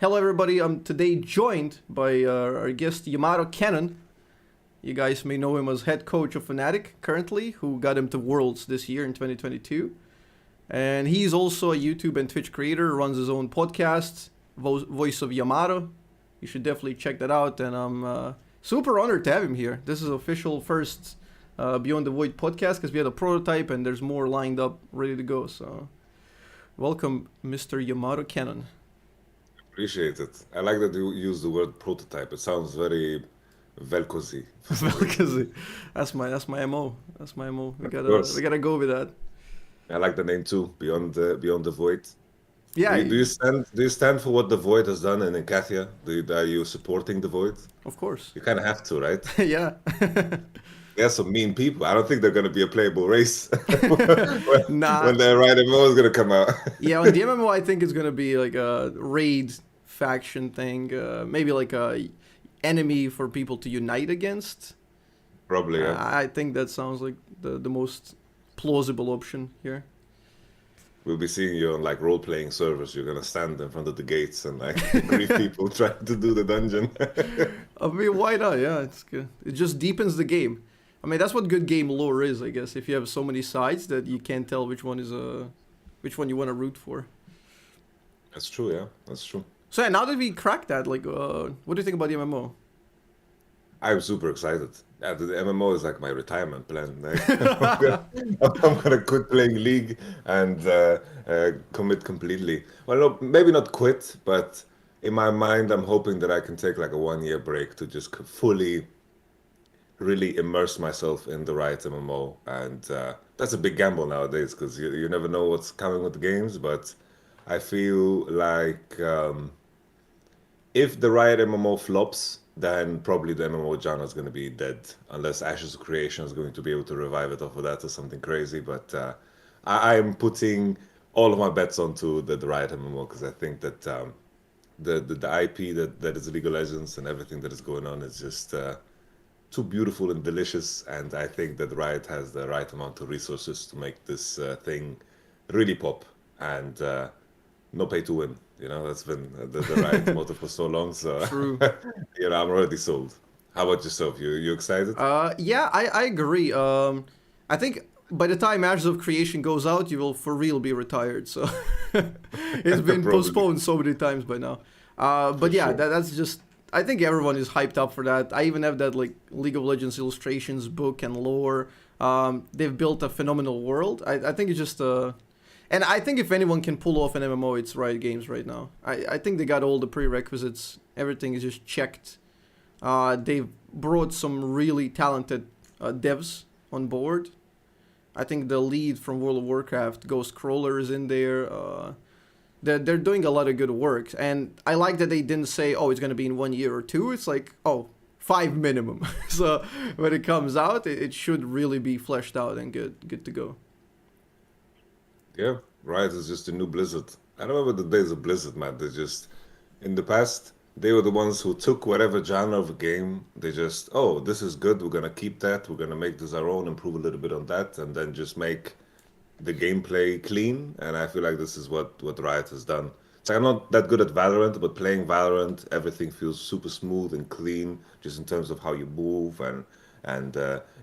Hello everybody, I'm today joined by our guest Yamato Cannon. You guys may know him as head coach of Fnatic currently, who got him to Worlds this year in 2022. And he's also a YouTube and Twitch creator, runs his own podcast, Voice of Yamato. You should definitely check that out, and I'm super honored to have him here. This is official first Beyond the Void podcast, because we had a prototype and there's more lined up, ready to go. So welcome, Mr. Yamato Cannon. Appreciate it. I like that you use the word prototype. It sounds very Vel'Kozy. Vel'Koz. That's my MO. That's my MO. We gotta go with that. I like the name too. Beyond the Void. Yeah. Do you stand for what the Void has done in Encathia? Are you supporting the Void? Of course. You kind of have to, right? Yeah. They're some mean people. I don't think they're going to be a playable race Nah. when the Riot MMO is going to come out. Yeah, on the MMO, I think it's gonna be like a raid faction thing, maybe like a enemy for people to unite against. Probably, yeah. I think that sounds like the most plausible option here. We'll be seeing you on like role-playing servers. You're gonna stand in front of the gates and like greet people trying to do the dungeon. I mean, why not? Yeah, it's good. It just deepens the game. I mean, that's what good game lore is, I guess. If you have so many sides that you can't tell which one you want to root for. That's true, yeah. That's true. So yeah, now that we cracked that, like, what do you think about the MMO? I'm super excited. Yeah, the MMO is like my retirement plan. Like, I'm gonna quit playing League and commit completely. Well, no, maybe not quit, but in my mind, I'm hoping that I can take like a 1-year break to just fully, really immerse myself in the Riot MMO. And that's a big gamble nowadays because you never know what's coming with the games. But I feel like if the Riot MMO flops, then probably the MMO genre is going to be dead, unless Ashes of Creation is going to be able to revive it off of that or something crazy. But I am putting all of my bets onto the Riot MMO because I think that the IP that is League of Legends and everything that is going on is just too beautiful and delicious. And I think that Riot has the right amount of resources to make this thing really pop and no pay to win. You know, that's been the Riot motto for so long. So, True. you know, I'm already sold. How about yourself? You excited? Yeah, I agree. I think by the time Ashes of Creation goes out, you will for real be retired. So it's been postponed so many times by now. But yeah, sure. that's just. I think everyone is hyped up for that. I even have that like League of Legends illustrations book and lore. They've built a phenomenal world. I think it's just and I think if anyone can pull off an MMO, it's Riot Games right now. I think they got all the prerequisites. Everything is just checked. They've brought some really talented devs on board. I think the lead from World of Warcraft, Ghost Crawler, is in there. They're doing a lot of good work. And I like that they didn't say, oh, it's going to be in 1 year or 2. It's like, oh, 5 minimum. So when it comes out, it should really be fleshed out and good to go. Yeah, Riot is just a new Blizzard. I remember the days of Blizzard, man. They just, in the past, they were the ones who took whatever genre of a game. They just, oh, this is good. We're going to keep that. We're going to make this our own, improve a little bit on that, and then just make the gameplay clean. And I feel like this is what Riot has done. It's like I'm not that good at Valorant, but playing Valorant, everything feels super smooth and clean, just in terms of how you move and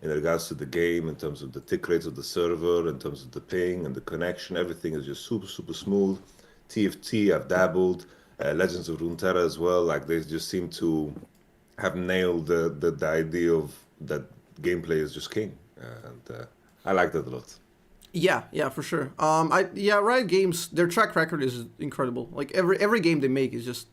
in regards to the game, in terms of the tick rates of the server, in terms of the ping and the connection, everything is just super smooth. TFT, I've dabbled, Legends of Runeterra as well. Like they just seem to have nailed the idea of that gameplay is just king, and I like that a lot. Yeah, for sure. Riot Games, their track record is incredible. Like every game they make is just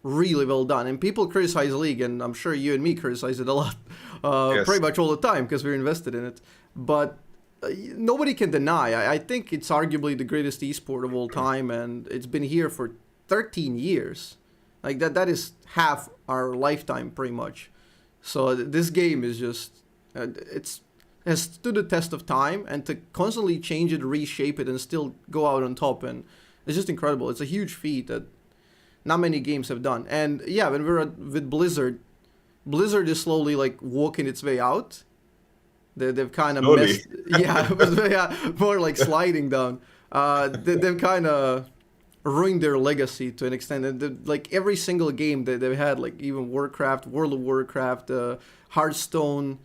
really well done. And people criticize League, and I'm sure you and me criticize it a lot, Yes. pretty much all the time because we're invested in it. But nobody can deny. I think it's arguably the greatest esport of all time, and it's been here for 13 years. Like that is half our lifetime, pretty much. So this game is just has stood the test of time, and to constantly change it, reshape it, and still go out on top, and it's just incredible. It's a huge feat that not many games have done. And yeah, when we're with Blizzard is slowly like walking its way out. They've kind of messed, more like sliding down. They've kind of ruined their legacy to an extent. And like every single game that they've had, like even Warcraft, World of Warcraft, Hearthstone,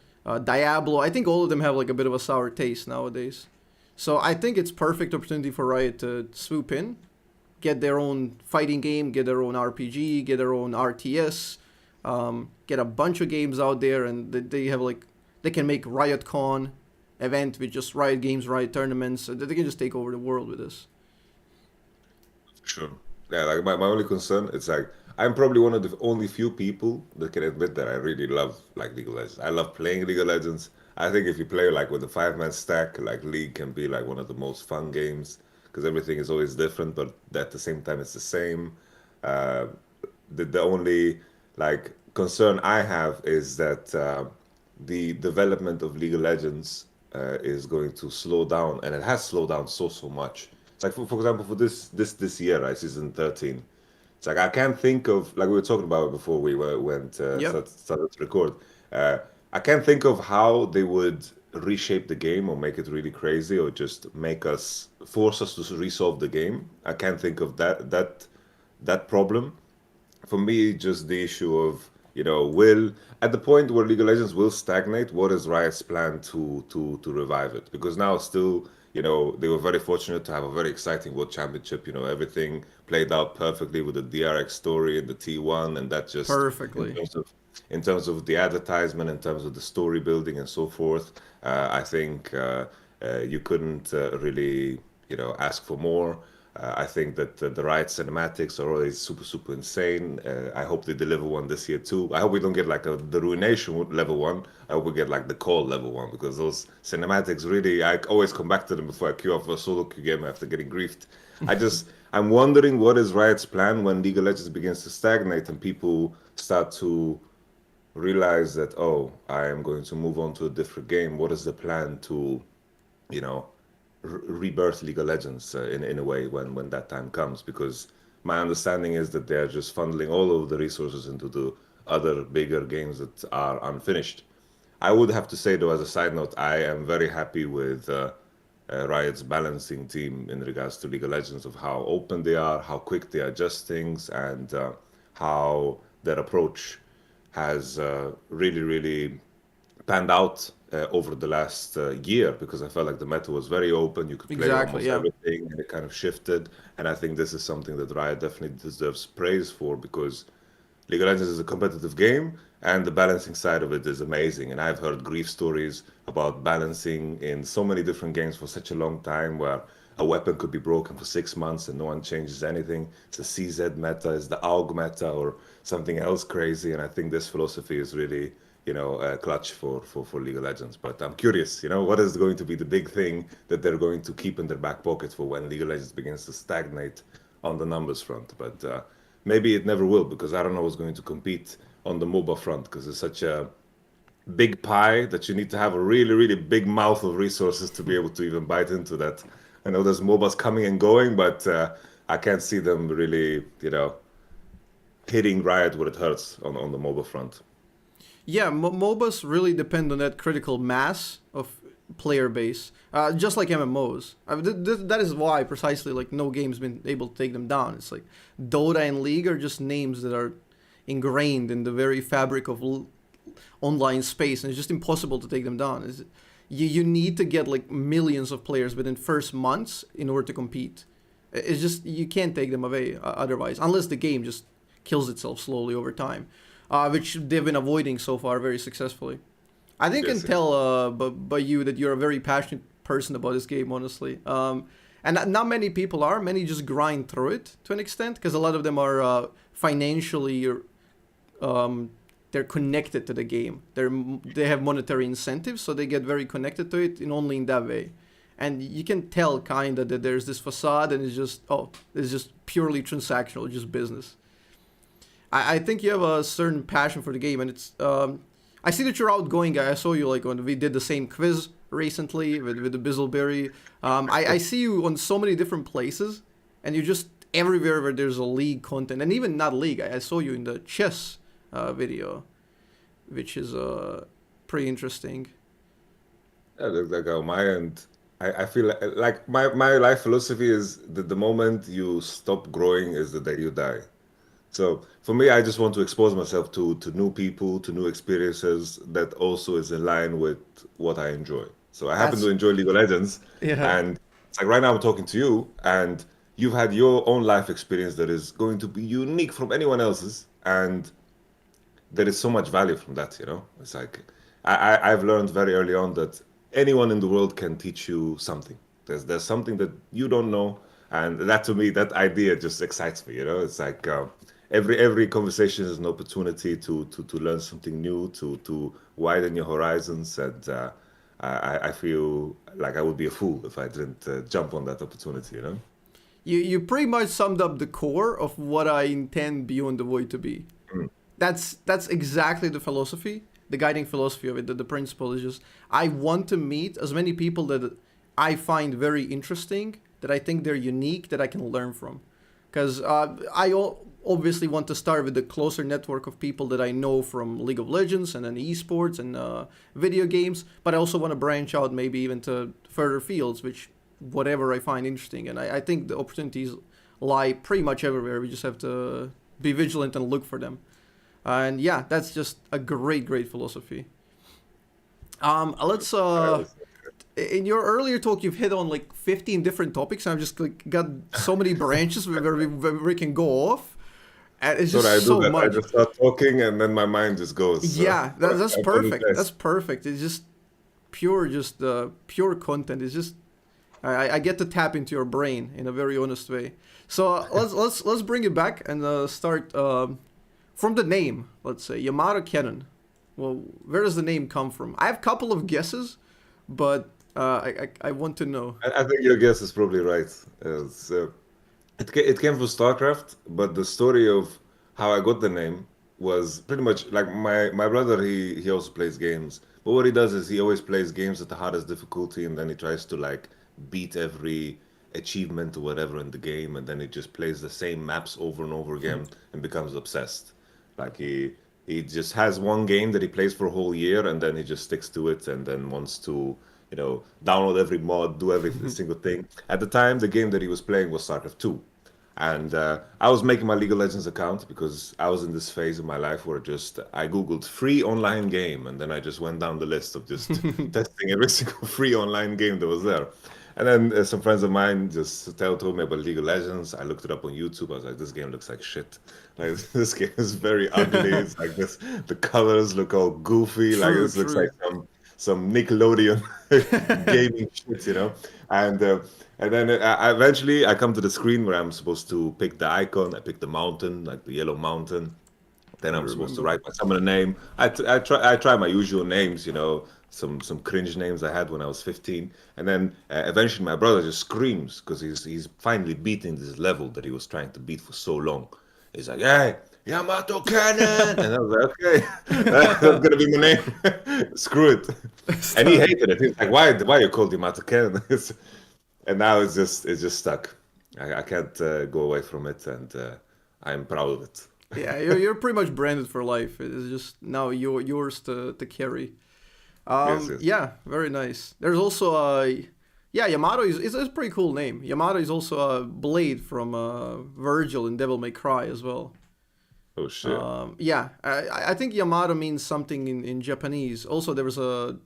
Diablo, I think all of them have like a bit of a sour taste nowadays. So I think it's perfect opportunity for Riot to swoop in, get their own fighting game, get their own RPG, get their own RTS, get a bunch of games out there, and they have like, they can make RiotCon event with just Riot games, Riot tournaments. So they can just take over the world with this. Sure. Yeah, like my only concern, it's like I'm probably one of the only few people that can admit that I really love like League of Legends. I love playing League of Legends. I think if you play like with a 5-man stack, like League can be like one of the most fun games because everything is always different, but at the same time it's the same. Uh, the only like concern I have is that the development of League of Legends is going to slow down, and it has slowed down so much. It's like for example for this year, right, season 13. It's like I can't think of like we were talking about it before we went Yep. started to record. Uh, I can't think of how they would reshape the game or make it really crazy or just make us force us to resolve the game. I can't think of that problem. For me, just the issue of, will at the point where League of Legends will stagnate, what is Riot's plan to revive it? Because now still, they were very fortunate to have a very exciting World Championship. Everything played out perfectly with the DRX story and the T1, and that just Perfectly. in terms of the advertisement, in terms of the story building and so forth, I think you couldn't really, ask for more. I think that the Riot cinematics are always super insane. I hope they deliver one this year too. I hope we don't get like the Ruination level one. I hope we get like the Call level one because those cinematics really, I always come back to them before I queue up for a solo queue game after getting griefed. I'm wondering what is Riot's plan when League of Legends begins to stagnate and people start to realize that, oh, I am going to move on to a different game. What is the plan to, you know, rebirth League of Legends in a way when that time comes? Because my understanding is that they're just funneling all of the resources into the other bigger games that are unfinished. I would have to say though, as a side note, I am very happy with Riot's balancing team in regards to League of Legends of how open they are, how quick they adjust things, and how their approach has really panned out over the last year because I felt like the meta was very open. You could play Exactly. almost Yeah. everything, and it kind of shifted. And I think this is something that Riot definitely deserves praise for because League of Legends is a competitive game, and the balancing side of it is amazing. And I've heard grief stories about balancing in so many different games for such a long time where a weapon could be broken for 6 months and no one changes anything. It's the CZ meta, it's the AUG meta, or something else crazy. And I think this philosophy is really, clutch for League of Legends. But I'm curious, what is going to be the big thing that they're going to keep in their back pocket for when League of Legends begins to stagnate on the numbers front. But maybe it never will because I don't know who's going to compete on the MOBA front because it's such a big pie that you need to have a really big mouth of resources to be able to even bite into that. I know there's MOBAs coming and going, but I can't see them really, hitting Riot where it hurts on the MOBA front. Yeah, MOBAs really depend on that critical mass of player base, just like MMOs. That is why precisely like no game's been able to take them down. It's like Dota and League are just names that are ingrained in the very fabric of online space, and it's just impossible to take them down. You need to get like millions of players within first months in order to compete. It's just you can't take them away otherwise, unless the game just kills itself slowly over time, which they've been avoiding so far very successfully. I think I can Yes. tell by you that you're a very passionate person about this game, honestly. And not many people are. Many just grind through it to an extent because a lot of them are financially they're connected to the game. They have monetary incentives, so they get very connected to it in only in that way. And you can tell kinda that there's this facade, and it's just purely transactional, just business. I think you have a certain passion for the game, and it's I see that you're outgoing guy. I saw you like when we did the same quiz recently with the Bizzleberry. I see you on so many different places, and you just everywhere where there's a League content, and even not League. I saw you in the chess video, which is pretty interesting. Yeah, like on my end, I feel like my life philosophy is that the moment you stop growing is the day you die. So for me, I just want to expose myself to new people, to new experiences that also is in line with what I enjoy. So I happen to That's enjoy League of Legends, yeah. and it's like right now I'm talking to you, and you've had your own life experience that is going to be unique from anyone else's, and there is so much value from that, you know? It's like I've learned very early on that anyone in the world can teach you something. There's something that you don't know, and that to me, that idea just excites me, you know? It's like every conversation is an opportunity to learn something new, to widen your horizons, and I feel like I would be a fool if I didn't jump on that opportunity, you know? You pretty much summed up the core of what I intend Beyond the Void to be. Mm. That's exactly the philosophy, the guiding philosophy of it. The principle is just I want to meet as many people that I find very interesting, that I think they're unique, that I can learn from. Because obviously want to start with the closer network of people that I know from League of Legends and then esports and video games, but I also want to branch out maybe even to further fields, which whatever I find interesting. And I think the opportunities lie pretty much everywhere. We just have to be vigilant and look for them. And yeah, that's just a great philosophy. Let's in your earlier talk, you've hit on like 15 different topics, and I've just like got so many branches where we can go off, and it's So just I do so that. I much. just start talking, and then my mind just goes. Yeah, that's I put it perfect. That's perfect. It's just pure content. It's just I get to tap into your brain in a very honest way. So let's bring it back and start from the name. Let's say Yamato Cannon. Well, where does the name come from? I have a couple of guesses, but I want to know. I think your guess is probably right. It came from StarCraft, but the story of how I got the name was pretty much like my brother. He also plays games, but what he does is he always plays games at the hardest difficulty, and then he tries to like beat every achievement or whatever in the game, and then he just plays the same maps over and over again and becomes obsessed. Like he just has one game that he plays for a whole year, and then he just sticks to it, and then wants to download every mod, do every single thing. At the time, the game that he was playing was StarCraft 2. And I was making my League of Legends account because I was in this phase of my life where just I Googled free online game, and then I just went down the list of just testing every single free online game that was there. And then some friends of mine just told me about League of Legends. I looked it up on YouTube. I was like, this game looks like shit. Like this game is very ugly. It's like this. The colors look all goofy. Like True, this looks like true. some Nickelodeon gaming shit, you know. And then eventually I come to the screen where I'm supposed to pick the icon. I pick the mountain, like the yellow mountain. Then I I'm supposed to remember. write my summoner name. I try my usual names, some cringe names I had when I was 15, and then eventually my brother just screams because he's finally beating this level that he was trying to beat for so long. He's like, "Hey, Yamato Cannon," and I was like, "Okay, that's gonna be my name. Screw it." And he Stuck. hated it. He's like, "Why you called Yamato Cannon?" And now it's just stuck. I can't go away from it, and I'm proud of it. Yeah, you're pretty much branded for life. It's just now yours to carry. Yes, yes. Yeah, very nice. There's also yeah, Yamato is a pretty cool name. Yamato is also a blade from Virgil in Devil May Cry as well. Oh shit. Yeah, I think Yamato means something in Japanese. Also, there was a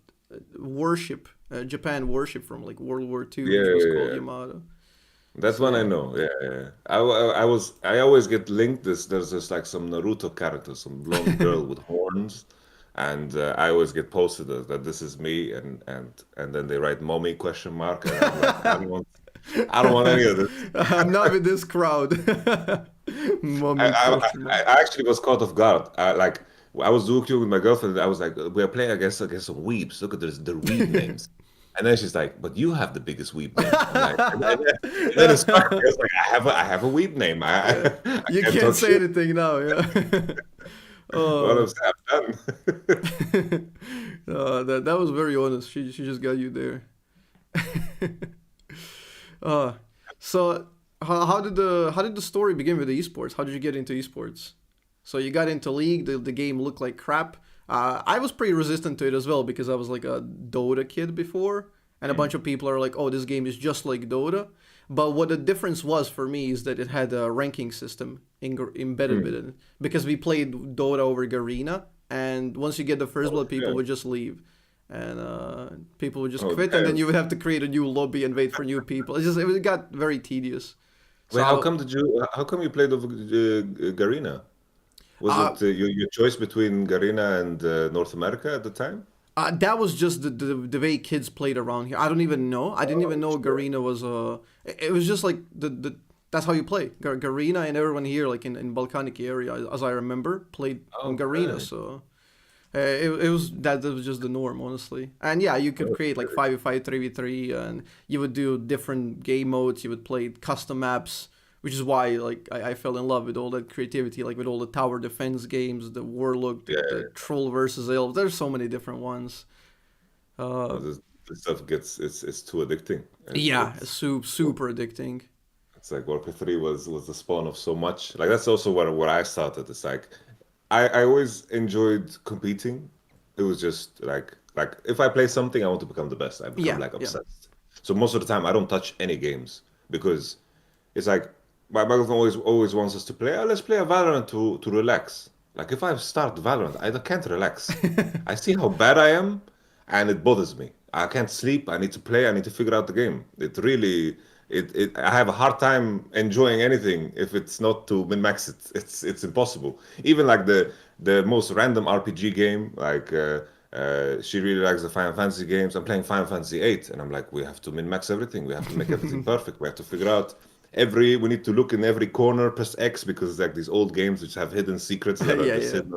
worship, Japan worship from like World War II, Yeah, which was yeah, called yeah. Yamato. That's one I So know. Yeah, yeah. I always get linked this. There's this like some Naruto character, some blonde girl with horns, and I always get posted that this is me, and then they write "mommy?" question mark, and I'm like, I don't want any of this. I'm not with this crowd. I, Mommy I, question I mark. I actually was caught off guard. I was joking with my girlfriend. I was like, we're playing, I guess some weebs. Look at this, the weeb names. And then she's like, but you have the biggest weeb name. I'm like, and then it struck me. I was like, I have a weeb name. I, Yeah, I you can't can't talk say shit. anything now. Yeah. What Oh, I'm done. that was very honest. She just got you there. uh, so how did the story begin with the esports? How did you get into esports? So you got into League. The game looked like crap. I was pretty resistant to it as well because I was like a Dota kid before, and a bunch of people are like, oh, this game is just like Dota. But what the difference was for me is that it had a ranking system embedded with it, because we played Dota over Garena, and once you get the first blood, people would just leave, and people would just quit, and then you would have to create a new lobby and wait for new people. It got very tedious. Wait, how come you played over Garena? Was it your choice between Garena and North America at the time? That was just the way kids played around here. I don't even know. I didn't even know Garena was It was just like the that's how you play. Garena, and everyone here, like in Balkanic area, as I remember, played on Garena. So it was just the norm, honestly. And yeah, you could create like 5v5, 3v3, and you would do different game modes. You would play custom maps, which is why like I fell in love with all that creativity, like with all the tower defense games, the Warlock, the Troll versus Elves. There's so many different ones. This stuff it's too addicting. It's super addicting. It's like Warcraft 3 was the spawn of so much. Like that's also where I started. It's like I always enjoyed competing. It was just like if I play something, I want to become the best. I become obsessed. So most of the time I don't touch any games because it's like my girlfriend always wants us to play. Oh, let's play a Valorant to relax. Like if I start Valorant, I can't relax. I see how bad I am, and it bothers me. I can't sleep. I need to play. I need to figure out the game. It really, I have a hard time enjoying anything if it's not to min-max it. It's impossible. Even like the most random RPG game, like she really likes the Final Fantasy games. I'm playing Final Fantasy 8, and I'm like, we have to min-max everything. We have to make everything perfect. We have to figure out. We need to look in every corner, press X, because like these old games which have hidden secrets that are just hidden.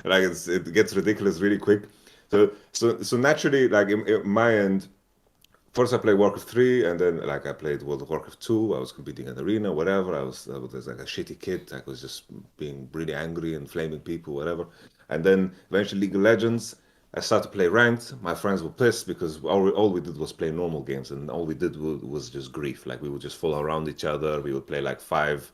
Like it gets ridiculous really quick. So naturally, like in my end, first I played Warcraft 3, and then like I played World of Warcraft 2. I was competing in arena, whatever. I was like a shitty kid. I was just being really angry and flaming people, whatever. And then eventually League of Legends. I started to play ranked. My friends were pissed because all we did was play normal games, and all we did was just grief. Like we would just follow around each other. We would play like 5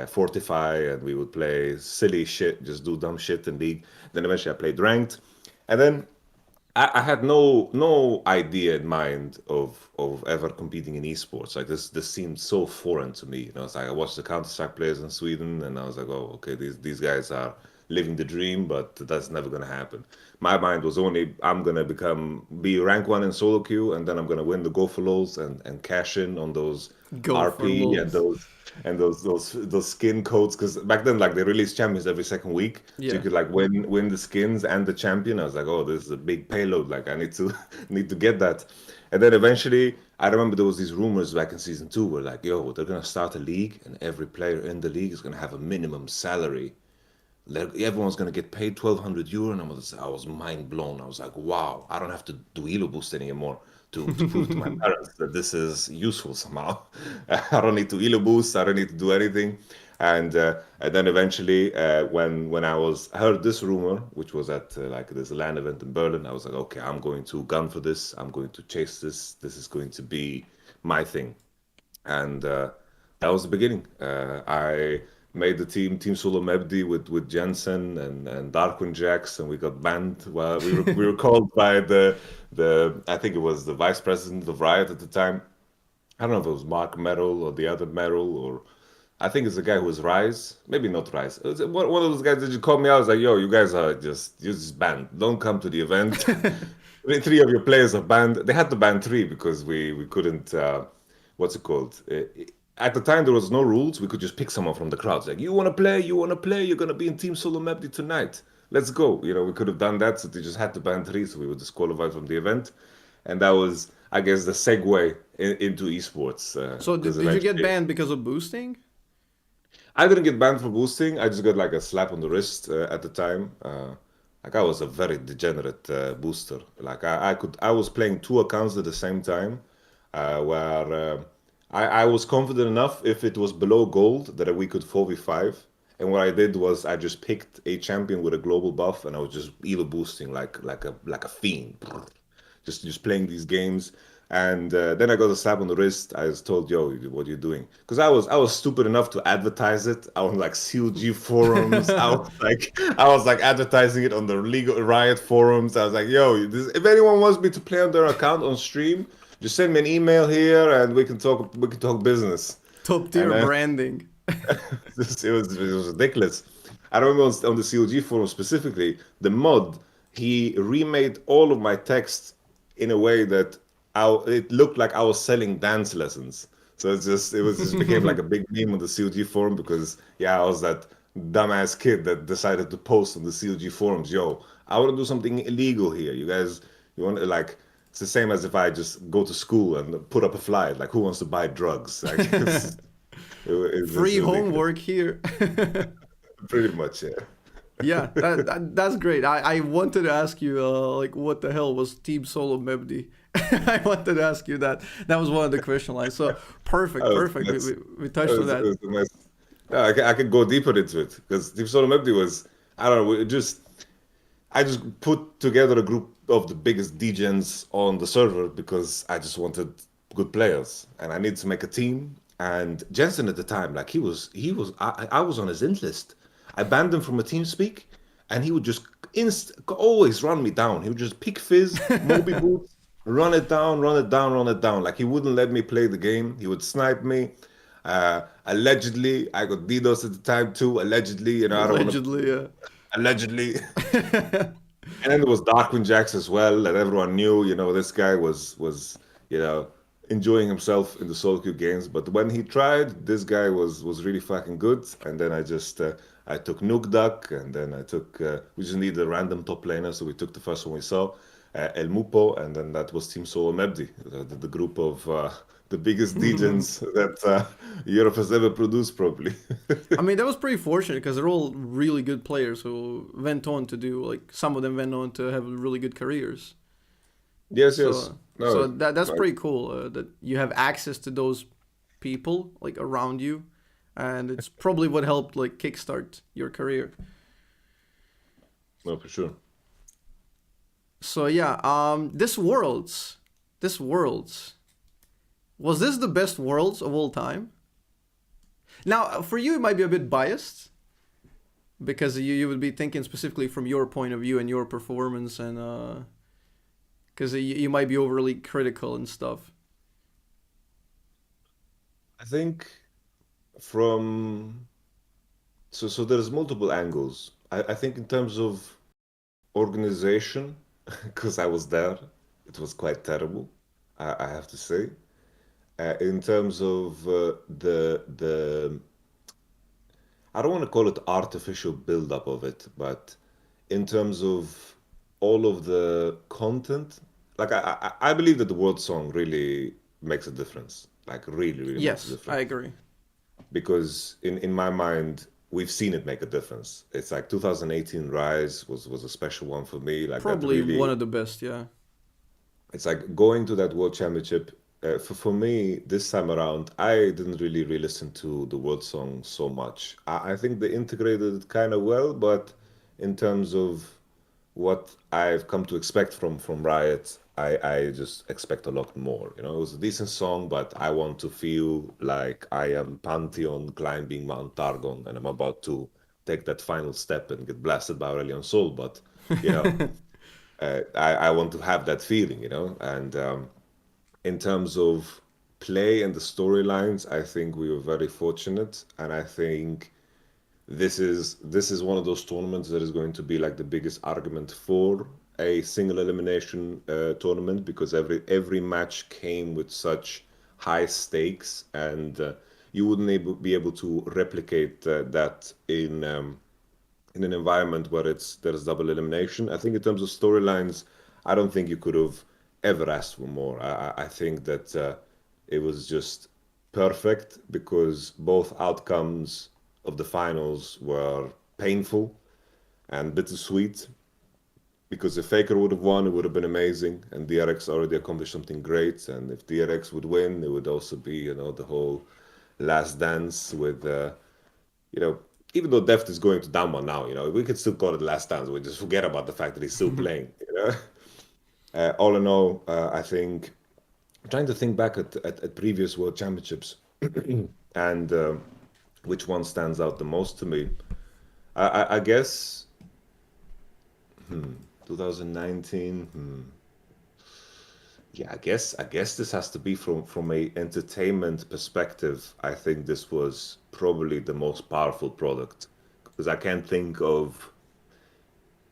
Fortify, and we would play silly shit, just do dumb shit in League. Then eventually I played ranked, and then I had no idea in mind of ever competing in esports. Like this seemed so foreign to me. You know, it's like I watched the Counter-Strike players in Sweden, and I was like, oh, okay, these guys are living the dream, but that's never gonna happen. My mind was only I'm gonna be rank 1 in solo queue, and then I'm gonna win the Go for LOLs and cash in on those RP and those skin codes, because back then like they released champions every second week, so you could like win the skins and the champion. I was like, oh, this is a big payload. Like I need to get that. And then eventually, I remember there was these rumors back in season 2 where like, yo, they're gonna start a league, and every player in the league is gonna have a minimum salary. Everyone's gonna get paid €1,200, and I was mind blown. I was like, wow, I don't have to do elo boost anymore to prove to my parents that this is useful somehow. I don't need to elo boost. I don't need to do anything. And then eventually, when I heard this rumor, which was at like this LAN event in Berlin, I was like, okay, I'm going to gun for this. I'm going to chase this. This is going to be my thing. And that was the beginning. I made the team Solo Mebdi with Jensen and Darkwing Jax, and we got banned. Well, we were called by the I think it was the vice president of Riot at the time. I don't know if it was Mark Merrill or the other Merrill, or I think it's the guy who was Rise. Maybe not Rise. It was one of those guys that you called me out. I was like, yo, you guys are you're just banned. Don't come to the event. 3 of your players are banned. They had to ban 3 because we couldn't. What's it called? At the time, there was no rules. We could just pick someone from the crowd. Like, you want to play? You're going to be in Team Solo Mebdi tonight. Let's go. You know, we could have done that. So they just had to ban 3. So we were disqualified from the event. And that was, I guess, the segue into esports. So did you get banned because of boosting? I didn't get banned for boosting. I just got like a slap on the wrist at the time. Like I was a very degenerate booster. Like I was playing 2 accounts at the same time where... I was confident enough if it was below gold that we could 4v5. And what I did was I just picked a champion with a global buff, and I was just elo boosting like a fiend. Just playing these games. And then I got a slap on the wrist. I was told, yo, what are you doing? Because I was stupid enough to advertise it. I was like CLG forums. I was like advertising it on the Riot forums. I was like, yo, if anyone wants me to play on their account on stream, just send me an email here and we can talk business. Top And tier branding. it was ridiculous. I remember on the COG forum specifically, the mod, he remade all of my text in a way that it looked like I was selling dance lessons. So it just became like a big meme on the COG forum because I was that dumbass kid that decided to post on the COG forums, yo, I want to do something illegal here. You guys, you want to like it's the same as if I just go to school and put up a flyer like who wants to buy drugs? Like it's just Free ridiculous. homework here. Pretty much, yeah. Yeah, that's great. I wanted to ask you, like, what the hell was Team Solo Mebdi? I wanted to ask you that. That was one of the question lines. So perfect, perfect. We touched on that. It was a nice. No, I could go deeper into it because Team Solo Mebdi was, I don't know, I just put together a group of the biggest DJs on the server because I just wanted good players and I needed to make a team. And Jensen at the time, like I was on his int list. I banned him from a team speak, and he would just always run me down. He would just pick Fizz, Moby Boots, run it down, run it down, run it down. Like he wouldn't let me play the game. He would snipe me. Allegedly, I got DDoS at the time too. Allegedly, I don't want to. Allegedly, yeah. Allegedly. And then there was Darkwing Jax as well, that everyone knew. This guy was enjoying himself in the solo queue games. But when he tried, this guy was really fucking good. And then I took Nuke Duck, and then we just needed a random top laner, so we took the first one we saw, El Mupo, and then that was Team Solo Mebdi, the group of the biggest DJs that Europe has ever produced, probably. I mean, that was pretty fortunate because they're all really good players who went on to do, like, some of them went on to have really good careers. Yes, So, yes. No, so that's right. pretty cool that you have access to those people, like, around you. And it's probably what helped, like, kickstart your career. No, for sure. So yeah, this Worlds, was this the best Worlds of all time? Now, for you, it might be a bit biased because you would be thinking specifically from your point of view and your performance, and because you might be overly critical and stuff. I think from so there's multiple angles. I think in terms of organization, because I was there, it was quite terrible. I have to say. In terms of the I don't want to call it artificial build-up of it, but in terms of all of the content, like I believe that the world song really makes a difference. Like really, really makes a Yes, I difference. agree. Because in my mind, we've seen it make a difference. It's like 2018 Rise was a special one for me. Like that Probably one really, of the best, yeah. it's like going to that World Championship. For me, this time around, I didn't really re-listen to the world song so much. I think they integrated it kind of well, but in terms of what I've come to expect from Riot, I just expect a lot more. It was a decent song, but I want to feel like I am Pantheon climbing Mount Targon and I'm about to take that final step and get blasted by Aurelion Sol. But you know, I want to have that feeling, and in terms of play and the storylines, I think we were very fortunate, and I think this is one of those tournaments that is going to be like the biggest argument for a single elimination tournament because every match came with such high stakes, and you wouldn't be able to replicate that in an environment where there's double elimination. I think in terms of storylines, I don't think you could have ever asked for more. I think that it was just perfect because both outcomes of the finals were painful and bittersweet. Because if Faker would have won, it would have been amazing, and DRX already accomplished something great. And if DRX would win, it would also be, the whole last dance with you know, even though Deft is going to down one now, we could still call it last dance. We just forget about the fact that he's still playing. All in all, I think I'm trying to think back at previous World Championships and which one stands out the most to me. I guess 2019. Yeah, I guess this has to be from a entertainment perspective. I think this was probably the most powerful product because I can't think of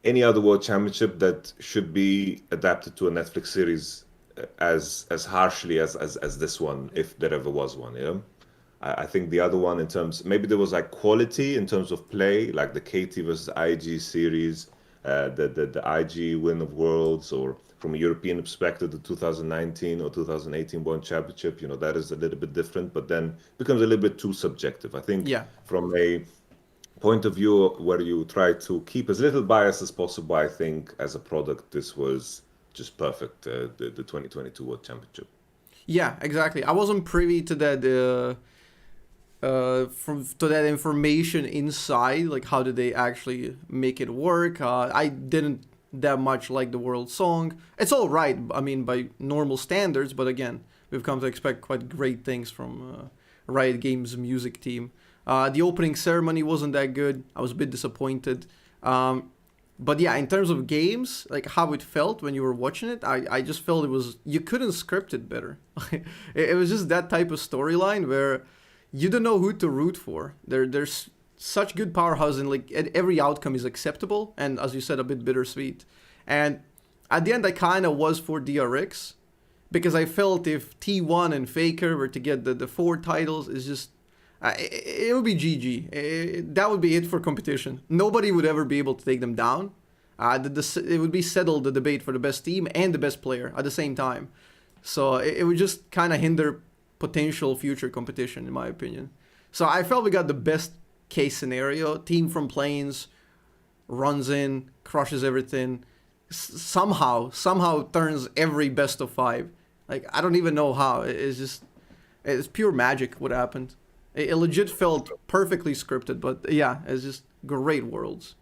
any other world championship that should be adapted to a Netflix series as harshly as this one, if there ever was one, you know? I think the other one in terms maybe there was like quality in terms of play, like the KT versus IG series, the IG Win of Worlds, or from a European perspective, the 2019 or 2018 World Championship, you know, that is a little bit different, but then becomes a little bit too subjective. I think Yeah. from a point of view where you try to keep as little bias as possible, I think as a product, this was just perfect, the 2022 World Championship. Yeah, exactly. I wasn't privy to that from to that information inside, like how did they actually make it work. I didn't that much like the world song. It's all right, I mean, by normal standards, but again, we've come to expect quite great things from Riot Games music team. The opening ceremony wasn't that good. I was a bit disappointed. But yeah, in terms of games, like how it felt when you were watching it, I just felt it was, you couldn't script it better. It was just that type of storyline where you don't know who to root for. There's such good powerhouse, and like every outcome is acceptable, and as you said, a bit bittersweet. And at the end, I kind of was for DRX because I felt if T1 and Faker were to get the four titles, it's just it would be GG. That would be it for competition. Nobody would ever be able to take them down. It would be settled, the debate for the best team and the best player at the same time. So it would just kind of hinder potential future competition, in my opinion. So I felt we got the best case scenario. Team from Plains runs in, crushes everything, somehow turns every best of five. Like, I don't even know how. It's pure magic what happened. It legit felt perfectly scripted, but yeah, it's just great worlds.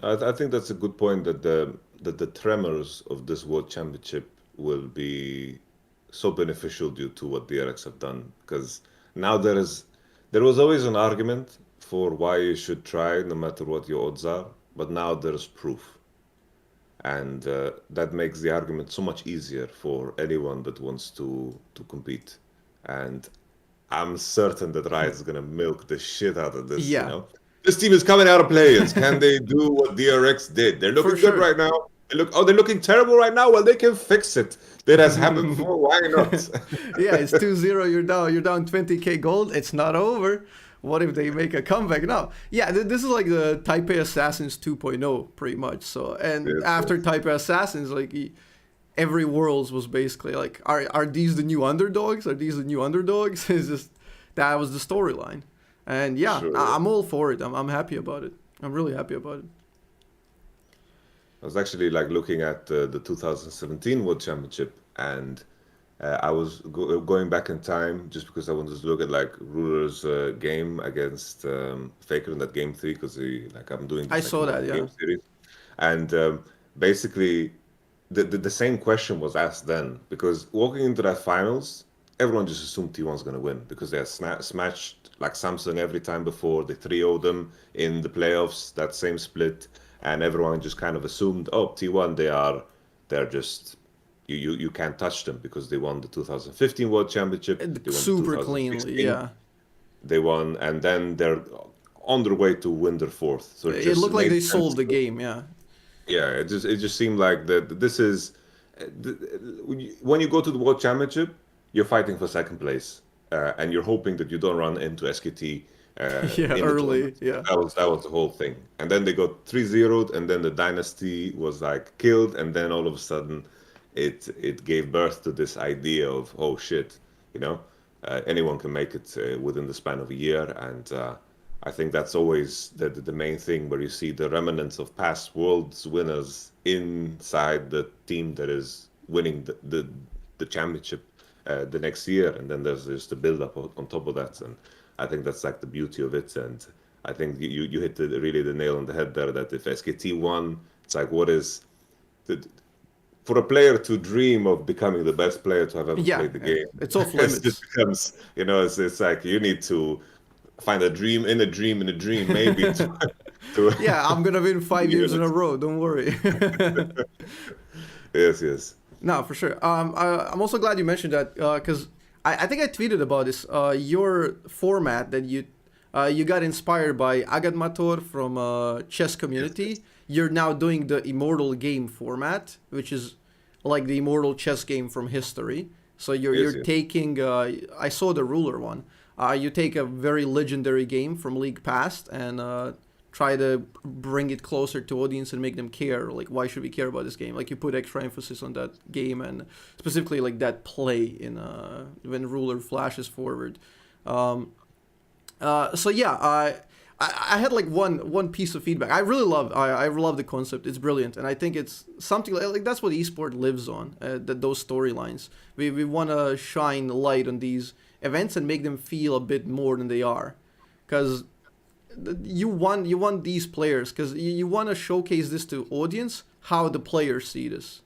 I think that's a good point that the tremors of this World Championship will be so beneficial due to what DRX have done. Because now there was always an argument for why you should try no matter what your odds are, but now there's proof, and that makes the argument so much easier for anyone that wants to compete. And I'm certain that Riot's gonna milk the shit out of this, you Yeah, know. This team is coming out of players. Can they do what DRX did? They're for looking good sure. right now. They're looking terrible right now. Well, they can fix it. That has happened before. Why not? Yeah, it's 2-0, you're down 20k gold. It's not over. What if they make a comeback? No. Yeah, this is like the Taipei Assassins 2.0 pretty much. So, and Yes, after yes. Taipei Assassins, like every Worlds was basically like, are these the new underdogs? Are these the new underdogs? It's just that was the storyline. And yeah, Sure. I'm all for it. I'm happy about it. I'm really happy about it. I was actually like looking at the 2017 World Championship, and I was going back in time just because I wanted to look at like Ruler's game against Faker in that game three because like I'm doing I this like saw that, yeah. game series, and basically the same question was asked then because walking into that finals, everyone just assumed T1's gonna win because they had smashed like Samsung every time before. They 3-0'd them in the playoffs, that same split, and everyone just kind of assumed, oh, T1, they're just you can't touch them because they won the 2015 World Championship, they won the Super cleanly, 2016, yeah. they won, and then they're on their way to win their fourth. So it It just looked like made they sense. sold the game, yeah. Yeah, it just seemed like that this is when you go to the World Championship, you're fighting for second place, and you're hoping that you don't run into SKT Yeah, in the early, tournament. yeah. That was the whole thing. And then they got 3-0'd, and then the dynasty was like killed, and then all of a sudden, it gave birth to this idea of oh shit, you know, anyone can make it within the span of a year, and I think that's always the main thing where you see the remnants of past worlds winners inside the team that is winning the championship the next year, and then there's just the build up on top of that, and I think that's like the beauty of it. And I think you hit really the nail on the head there that if SKT won, it's like what is the, for a player to dream of becoming the best player to have ever Yeah, played the game, it's off it just limits. becomes, it's like you need to find a dream in a dream in a dream, maybe to Yeah, I'm gonna win 5 years in a units. row, don't worry. Yes, yes. No, for sure. I'm also glad you mentioned that because I think I tweeted about this. Your format that you got inspired by Agadmator from chess Yes, community. yes, You're now doing the Immortal game format, which is like the Immortal chess game from history. So you're yes, yes. taking. I saw the ruler one. You take a very legendary game from League past and try to bring it closer to audience and make them care. Like, why should we care about this game? Like, you put extra emphasis on that game and specifically like that play in when ruler flashes forward. Um, so yeah, I had like one piece of feedback. I love the concept. It's brilliant, and I think it's something like that's what esport lives on. Those storylines. We want to shine light on these events and make them feel a bit more than they are, because you want these players because you want to showcase this to audience how the players see this,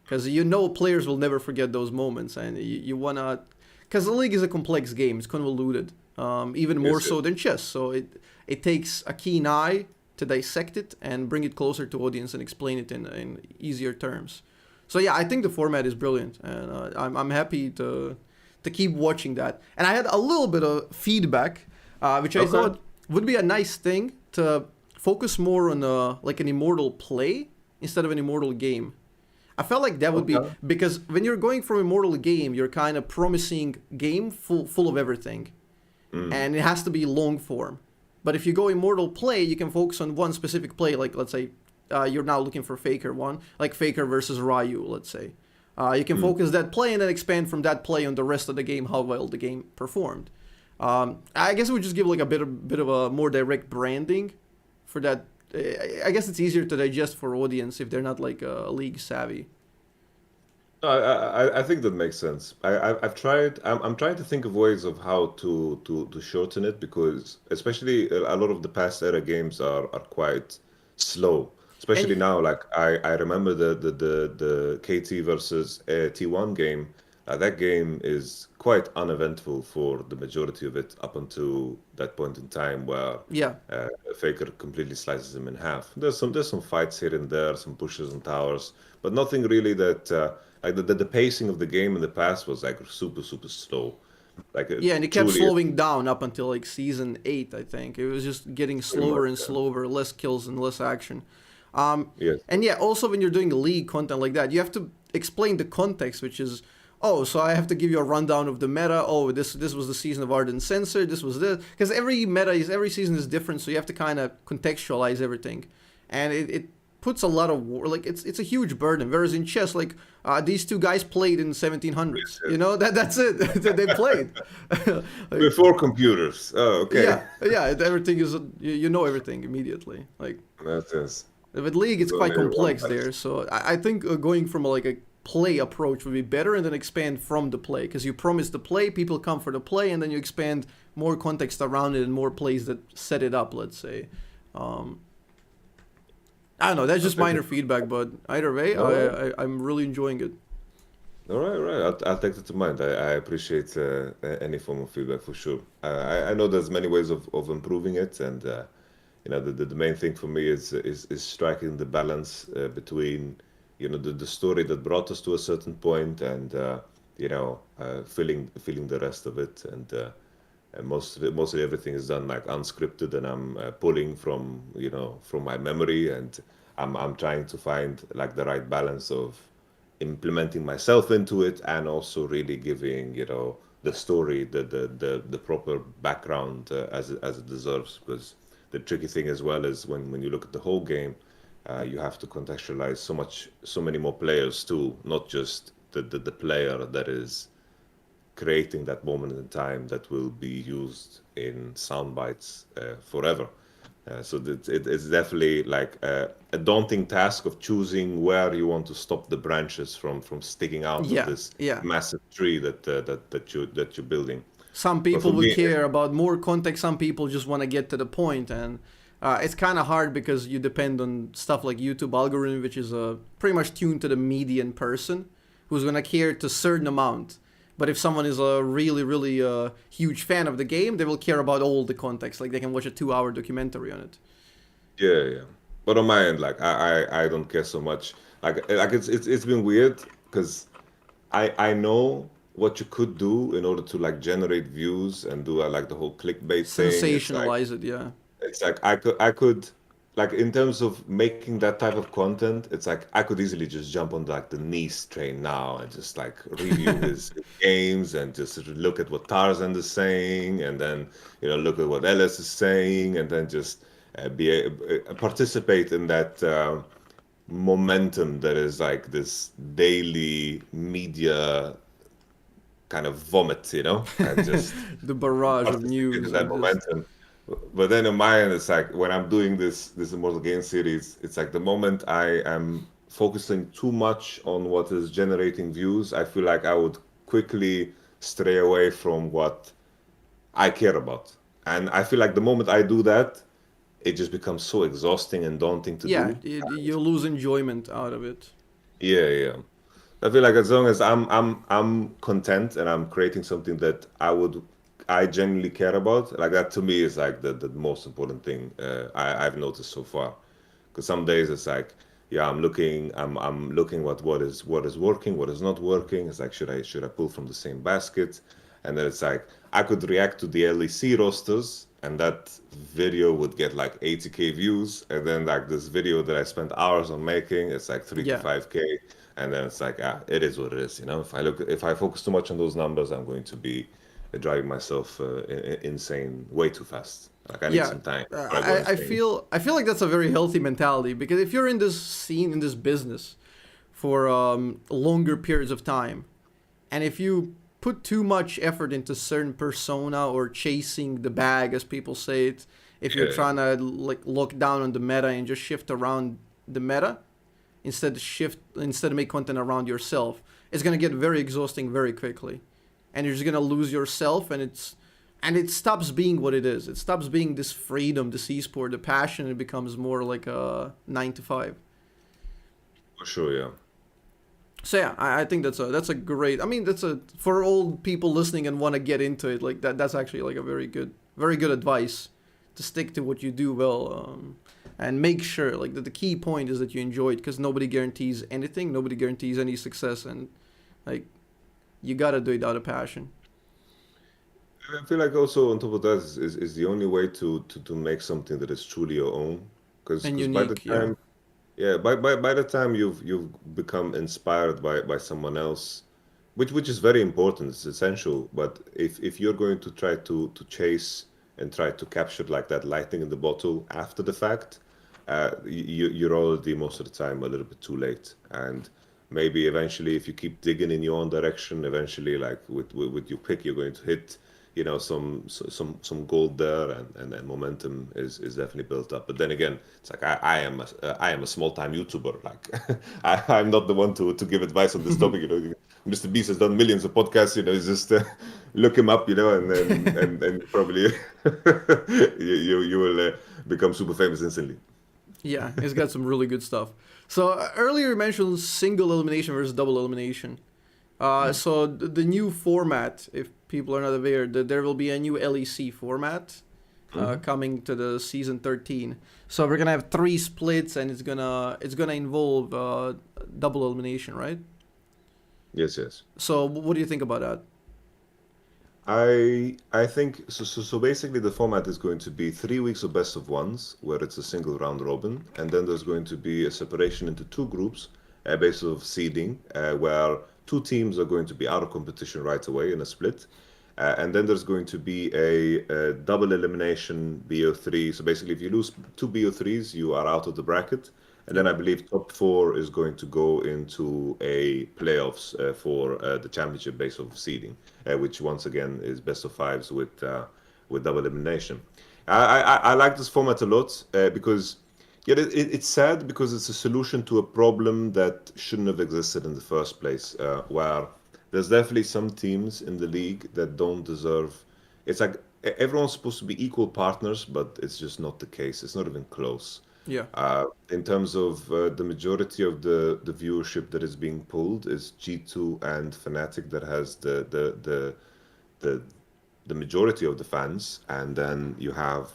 because players will never forget those moments, and you want to, because the league is a complex game. It's convoluted, even more Yes, yes. so than chess. So it takes a keen eye to dissect it and bring it closer to audience and explain it in easier terms. So yeah, I think the format is brilliant, and I'm happy to keep watching that. And I had a little bit of feedback, which I Okay. thought would be a nice thing to focus more on like an Immortal play instead of an Immortal game. I felt like that would be, Okay. because when you're going from Immortal game, you're kind of promising game full of everything, and it has to be long form. But if you go Immortal play, you can focus on one specific play. Like, let's say you're now looking for Faker one, like Faker versus Ryu, let's say. You can focus that play and then expand from that play on the rest of the game, how well the game performed. I guess it would just give like a bit of a more direct branding for that. I guess it's easier to digest for audience if they're not like league savvy. No, I think that makes sense. I've tried. I'm trying to think of ways of how to shorten it, because especially a lot of the past era games are quite slow. Especially And now, like I remember the KT versus T1 game. That game is quite uneventful for the majority of it up until that point in time where yeah, uh, Faker completely slices him in half. There's some fights here and there, some pushes and towers, but nothing really that like the pacing of the game in the past was like super slow. Like yeah, and it kept truly, slowing down up until like season 8, I think. It was just getting pretty much. slower and slower, less kills and less action. Um, Yes. and yeah, also when you're doing league content like that, you have to explain the context, which is, oh, so I have to give you a rundown of the meta. Oh, this was the season of Ardent Censor. This was this, because every season is different, so you have to kind of contextualize everything, and it puts a lot of like it's a huge burden. Whereas in chess, like these two guys played in 1700s. Yes, yes. That's it. They played. Like, Before computers. Oh, okay. yeah. Everything is you know everything immediately. Like. That is. With League, it's There's quite only one complex best. there, so I think going from like a play approach would be better, and then expand from the play, because you promise the play, people come for the play, and then you expand more context around it and more plays that set it up. Let's say, um, I don't know. That's just Okay. minor feedback, but either way, All right. I'm really enjoying it. All right, all right. I'll take that to mind. I appreciate any form of feedback for sure. I know there's many ways of improving it, and the main thing for me is striking the balance between the story that brought us to a certain point, and filling the rest of it, and mostly everything is done like unscripted, and I'm pulling from my memory, and I'm trying to find like the right balance of implementing myself into it, and also really giving the story the proper background as it deserves. Because the tricky thing as well is when you look at the whole game, you have to contextualize so many more players too, not just the player that is creating that moment in time that will be used in sound bites forever. It's definitely like a daunting task of choosing where you want to stop the branches from sticking out of Yeah, this yeah. massive tree that you're building. Some But for people would me, care about more context. Some people just want to get to the point, and it's kind of hard because you depend on stuff like YouTube algorithm, which is pretty much tuned to the median person who's gonna care to certain amount. But if someone is a really huge fan of the game, they will care about all the context. Like they can watch a 2-hour documentary on it. yeah. But on my end, like I don't care so much. Like it's been weird because I know what you could do in order to like generate views and do like the whole clickbait thing. Sensationalize it, yeah. It's like I could like in terms of making that type of content, it's like I could easily just jump on like the Nice train now and just like review his games and just sort of look at what Tarzan is saying and then look at what Ellis is saying and then just participate in that momentum that is like this daily media kind of vomit, and just The barrage of participate in news that and just momentum. But then in my end, it's like when I'm doing this Immortal Game series, it's like the moment I am focusing too much on what is generating views, I feel like I would quickly stray away from what I care about. And I feel like the moment I do that, it just becomes so exhausting and daunting to yeah, do. you lose enjoyment out of it. Yeah, yeah. I feel like as long as I'm content and I'm creating something that I genuinely care about, like that to me is like the most important thing I've noticed so far. Because some days it's like, yeah, I'm looking at what is working, what is not working. It's like should I pull from the same basket? And then it's like I could react to the LEC rosters, and that video would get like 80K views, and then like this video that I spent hours on making, it's like three to Yeah, five k, and then it's like it is what it is. If I focus too much on those numbers, I'm going to be driving myself insane way too fast. Like I need yeah. some time Uh, before I go I insane. feel I feel like that's a very healthy mentality because if you're in this scene in this business for longer periods of time, and if you put too much effort into certain persona or chasing the bag, as people say it, if you're Yeah, trying to like look down on the meta and just shift around the meta instead of make content around yourself, it's gonna get very exhausting very quickly, and you're just gonna lose yourself, and it stops being what it is. It stops being this freedom, this esport, the passion. It becomes more like a 9 to 5. for sure. Yeah. So yeah, I think that's a great. I mean, that's a for all people listening and want to get into it. Like that, that's actually like a very good advice to stick to what you do well, and make sure like that the key point is that you enjoy it because nobody guarantees anything. Nobody guarantees any success, and like you gotta do it out of passion I feel like also on top of that is the only way to make something that is truly your own. and Because by the unique. Yeah, time yeah, by the time you've become inspired by someone else, which is very important, it's essential. But if you're going to try to chase and try to capture like that lightning in the bottle after the fact, you're already most of the time a little bit too late. And maybe eventually, if you keep digging in your own direction, eventually, like with your pick, you're going to hit some gold there, and then momentum is definitely built up. But then again, it's like I am a small time YouTuber. Like I'm not the one to give advice on this topic. Mr. Beast has done millions of podcasts. It's just look him up. And then and probably you will become super famous instantly. yeah, it's got some really good stuff. So earlier you mentioned single elimination versus double elimination. So the new format, if people are not aware, that there will be a new LEC format coming to the season 13. So we're gonna have 3 splits, and it's gonna involve double elimination, right? Yes, yes. So what do you think about that? I think so basically the format is going to be 3 weeks of best of ones where it's a single round robin, and then there's going to be a separation into 2 groups based of seeding where 2 teams are going to be out of competition right away in a split. And then there's going to be a double elimination BO3. So basically, if you lose 2 BO3s, you are out of the bracket. And then Yep. I believe top 4 is going to go into a playoffs for the championship base of seeding, which once again is best of fives with double elimination. I like this format a lot because yeah, it's sad because it's a solution to a problem that shouldn't have existed in the first place. Where there's definitely some teams in the league that don't deserve. It's like everyone's supposed to be equal partners, but it's just not the case. It's not even close. Yeah. In terms of the majority of the viewership that is being pulled is G2 and Fnatic that has the the majority of the fans, and then you have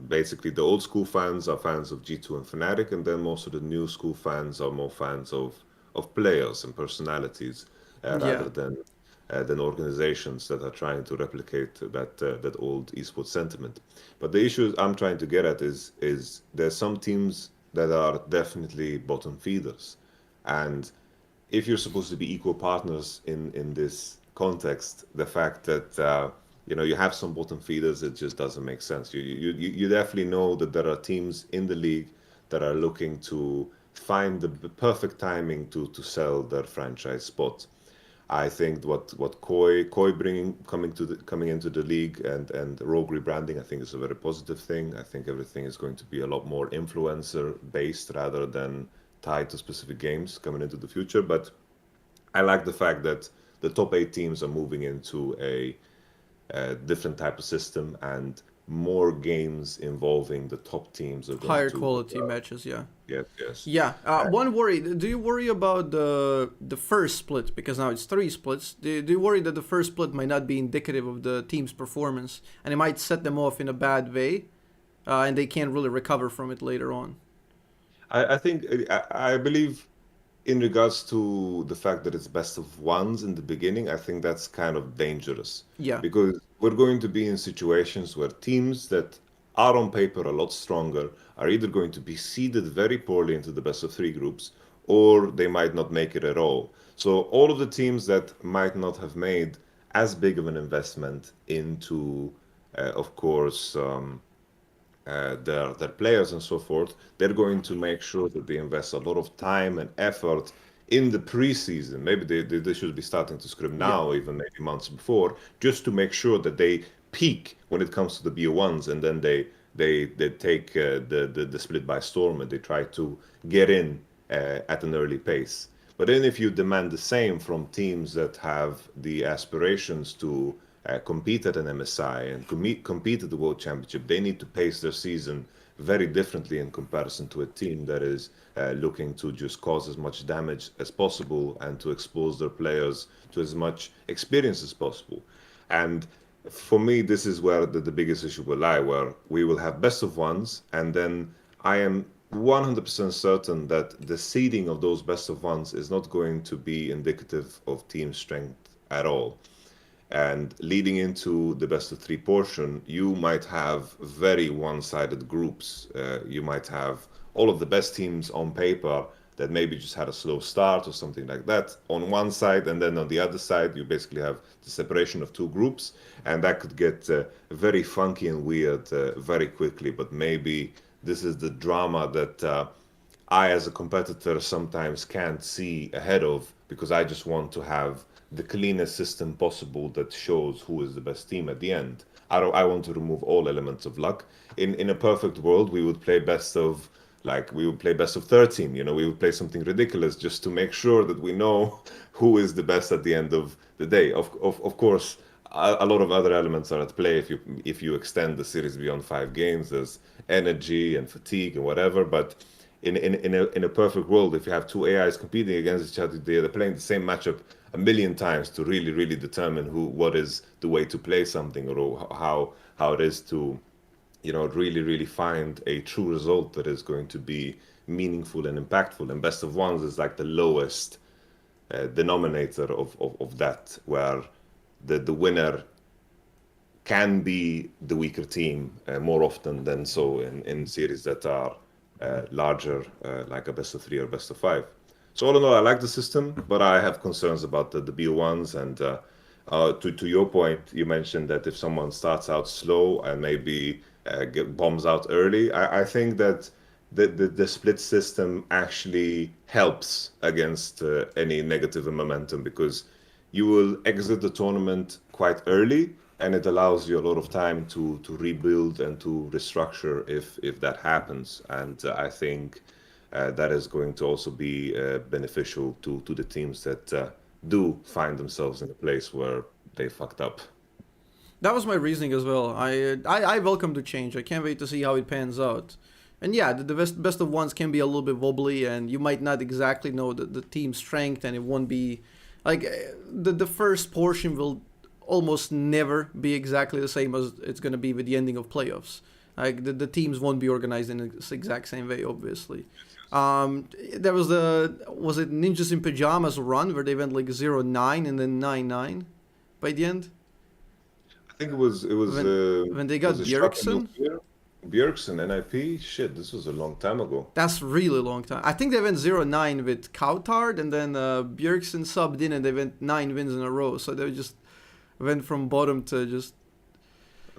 basically the old school fans are fans of G2 and Fnatic, and then most of the new school fans are more fans of of players and personalities Yeah. rather than organizations that are trying to replicate that old esports sentiment. But the issue I'm trying to get at is there's some teams that are definitely bottom feeders, and if you're supposed to be equal partners in this context, the fact that you have some bottom feeders, it just doesn't make sense. You definitely know that there are teams in the league that are looking to find the perfect timing to sell their franchise spot. I think what Koi bringing coming into the league and Rogue rebranding, I think is a very positive thing. I think everything is going to be a lot more influencer based rather than tied to specific games coming into the future. But I like the fact that the top 8 teams are moving into a different type of system, and more games involving the top teams are going Higher to quality matches, yeah. yes. Yeah, one worry. Do you worry about the first split, because now it's 3 splits? Do you worry that the first split might not be indicative of the team's performance, and it might set them off in a bad way, and they can't really recover from it later on? I think I believe in regards to the fact that it's best of ones in the beginning, I think that's kind of dangerous Yeah, because we're going to be in situations where teams that are on paper a lot stronger are either going to be seeded very poorly into the best of 3 groups, or they might not make it at all. So all of the teams that might not have made as big of an investment into, of course, their players and so forth, they're going to make sure that they invest a lot of time and effort in the preseason. Maybe they should be starting to scrim yeah. now, even maybe months before, just to make sure that they peak when it comes to the BO1s, and then they take the split by storm and they try to get in at an early pace. But then if you demand the same from teams that have the aspirations to compete at an MSI and compete at the World Championship, they need to pace their season very differently in comparison to a team that is looking to just cause as much damage as possible and to expose their players to as much experience as possible. And for me, this is where the biggest issue will lie, where we will have best of ones, and then I am 100% certain that the seeding of those best of ones is not going to be indicative of team strength at all. And leading into the best of 3 portion, you might have very one-sided groups. You might have all of the best teams on paper that maybe just had a slow start or something like that on one side, and then on the other side, you basically have the separation of 2 groups, and that could get very funky and weird very quickly. But maybe this is the drama that I, as a competitor, sometimes can't see ahead of because I just want to have the cleanest system possible that shows who is the best team at the end. I want to remove all elements of luck. In a perfect world, we would play best of 13. We would play something ridiculous just to make sure that we know who is the best at the end of the day. Of course, a lot of other elements are at play if you extend the series beyond 5 games. There's energy and fatigue and whatever, but in a perfect world, if you have 2 AIs competing against each other, they're playing the same matchup a million times to really determine what is the way to play something, or how it is to really find a true result that is going to be meaningful and impactful. And best of ones is like the lowest denominator of that, where the winner can be the weaker team more often than so in series that are larger, like a best of 3 or best of 5. So all in all, I like the system, but I have concerns about the BO1s. And to your point, you mentioned that if someone starts out slow and maybe bombs out early, I think that the split system actually helps against any negative momentum, because you will exit the tournament quite early, and it allows you a lot of time to rebuild and to restructure if that happens. And I think that is going to also be beneficial to the teams that do find themselves in a place where they fucked up. That was my reasoning as well. I welcome the change. I can't wait to see how it pans out. And yeah, the best of ones can be a little bit wobbly, and you might not exactly know the team's strength, and it won't be like the first portion will almost never be exactly the same as it's going to be with the ending of playoffs. Like the teams won't be organized in the exact same way, obviously. There was it Ninjas in Pajamas run where they went like 0-9 and then 9-9 by the end? I think it was When they got was it Shark and Bjergsen? Nuclear? Bjergsen, NIP? Shit, this was a long time ago. That's really long time. I think they went 0-9 with Coutard, and then Bjergsen subbed in and they went 9 wins in a row. So they just went from bottom to just...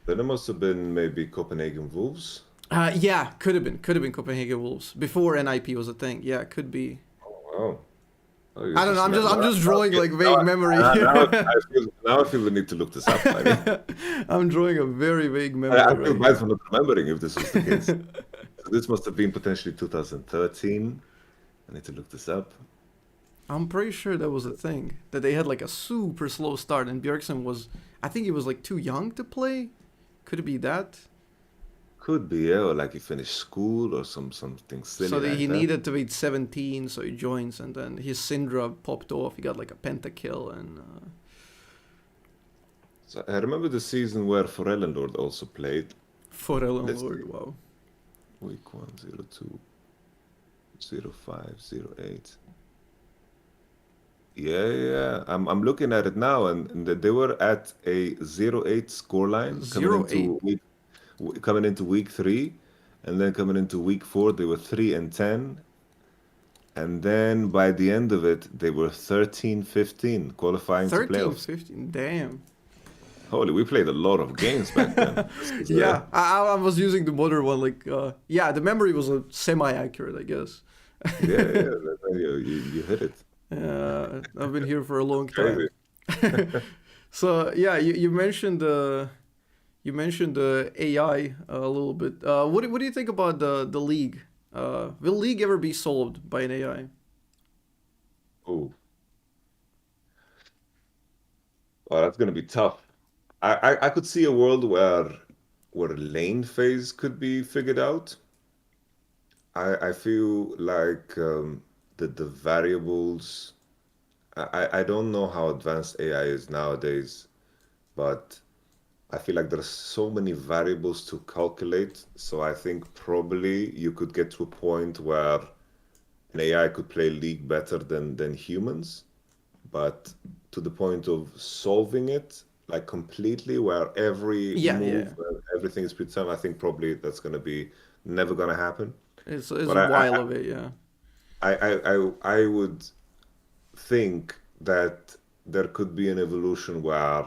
Then it must have been maybe Copenhagen Wolves. Yeah, could have been Copenhagen Wolves before NIP was a thing. Yeah, could be. Oh, wow. Oh, I don't know. I'm just drawing like vague memory. Now I feel the need to look this up. I mean, I'm drawing a very vague memory. I feel bad for not remembering if this was the case. So this must have been potentially 2013. I need to look this up. I'm pretty sure that was a thing, that they had like a super slow start, and Bjergsen was, I think he was like too young to play. Could it be that? Could be, yeah, or like he finished school or something silly So like he that. needed to be 17, so he joins, and then his Syndra popped off. He got like a pentakill, and So I remember the season where Forellenlord also played. Forel Let's Lord, see. wow. Week 1, 02, 05, 08. Yeah. I'm looking at it now, and they were at a 0-8 scoreline coming into week 3, and then coming into week 4 they were 3-10, and then by the end of it they were 13-15 qualifying to 13, playoffs. 15, damn. Holy, we played a lot of games back then. Yeah, I was using the modern one, like, yeah, the memory was semi-accurate, I guess. Yeah, you hit it. I've been here for a long time. Crazy. So yeah, you mentioned the AI a little bit. What do you think about the league? Will league ever be solved by an AI? Oh, well, that's gonna be tough. I could see a world where lane phase could be figured out. I feel like the variables. I don't know how advanced AI is nowadays, but I feel like there's so many variables to calculate. So I think probably you could get to a point where an AI could play League better than humans, but to the point of solving it like completely, where every Yeah, move, everything is predetermined. I think probably that's gonna be never gonna happen. it's But a while of it. Yeah. I would think that there could be an evolution where,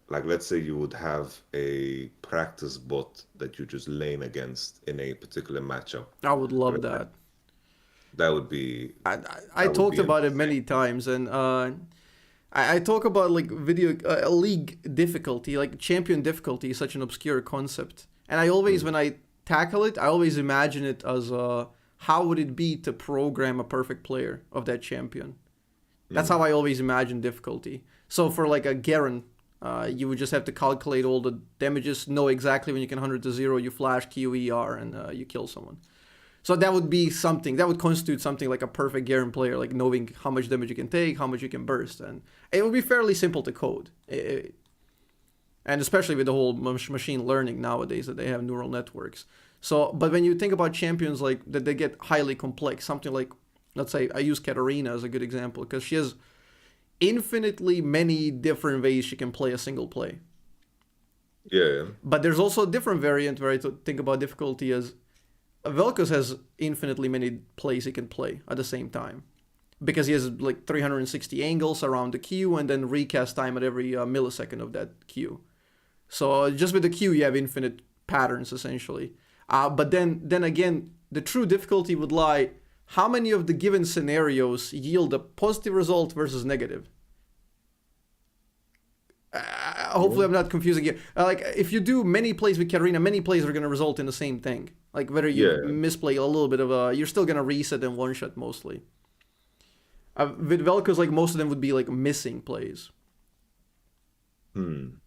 like, let's say you would have a practice bot that you just lane against in a particular matchup. I would love that. That would be I would talked be about it amazing. many times, and I talk about like league difficulty, like champion difficulty is such an obscure concept, and I always when I tackle it, I always imagine it as how would it be to program a perfect player of that champion. That's how I always imagine difficulty. So for like a Garen, you would just have to calculate all the damages, know exactly when you can 100 to 0, you flash QER, and you kill someone. So that would be something, that would constitute something like a perfect Garen player, like knowing how much damage you can take, how much you can burst. And it would be fairly simple to code. And especially with the whole machine learning nowadays that they have neural networks. So, but when you think about champions like that, they get highly complex, something like, let's say, I use Katarina as a good example, because she has infinitely many different ways she can play a single play. Yeah. But there's also a different variant where I think about difficulty as Vel'Koz has infinitely many plays he can play at the same time, because he has like 360 angles around the Q and then recast time at every millisecond of that Q. So just with the Q, you have infinite patterns essentially. But then again, the true difficulty would lie how many of the given scenarios yield a positive result versus negative. Hopefully I'm not confusing you. Like if you do many plays with Katarina, many plays are going to result in the same thing. Like whether you misplay a little bit of you're still going to reset and one shot mostly. With Vel'Koz, like most of them would be like missing plays. I'm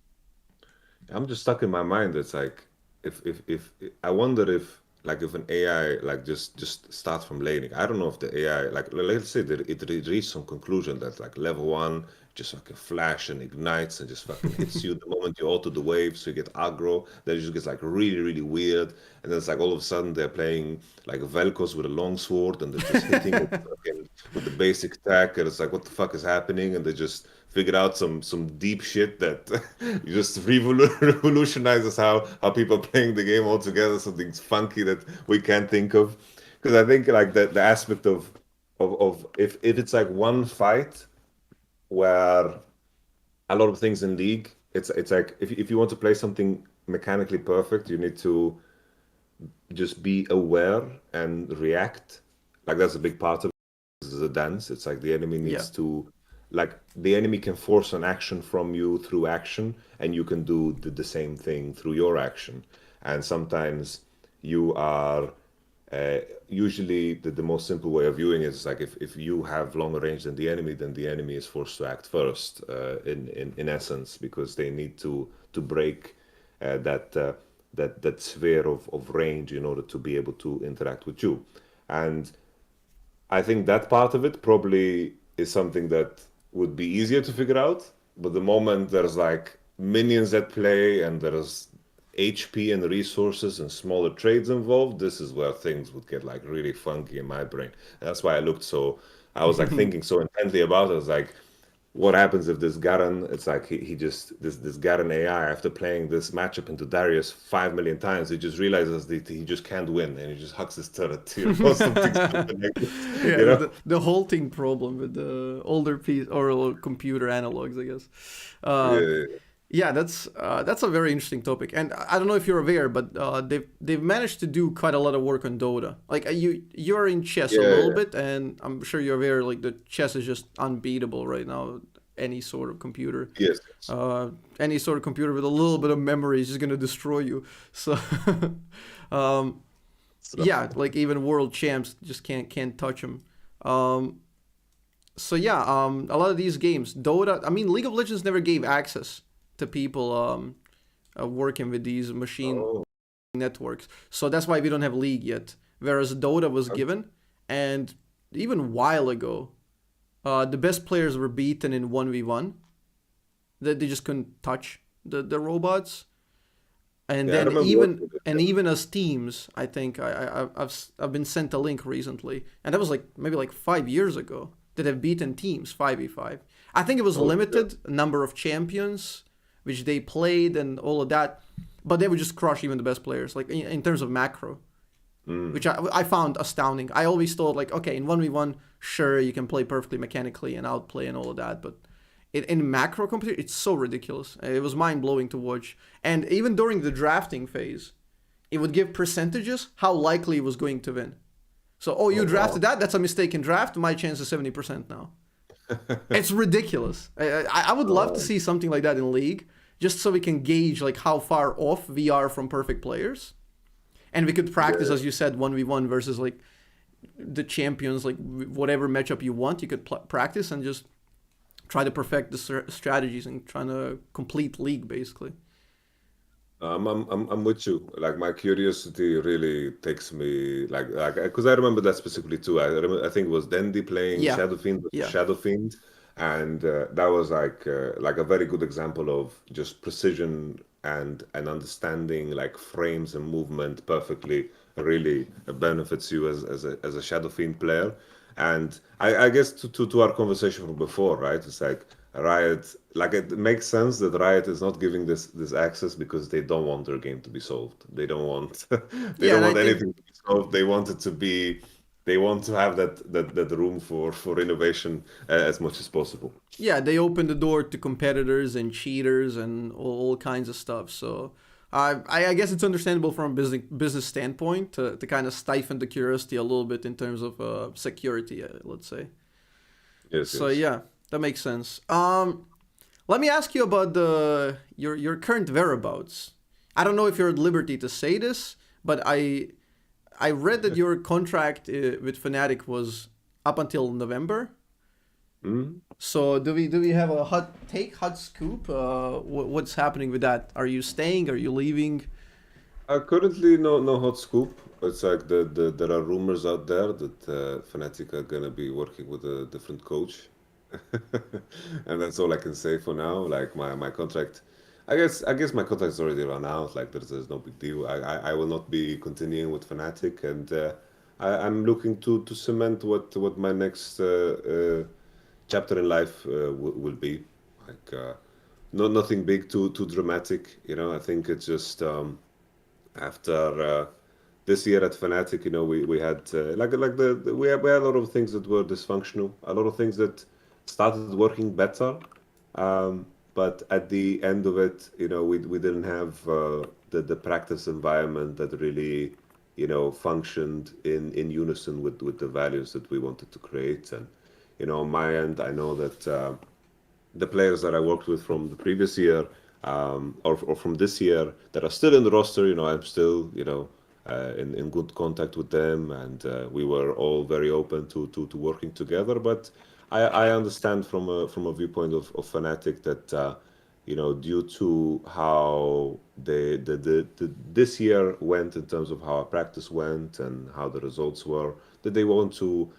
just stuck in my mind. It's like if I wonder if like if an AI like just starts from laning. I don't know if the AI like let's say that it reached some conclusion that like level 1 just fucking flash and ignites and just fucking hits you the moment you auto the wave, so you get aggro. Then it just gets like really, really weird. And then it's like all of a sudden they're playing like Vel'Koz with a long sword and they're just hitting with, with the basic attack, and it's like, what the fuck is happening? And they just figured out some deep shit that just revolutionizes how people are playing the game altogether. Something funky that we can't think of. Because I think like the aspect of if it's like one fight where a lot of things in League, it's like if you want to play something mechanically perfect, you need to just be aware and react. Like that's a big part of it. This is a dance. It's like the enemy Yeah. needs to, like the enemy can force an action from you through action, and you can do the same thing through your action. And sometimes you are usually the most simple way of viewing it is like if you have longer range than then the enemy is forced to act first in essence, because they need to break that sphere of range in order to be able to interact with you. And I think that part of it probably is something that would be easier to figure out. But the moment there's like minions at play and there's HP and resources and smaller trades involved, this is where things would get like really funky in my brain. And that's why I was like thinking so intently about it. I was like, what happens if this Garen, it's like he just, this Garen AI, after playing this matchup into Darius 5 million times, he just realizes that he just can't win and he just hucks his turret, or something stupid like this, Yeah, you know? the halting problem with the older piece or computer analogs, I guess. Uh, Yeah, yeah, that's a very interesting topic, and I don't know if you're aware, but they've managed to do quite a lot of work on Dota. Like you're in chess a yeah, little yeah. bit, and I'm sure you're aware. Like the chess is just unbeatable right now. Any sort of computer, Yes. any sort of computer with a little bit of memory is just gonna destroy you. So, um, So, yeah, like even world champs just can't touch them. Um, so yeah, a lot of these games, Dota. I mean, League of Legends never gave access to people working with these machine oh, networks. So that's why we don't have League yet. Whereas Dota was given, and even a while ago, the best players were beaten in 1v1. That they just couldn't touch the robots. And yeah, I then remember working with it. even as teams, I think I've been sent a link recently, and that was like maybe like 5 years ago, that have beaten teams 5v5. I think it was Oh, shit. limited number of champions which they played and all of that, but they would just crush even the best players, like in terms of macro, which I found astounding. I always thought like, okay, in 1v1, sure, you can play perfectly mechanically and outplay and all of that, but in macro competition, it's so ridiculous. It was mind blowing to watch. And even during the drafting phase, it would give percentages how likely it was going to win. So, oh, you Oh, wow. drafted that? That's a mistaken draft. My chance is 70% now. It's ridiculous. I would love to see something like that in League, just so we can gauge like how far off we are from perfect players, and we could practice, Yeah. as you said, 1v1 versus like the champions, like whatever matchup you want. You could practice and just try to perfect the strategies and trying to complete League basically. I'm with you. Like my curiosity really takes me like because I remember that specifically too. I think it was Dandy playing Yeah, Shadow Fiend versus yeah, Shadow Fiend, and that was like a very good example of just precision and understanding like frames and movement perfectly really benefits you as a Shadow Fiend player. And I guess to our conversation from before, right? It's like Riot, like it makes sense that Riot is not giving this access because they don't want their game to be solved. They don't want they yeah. don't And I want think, anything to be solved. They want it to be they want to have that room for innovation as much as possible. yeah, they open the door to competitors and cheaters and all kinds of stuff. So I guess it's understandable from a business standpoint to kind of stifle the curiosity a little bit in terms of security, let's say. Yes, So yes. yeah, that makes sense. Let me ask you about your current whereabouts. I don't know if you're at liberty to say this, but I read that your contract with Fnatic was up until November. Mhm. So do we have a hot scoop? What's happening with that? Are you staying? Are you leaving? Currently, no hot scoop. It's like there are rumors out there that Fnatic are gonna be working with a different coach. And that's all I can say for now. Like my contract, I guess my contract's already run out. Like there's no big deal. I will not be continuing with Fnatic, and I'm looking to cement what my next chapter in life will be. Like nothing big, too dramatic. I think it's just after this year at Fnatic, we had we had a lot of things that were dysfunctional, a lot of things that started working better, but at the end of it, we didn't have the practice environment that really functioned in unison with the values that we wanted to create. And on my end, I know that the players that I worked with from the previous year, or from this year that are still in the roster, I'm still, in good contact with them, and we were all very open to working together. But I understand from a viewpoint of Fnatic that due to how this year went in terms of how our practice went and how the results were, that they want to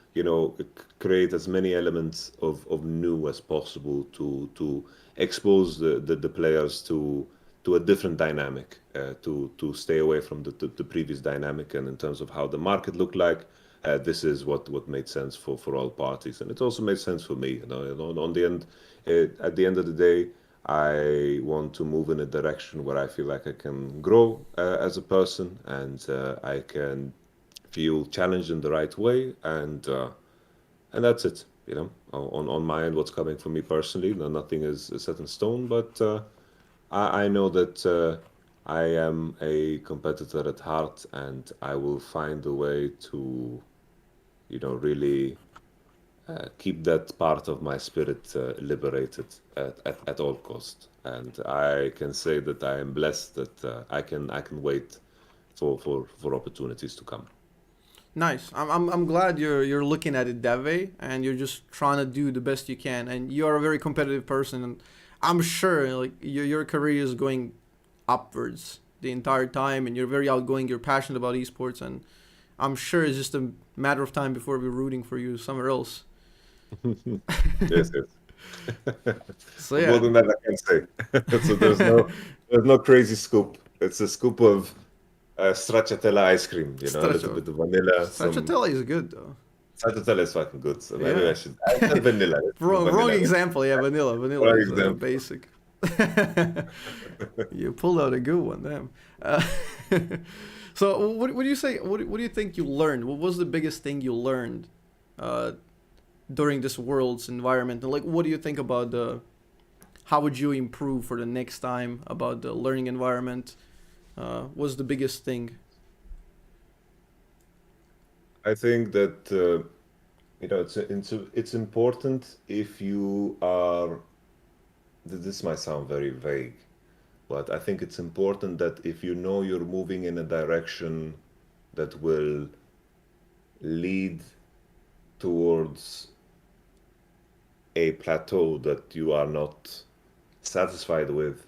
create as many elements of new as possible to expose the players to a different dynamic, to stay away from the previous dynamic. And in terms of how the market looked like, this is what made sense for all parties, and it also made sense for me. On the end, at the end of the day, I want to move in a direction where I feel like I can grow as a person, and I can feel challenged in the right way, and that's it. On my end, what's coming for me personally, nothing is set in stone, but I know that I am a competitor at heart, and I will find a way to really keep that part of my spirit liberated at all cost. And I can say that I am blessed that I can wait for opportunities to come. Nice. I'm glad you're looking at it that way, and you're just trying to do the best you can. And you're a very competitive person, and I'm sure like your career is going upwards the entire time, and you're very outgoing. You're passionate about esports, and I'm sure it's just a matter of time before we're rooting for you somewhere else. Yes, yes. So More yeah, than that, I can say. So there's no crazy scoop. It's a scoop of stracciatella ice cream. A little Stracciatella. bit of vanilla, some Stracciatella is good though. stracciatella is fucking good. So maybe Yeah. I said vanilla. Let's do Wrong vanilla. example. Yeah, vanilla. Vanilla For is example. basic. You pulled out a good one, damn. So, what do you say? What do you think you learned? What was the biggest thing you learned uh, during this world's environment? And like, what do you think about the? How would you improve for the next time about the learning environment? What's the biggest thing? I think that it's important if you are. This might sound very vague, but I think it's important that if you know you're moving in a direction that will lead towards a plateau that you are not satisfied with,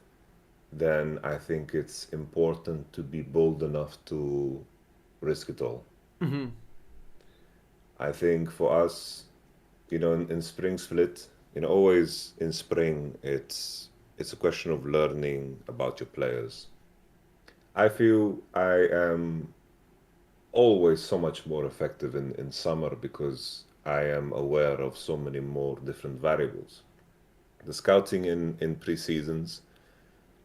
then I think it's important to be bold enough to risk it all. Mm-hmm. I think for us, in spring split, always in spring, it's a question of learning about your players. I feel I am always so much more effective in summer because I am aware of so many more different variables. The scouting in pre-seasons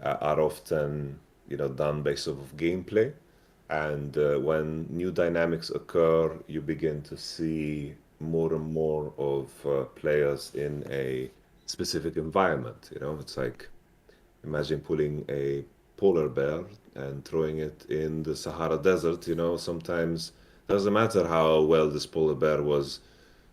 are often, done based off of gameplay, and when new dynamics occur, you begin to see more and more of players in a specific environment. It's like imagine pulling a polar bear and throwing it in the Sahara Desert. Sometimes doesn't matter how well this polar bear was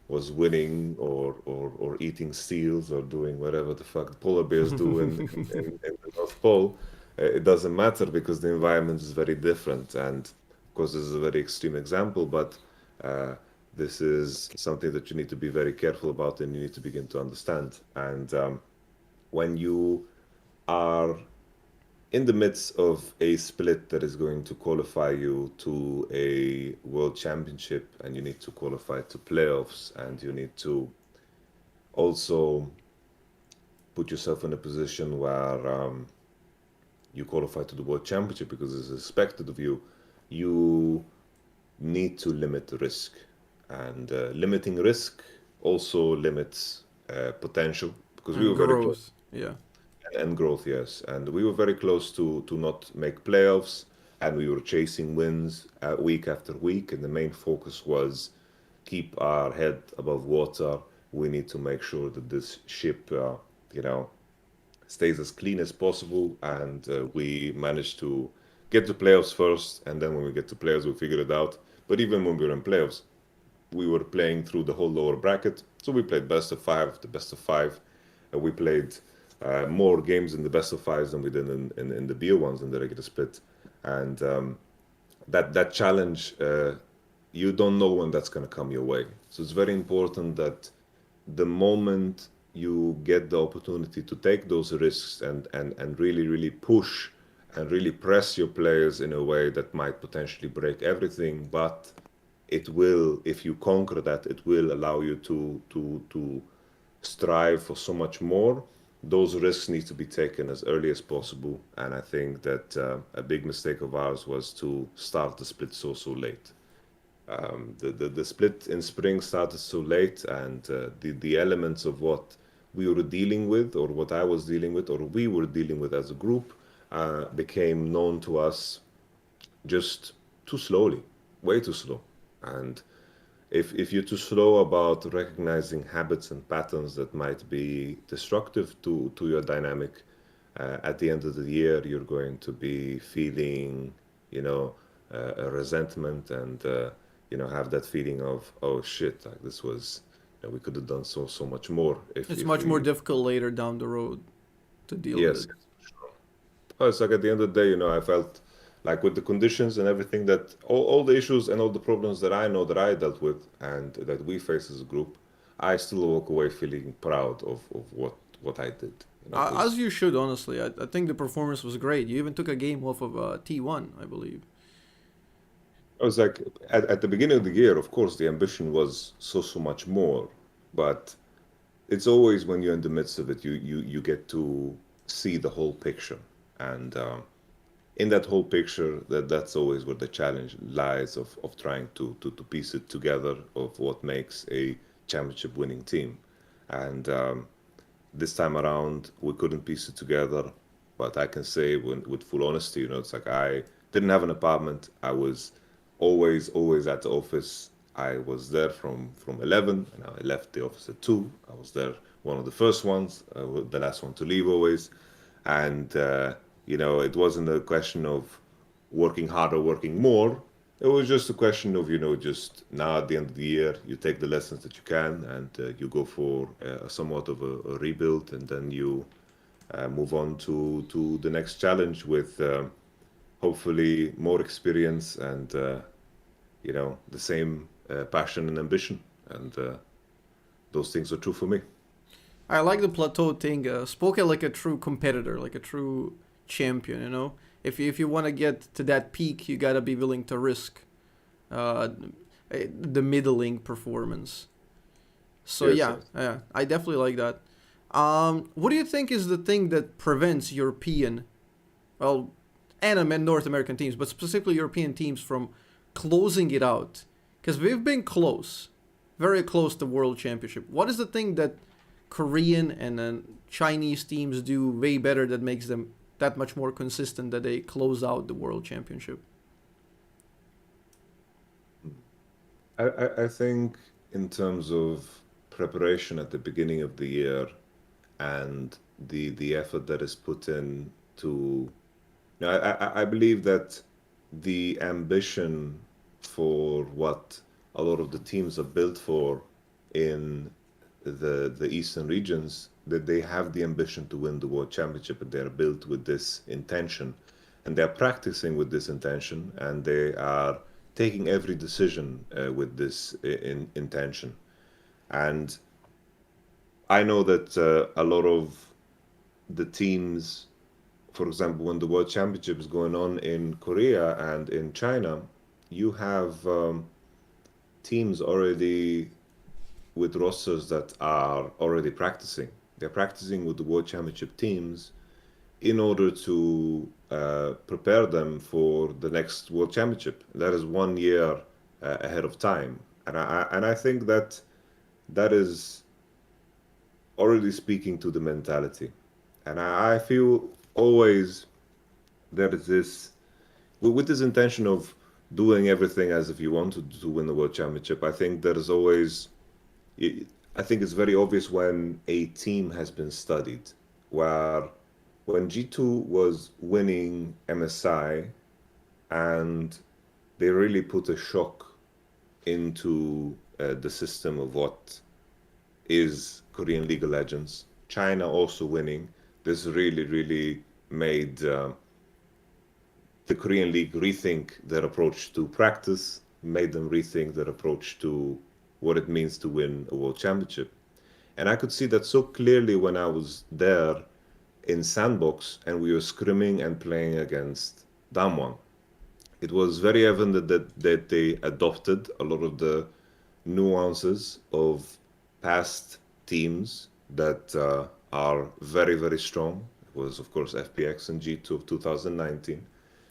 winning or eating seals or doing whatever the fuck polar bears do in the North Pole. It doesn't matter because the environment is very different. And of course, this is a very extreme example, but uh, this is something that you need to be very careful about and you need to begin to understand. And when you are in the midst of a split that is going to qualify you to a world championship, and you need to qualify to playoffs, and you need to also put yourself in a position where you qualify to the World Championship because it's expected of you, you need to limit the risk. And limiting risk also limits potential because we And were very close. growth. Yeah. And growth, yes. And we were very close to not make playoffs, and we were chasing wins week after week. And the main focus was keep our head above water. We need to make sure that this ship, you know, stays as clean as possible. And we managed to get to playoffs first, and then when we get to playoffs, we figure it out. But even when we were in playoffs, we were playing through the whole lower bracket. So we played best of five, the best of five. We played more games in the best of fives than we did in the beer ones in the regular split. And that challenge, you don't know when that's going to come your way. So it's very important that the moment you get the opportunity to take those risks and really, really push and really press your players in a way that might potentially break everything, but it will, if you conquer that, it will allow you to strive for so much more. Those risks need to be taken as early as possible, and I think that a big mistake of ours was to start the split so late. The split in spring started so late, and the elements of what we were dealing with, or what I was dealing with, or we were dealing with as a group, became known to us just too slowly, way too slow. And if you're too slow about recognizing habits and patterns that might be destructive to your dynamic, at the end of the year, you're going to be feeling, a resentment and, have that feeling of, oh shit, like this was, we could have done so much more. It's If much more we, difficult later down the road to deal with yes, it. sure. Oh, it's like at the end of the day, I felt like with the conditions and everything that all the issues and all the problems that I know that I dealt with and that we face as a group, I still walk away feeling proud of what I did. As Because you should, honestly. I think the performance was great. You even took a game off of T1, I believe. I was like at the beginning of the year, of course, the ambition was so much more, but it's always when you're in the midst of it, you get to see the whole picture. And in that whole picture, that's always where the challenge lies of trying to piece it together of what makes a championship winning team. And this time around, we couldn't piece it together, but I can say with full honesty, it's like I didn't have an apartment. I was always at the office. I was there from 11, and I left the office at 2. I was there one of the first ones, the last one to leave always. And it wasn't a question of working harder, working more. It was just a question of, just now at the end of the year, you take the lessons that you can, and you go for somewhat of a rebuild, and then you move on to the next challenge with hopefully more experience and the same passion and ambition. And those things are true for me. I like the plateau thing. Spoken like a true competitor, like a true champion. If you want to get to that peak, you gotta be willing to risk uh, the middling performance. So Yes, yeah, yes. yeah, I definitely like that. What do you think is the thing that prevents European, well, and North American teams, but specifically European teams from closing it out? Because we've been close, very close to World Championship. What is the thing that Korean and Chinese teams do way better that makes them that much more consistent that they close out the World Championship? I think in terms of preparation at the beginning of the year and the effort that is put in to, I believe that the ambition for what a lot of the teams are built for in the eastern regions, that they have the ambition to win the world championship, and they're built with this intention, and they're practicing with this intention, and they are taking every decision with this intention. And I know that a lot of the teams, for example, when the World Championship is going on in Korea and in China, you have teams already with rosters that are already practicing. They're practicing with the World Championship teams in order to prepare them for the next World Championship. That is 1 year ahead of time, and I think that that is already speaking to the mentality. And I feel always there is this, with this intention of doing everything as if you wanted to win the World Championship. I think there is always, I think it's very obvious when a team has been studied, where when G2 was winning MSI and they really put a shock into the system of what is Korean League of Legends. China also winning. This really made the Korean League rethink their approach to practice, made them rethink their approach to what it means to win a world championship. And I could see that so clearly when I was there in Sandbox and we were scrimming and playing against Damwon. It was very evident that they adopted a lot of the nuances of past teams that are very strong. It was, of course, FPX and G2 of 2019.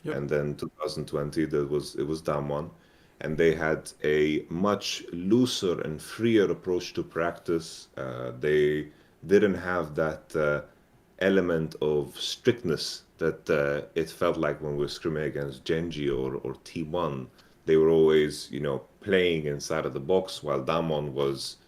Yep. And then 2020, it was Damwon. And they had a much looser and freer approach to practice. They didn't have that element of strictness that it felt like when we were scrimming against Genji or T1. They were always, playing inside of the box, while Damwon was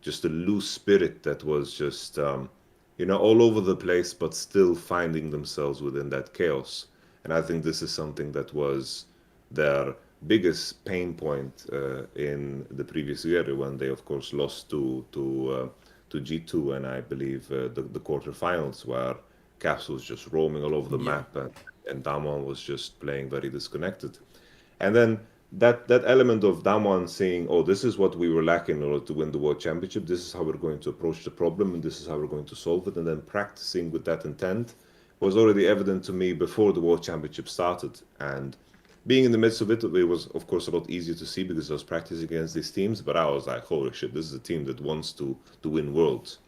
just a loose spirit that was just, all over the place, but still finding themselves within that chaos. And I think this is something that was their biggest pain point in the previous year when they, of course, lost to G2 and I believe the quarterfinals where Caps was just roaming all over the map and Damwon was just playing very disconnected. And then that element of Damwon saying, oh, this is what we were lacking in order to win the World Championship, this is how we're going to approach the problem and this is how we're going to solve it, and then practicing with that intent was already evident to me before the World Championship started. And being in the midst of it, it was, of course, a lot easier to see because I was practicing against these teams, but I was like, holy shit, this is a team that wants to win Worlds.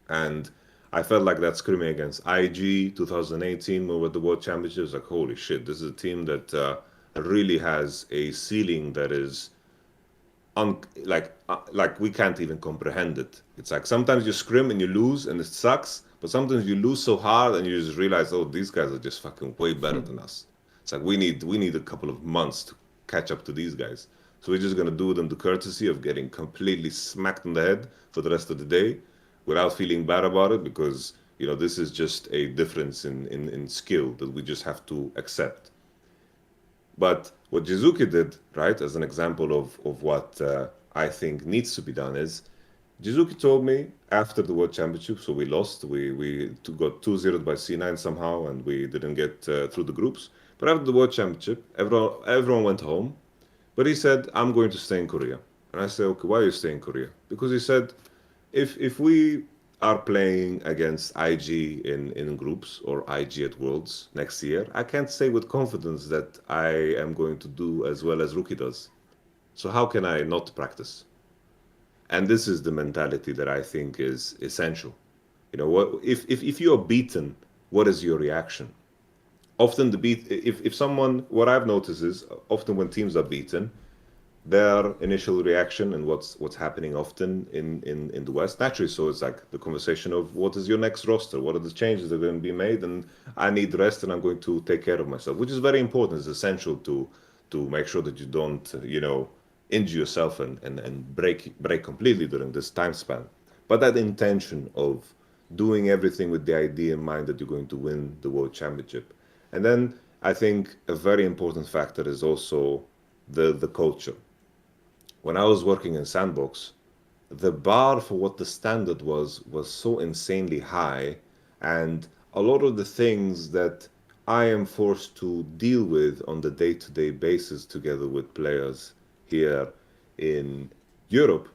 And I felt like that scrimming against IG 2018 when we were at the World Championships, like, holy shit, this is a team that really has a ceiling that is like we can't even comprehend it. It's like sometimes you scrim and you lose and it sucks, but sometimes you lose so hard and you just realize, oh, these guys are just fucking way better than us. It's like we need a couple of months to catch up to these guys. So we're just gonna do them the courtesy of getting completely smacked in the head for the rest of the day without feeling bad about it, because this is just a difference in skill that we just have to accept. But what Jizuki did, right, as an example of what I think needs to be done is, Jizuki told me after the World Championship, so we lost, we got 2-0 by C9 somehow, and we didn't get through the groups. But after the World Championship, everyone went home. But he said, I'm going to stay in Korea. And I said, okay, why are you staying in Korea? Because he said, if we are playing against IG in groups or IG at Worlds next year, I can't say with confidence that I am going to do as well as Rookie does. So how can I not practice? And this is the mentality that I think is essential. If you are beaten, what is your reaction? Often if someone, what I've noticed is often when teams are beaten, their initial reaction and what's happening often in the West, naturally, so it's like the conversation of what is your next roster, what are the changes that are going to be made, and I need rest and I'm going to take care of myself, which is very important. It's essential to make sure that you don't injure yourself and break completely during this time span. But that intention of doing everything with the idea in mind that you're going to win the World Championship. And then I think a very important factor is also the culture. When I was working in Sandbox, the bar for what the standard was so insanely high, and a lot of the things that I am forced to deal with on the day-to-day basis together with players here in Europe,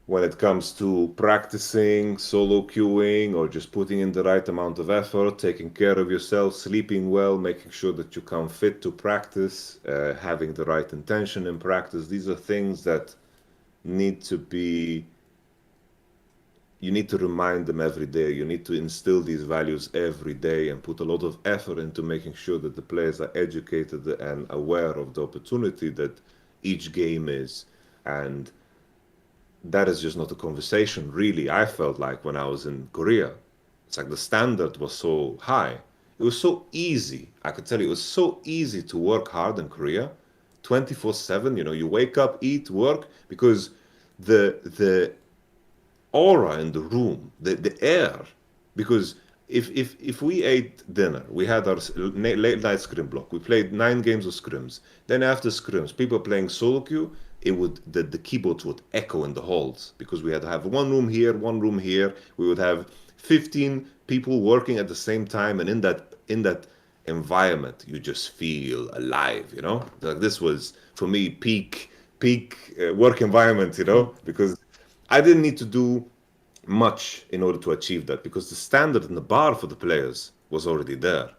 when it comes to practicing, solo queuing, or just putting in the right amount of effort, taking care of yourself, sleeping well, making sure that you come fit to practice, having the right intention in practice. These are things that need to be, you need to remind them every day. You need to instill these values every day and put a lot of effort into making sure that the players are educated and aware of the opportunity that each game is. And that is just not a conversation, really. I felt like when I was in Korea, it's like the standard was so high. It was so easy. I could tell you, it was so easy to work hard in Korea, 24/7. You know, you wake up, eat, work, because the aura in the room, the air. Because if we ate dinner, we had our late night scrim block. We played 9 games of scrims. Then after scrims, people playing solo queue, the keyboards would echo in the halls because we had to have one room here, one room here. We would have 15 people working at the same time, and in that environment, you just feel alive. You know, like this was for me peak work environment. You know, because I didn't need to do much in order to achieve that because the standard and the bar for the players was already there.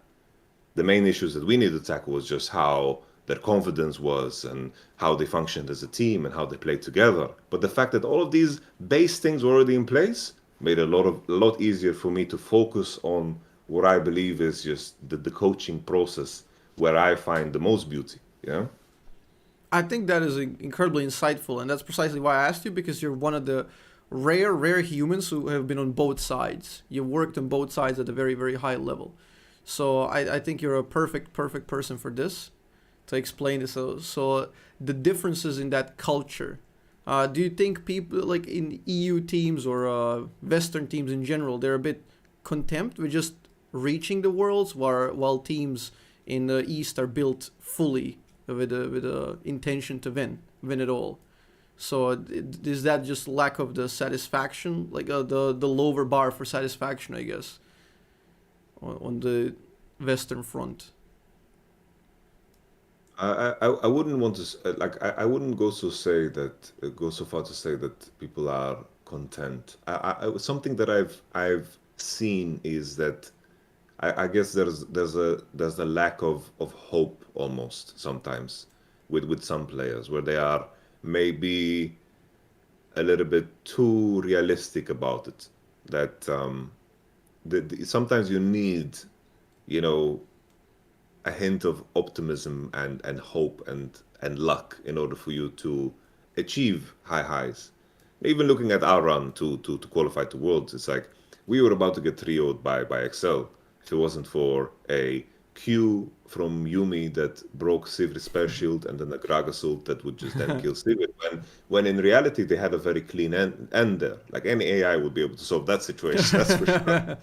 The main issues that we needed to tackle was just how their confidence was and how they functioned as a team and how they played together. But the fact that all of these base things were already in place made it a lot easier for me to focus on what I believe is just the coaching process where I find the most beauty. Yeah. I think that is incredibly insightful, and that's precisely why I asked you, because you're one of the rare humans who have been on both sides. You've worked on both sides at a very, very high level. So I think you're a perfect person for this, to explain this. So the differences in that culture. Do you think people like in EU teams or Western teams in general, they're a bit content with just reaching the worlds, while teams in the East are built fully with a intention to win it all? So is that just lack of the satisfaction, like the lower bar for satisfaction, I guess, on the Western front? I wouldn't want to like I wouldn't go so far to say that people are content. Something that I've seen is that I guess there's a lack of hope almost sometimes with some players where they are maybe a little bit too realistic about it. That sometimes you need, you know, a hint of optimism and hope and luck in order for you to achieve high highs. Even looking at our run to qualify to Worlds, it's like we were about to get 3-0'd by Excel if it wasn't for a Q from Yumi that broke Sivrit's spare shield and then a Gragas ult that would just then kill Sivrit. When in reality they had a very clean end there. Like any AI would be able to solve that situation, that's for sure.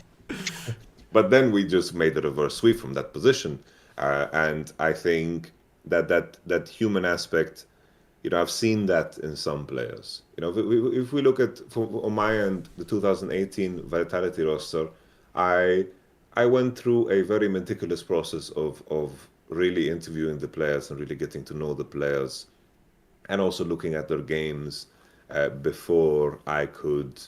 But then we just made a reverse sweep from that position. And I think that human aspect, you know, I've seen that in some players. You know, if we look at on my end, the 2018 Vitality roster, I went through a very meticulous process of really interviewing the players and really getting to know the players, and also looking at their games before I could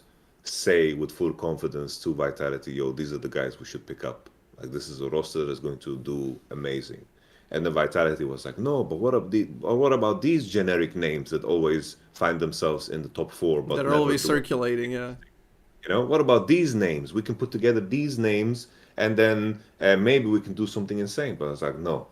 say with full confidence to Vitality, yo, these are the guys we should pick up. Like this is a roster that's going to do amazing. And the Vitality was like, no, but what about these generic names that always find themselves in the top 4, but That are never always do? circulating, yeah. You know, what about these names? We can put together these names, and then maybe we can do something insane. But I was like, no,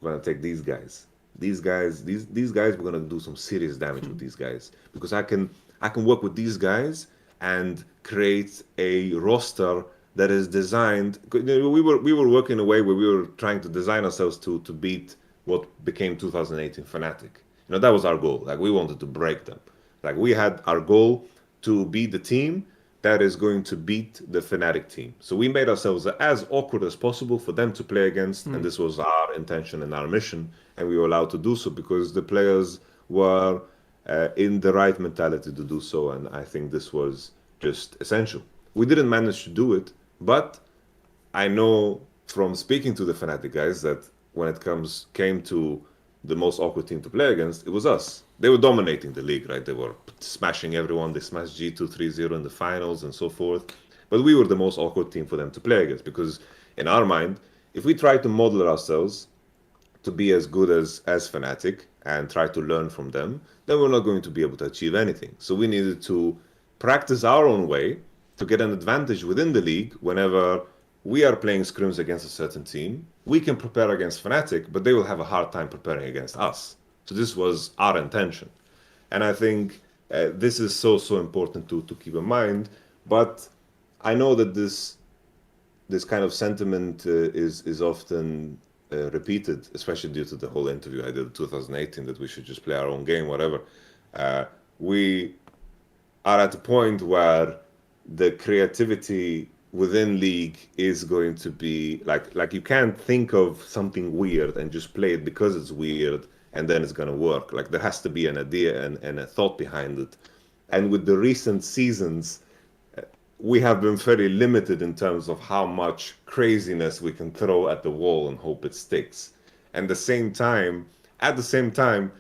we're gonna take these guys. These guys, we're gonna do some serious damage with these guys because I can work with these guys and create a roster that is designed. You know, we were working in a way where we were trying to design ourselves to beat what became 2018 Fnatic. You know, that was our goal. Like we wanted to break them. Like we had our goal to be the team that is going to beat the Fnatic team. So we made ourselves as awkward as possible for them to play against, and this was our intention and our mission, and we were allowed to do so because the players were in the right mentality to do so, and I think this was just essential. We didn't manage to do it, but I know from speaking to the Fnatic guys that when it came to the most awkward team to play against, it was us. They were dominating the league, right? They were smashing everyone. They smashed G2 3-0 in the finals and so forth. But we were the most awkward team for them to play against because in our mind, if we try to model ourselves to be as good as Fnatic and try to learn from them, then we're not going to be able to achieve anything. So we needed to practice our own way to get an advantage within the league whenever we are playing scrims against a certain team. We can prepare against Fnatic, but they will have a hard time preparing against us. So this was our intention. And I think this is so important to keep in mind. But I know that this kind of sentiment is often repeated, especially due to the whole interview I did in 2018 that we should just play our own game, whatever. We are at a point where the creativity within League is going to be like you can't think of something weird and just play it because it's weird and then it's going to work. Like there has to be an idea and a thought behind it. And with the recent seasons, we have been very limited in terms of how much craziness we can throw at the wall and hope it sticks. And at the same time,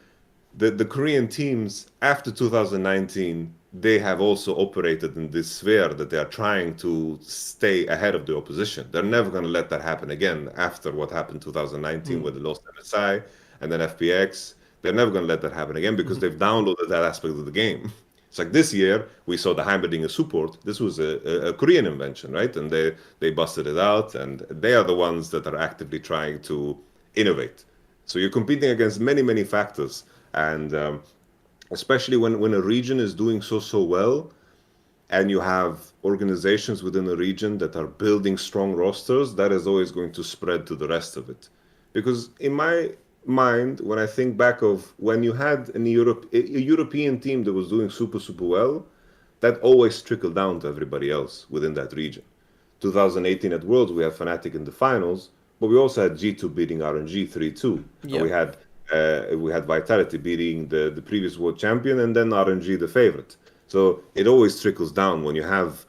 the Korean teams after 2019, they have also operated in this sphere that they are trying to stay ahead of the opposition. They're never going to let that happen again after what happened 2019 where they lost MSI and then FPX. They're never going to let that happen again because they've downloaded that aspect of the game. It's like this year, we saw the Heimerdinger support. This was a Korean invention, right? And they busted it out, and they are the ones that are actively trying to innovate. So you're competing against many, many factors. And especially when a region is doing so well, and you have organizations within a region that are building strong rosters, that is always going to spread to the rest of it. Because in my mind, when I think back of when you had a European team that was doing super well, that always trickled down to everybody else within that region. 2018 at Worlds, we had Fnatic in the finals, but we also had G2 beating RNG 3-2. Yeah. We had Vitality beating the previous world champion and then RNG the favorite. So it always trickles down when you have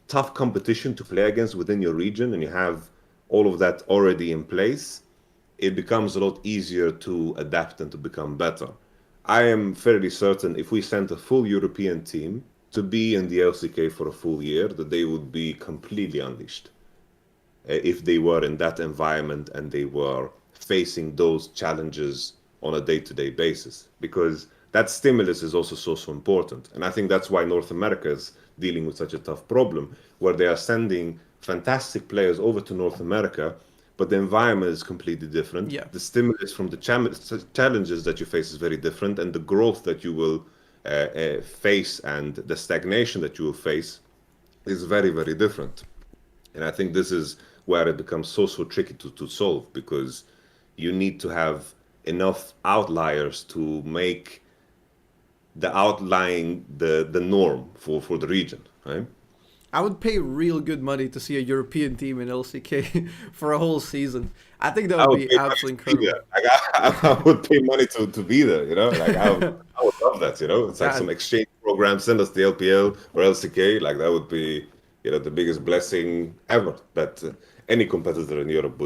tough competition to play against within your region and you have all of that already in place. It becomes a lot easier to adapt and to become better. I am fairly certain if we sent a full European team to be in the LCK for a full year, that they would be completely unleashed. If they were in that environment and they were facing those challenges on a day-to-day basis, because that stimulus is also so important. And I think that's why North America is dealing with such a tough problem, where they are sending fantastic players over to North America, but the environment is completely different. Yeah. The stimulus from the challenges that you face is very different, and the growth that you will face and the stagnation that you will face is very, very different. And I think this is where it becomes so tricky to solve, because you need to have enough outliers to make the outlying the norm for the region, right? I would pay real good money to see a European team in LCK for a whole season. I think that would be absolutely incredible. I would pay money to be there, you know? Like I would love that, you know? It's like some exchange program, send us the LPL or LCK, like that would be, you know, the biggest blessing ever that any competitor in Europe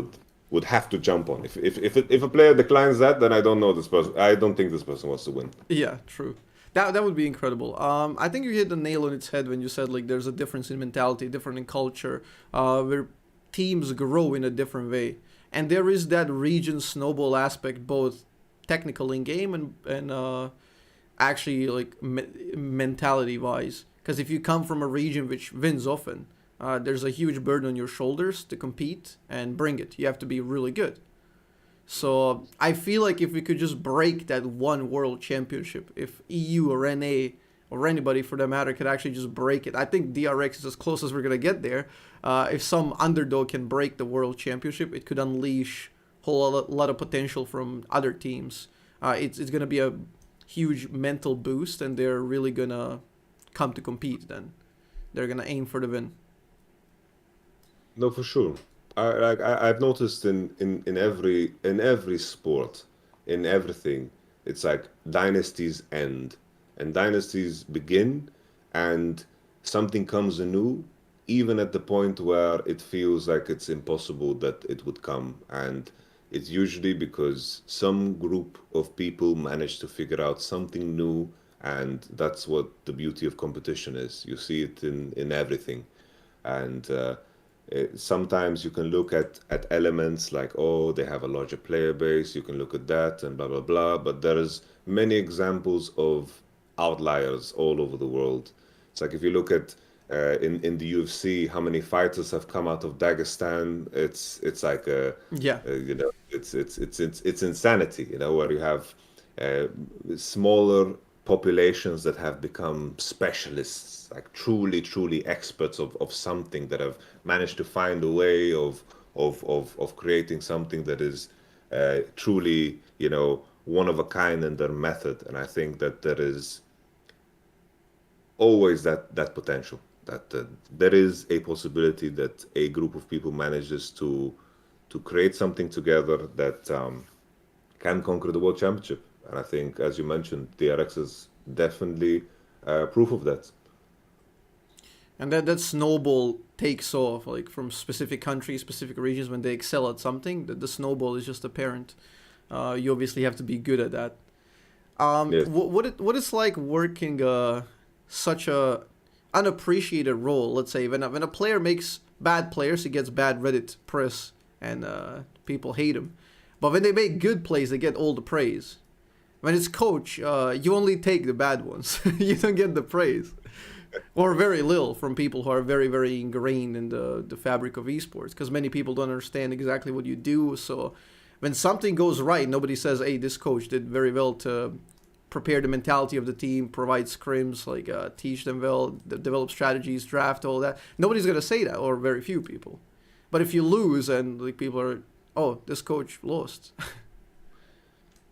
would have to jump on. If a player declines that, then I don't know this person. I don't think this person wants to win. Yeah, true. That would be incredible. I think you hit the nail on its head when you said like there's a difference in mentality, different in culture, where teams grow in a different way, and there is that region snowball aspect, both technical in game and actually like mentality wise. Because if you come from a region which wins often, there's a huge burden on your shoulders to compete and bring it. You have to be really good. So I feel like if we could just break that one world championship, if EU or NA or anybody for that matter could actually just break it, I think DRX is as close as we're going to get there. If some underdog can break the world championship, it could unleash a whole lot of potential from other teams. It's going to be a huge mental boost, and they're really going to come to compete then. They're going to aim for the win. No, for sure. I've noticed in every sport, in everything, it's like dynasties end and dynasties begin, and something comes anew, even at the point where it feels like it's impossible that it would come. And it's usually because some group of people manage to figure out something new, and that's what the beauty of competition is. You see it in everything. And sometimes you can look at elements like, oh, they have a larger player base. You can look at that and blah blah blah. But there's many examples of outliers all over the world. It's like if you look at in the UFC, how many fighters have come out of Dagestan? It's like Yeah. you know, it's insanity. You know, where you have uh, smaller populations that have become specialists, like truly experts of something, that have managed to find a way of creating something that is truly, one of a kind in their method. And I think that there is always that potential, that there is a possibility that a group of people manages to create something together that can conquer the world championship. And I think, as you mentioned, DRX is definitely proof of that. And that snowball takes off, like from specific countries, specific regions. When they excel at something, the snowball is just apparent. You obviously have to be good at that. Yes. What it's like working such a unappreciated role? Let's say when a player makes bad players, he gets bad Reddit press, and people hate him. But when they make good plays, they get all the praise. When it's coach, you only take the bad ones. You don't get the praise, or very little from people who are very ingrained in the fabric of esports. Because many people don't understand exactly what you do. So when something goes right, nobody says, "Hey, this coach did very well to prepare the mentality of the team, provide scrims, like teach them well, develop strategies, draft, all that." Nobody's gonna say that, or very few people. But if you lose and like people are, "Oh, this coach lost."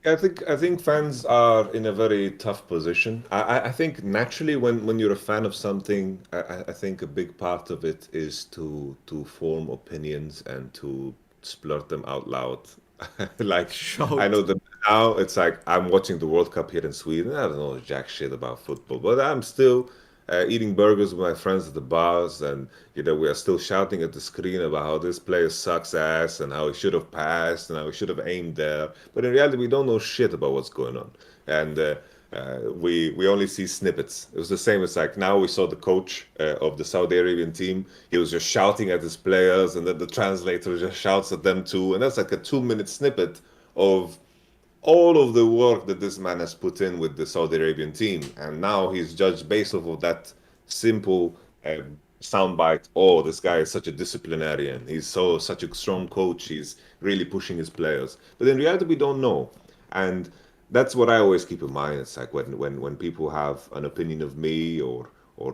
I think fans are in a very tough position. I think naturally when you're a fan of something, I think a big part of it is to form opinions and to splurt them out loud. Like I Shout. know that now it's like I'm watching the World Cup here in Sweden. I don't know jack shit about football, but I'm still eating burgers with my friends at the bars, and we are still shouting at the screen about how this player sucks ass and how he should have passed and how he should have aimed there. But in reality, we don't know shit about what's going on, and we only see snippets. It was the same as like now we saw the coach of the Saudi Arabian team. He was just shouting at his players, and then the translator just shouts at them too, and that's like a 2 minute snippet of all of the work that this man has put in with the Saudi Arabian team, and now he's judged based off of that simple soundbite. Oh, this guy is such a disciplinarian. He's such a strong coach. He's really pushing his players. But in reality, we don't know, and that's what I always keep in mind. It's like when people have an opinion of me, or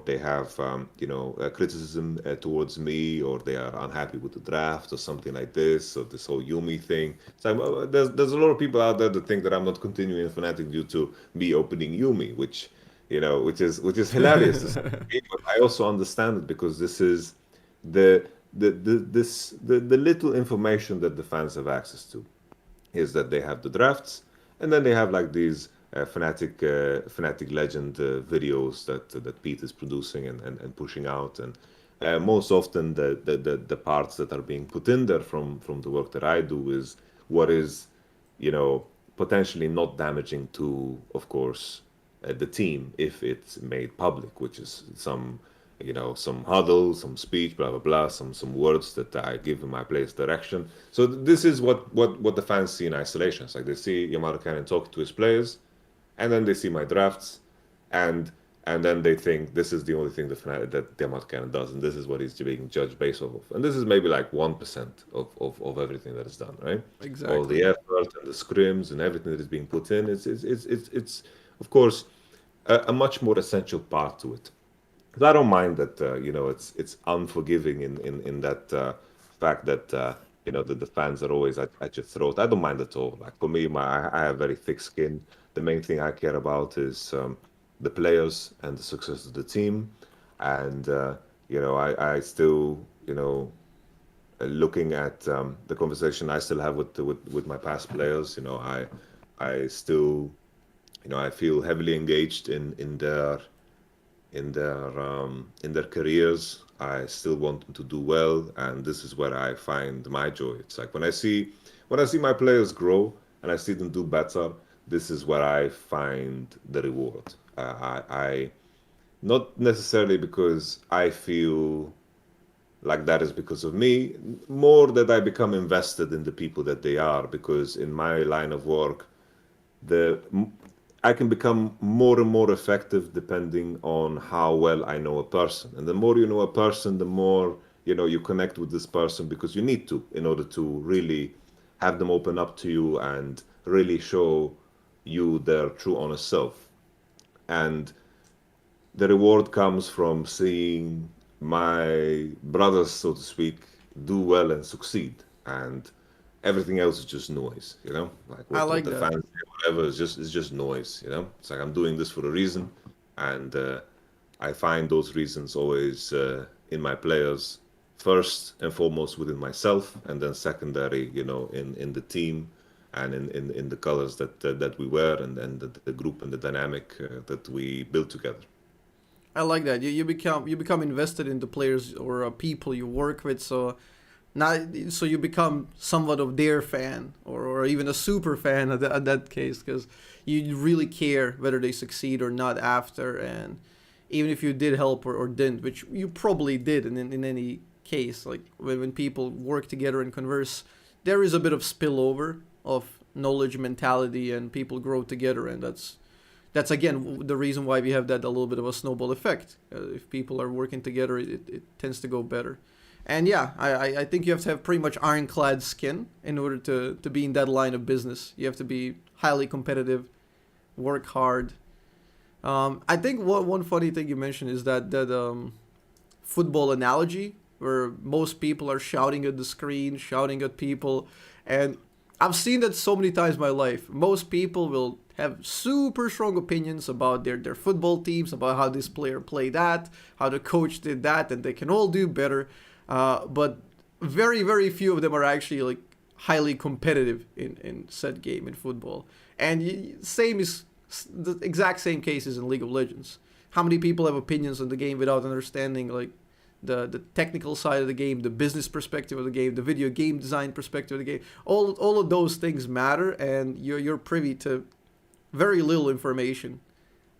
they have criticism towards me, or they are unhappy with the draft or something like this, or this whole Yumi thing. So there's a lot of people out there that think that I'm not continuing Fnatic due to me opening Yumi, which is hilarious to say. But I also understand it, because this is the little information that the fans have access to, is that they have the drafts, and then they have like these Fnatic Legend videos that Pete is producing and pushing out, and most often the parts that are being put in there from the work that I do is what is, potentially not damaging to, of course, the team if it's made public, which is some huddle, some speech, blah blah blah, some words that I give in my player's direction. So this is what the fans see in isolation. It's like they see Yamato Cannon talking to his players, and then they see my drafts, and then they think this is the only thing that Yamato Cannon does, and this is what he's being judged based off of. And this is maybe like 1% of everything that is done, right? All the Exactly. effort and the scrims and everything that is being put in, it's of course a much more essential part to it. 'Cause I don't mind that it's unforgiving in that fact that that the fans are always at your throat. I don't mind at all. Like for me, I have very thick skin. The main thing I care about is the players and the success of the team, and I still looking at the conversation I still have with my past players. I still I feel heavily engaged in their careers. I still want them to do well, and this is where I find my joy. It's like when I see my players grow and I see them do better. This is where I find the reward. I not necessarily because I feel like that is because of me, more that I become invested in the people that they are, because in my line of work, the I can become more and more effective depending on how well I know a person. And the more you know a person, the more you connect with this person, because you need to, in order to really have them open up to you and really show you their true honest self. And the reward comes from seeing my brothers, so to speak, do well and succeed. And everything else is just noise, like I what like the that. fans say, whatever, is just noise. It's like I'm doing this for a reason, and I find those reasons always in my players, first and foremost within myself, and then secondary, in the team and in the colors that we wear, and the group and the dynamic that we build together. I like that. You become invested in the players or people you work with, so not so you become somewhat of their fan or even a super fan at that case, because you really care whether they succeed or not after. And even if you did help or didn't, which you probably did in any case, like when people work together and converse, there is a bit of spillover of knowledge, mentality, and people grow together. And that's again the reason why we have that a little bit of a snowball effect. If people are working together, it tends to go better. And yeah, I think you have to have pretty much ironclad skin in order to be in that line of business. You have to be highly competitive, work hard. I think one funny thing you mentioned is that football analogy where most people are shouting at the screen, shouting at people, and I've seen that so many times in my life. Most people will have super strong opinions about their football teams, about how this player played that, how the coach did that, and they can all do better. But very, very few of them are actually like highly competitive in said game in football. And same is the exact same cases in League of Legends. How many people have opinions on the game without understanding like the technical side of the game, the business perspective of the game, the video game design perspective of the game? All of those things matter, and you're privy to very little information.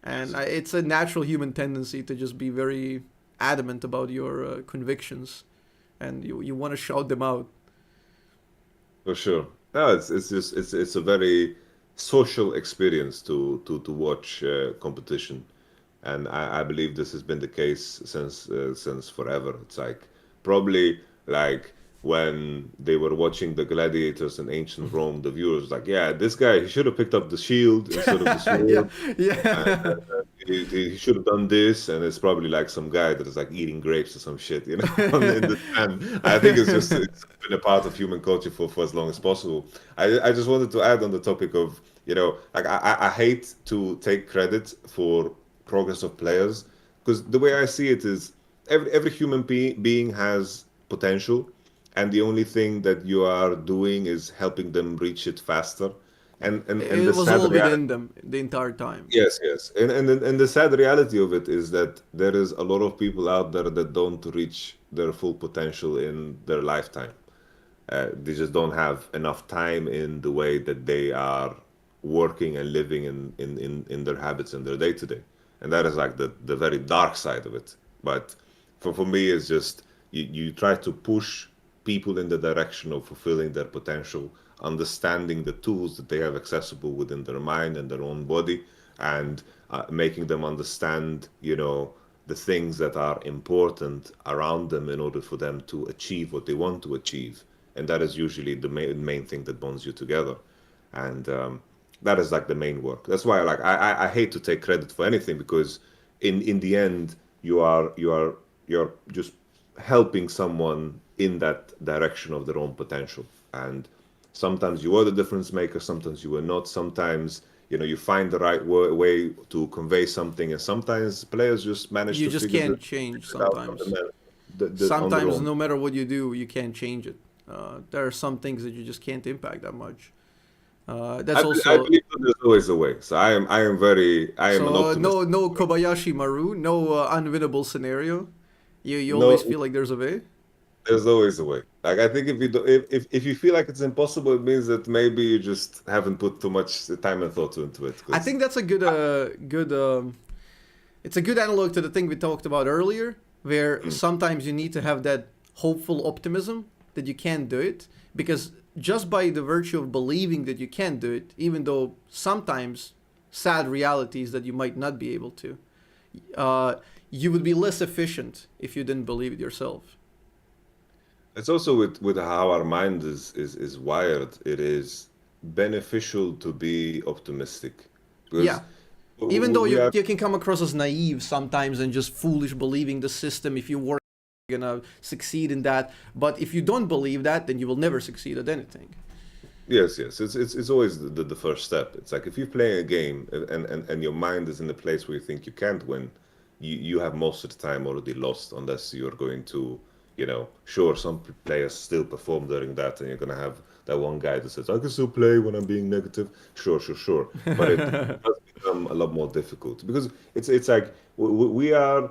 And it's a natural human tendency to just be very adamant about your convictions, and you want to shout them out. For sure. No, it's a very social experience to watch competition, and I believe this has been the case since forever. It's like probably like when they were watching the gladiators in ancient Rome, the viewers like, yeah, this guy he should have picked up the shield instead of the Yeah, sword. yeah. He should have done this, and it's probably like some guy that is like eating grapes or some shit, in the stand. I think it's been a part of human culture for as long as possible. I just wanted to add on the topic of, like I hate to take credit for progress of players, because the way I see it is every human being has potential, and the only thing that you are doing is helping them reach it faster. And the It was sad all reality. within them the entire time. Yes, yes. And the sad reality of it is that there is a lot of people out there that don't reach their full potential in their lifetime. They just don't have enough time in the way that they are working and living in their habits and their day to day. And that is like the very dark side of it. But for me, it's just you try to push people in the direction of fulfilling their potential, understanding the tools that they have accessible within their mind and their own body, and making them understand, the things that are important around them in order for them to achieve what they want to achieve. And that is usually the main thing that bonds you together. And that is like the main work. That's why like I hate to take credit for anything, because in the end you're just helping someone in that direction of their own potential. And sometimes you are the difference maker, sometimes you are not. Sometimes you find the right way to convey something, and sometimes players just manage You to just figure can't change it out on sometimes. on their Sometimes own. no matter what you do, you can't change it. There are some things that you just can't impact that much. That's I also believe that there's always a way. So I am an so optimist. no Kobayashi Maru, no unwinnable scenario. You always No, feel like there's a way. there's always a way. Like I think if you do, if you feel like it's impossible, it means that maybe you just haven't put too much time and thought into it. I Because think that's a good it's a good analog to the thing we talked about earlier, where sometimes you need to have that hopeful optimism that you can do it, because just by the virtue of believing that you can do it, even though sometimes sad reality is that you might not be able to, you would be less efficient if you didn't believe it yourself. It's also with how our mind is wired. It is beneficial to be optimistic Yeah. because Even though we are. you can come across as naive sometimes and just foolish believing the system, if you work, you're gonna succeed in that. But if you don't believe that, then you will never succeed at anything. Yes, yes. It's always the first step. It's like if you play a game and your mind is in a place where you think you can't win, you have most of the time already lost unless you're going to, sure, some players still perform during that, and you're gonna have that one guy that says, I can still play when I'm being negative. Sure, sure, sure. But it does become a lot more difficult because it's like we are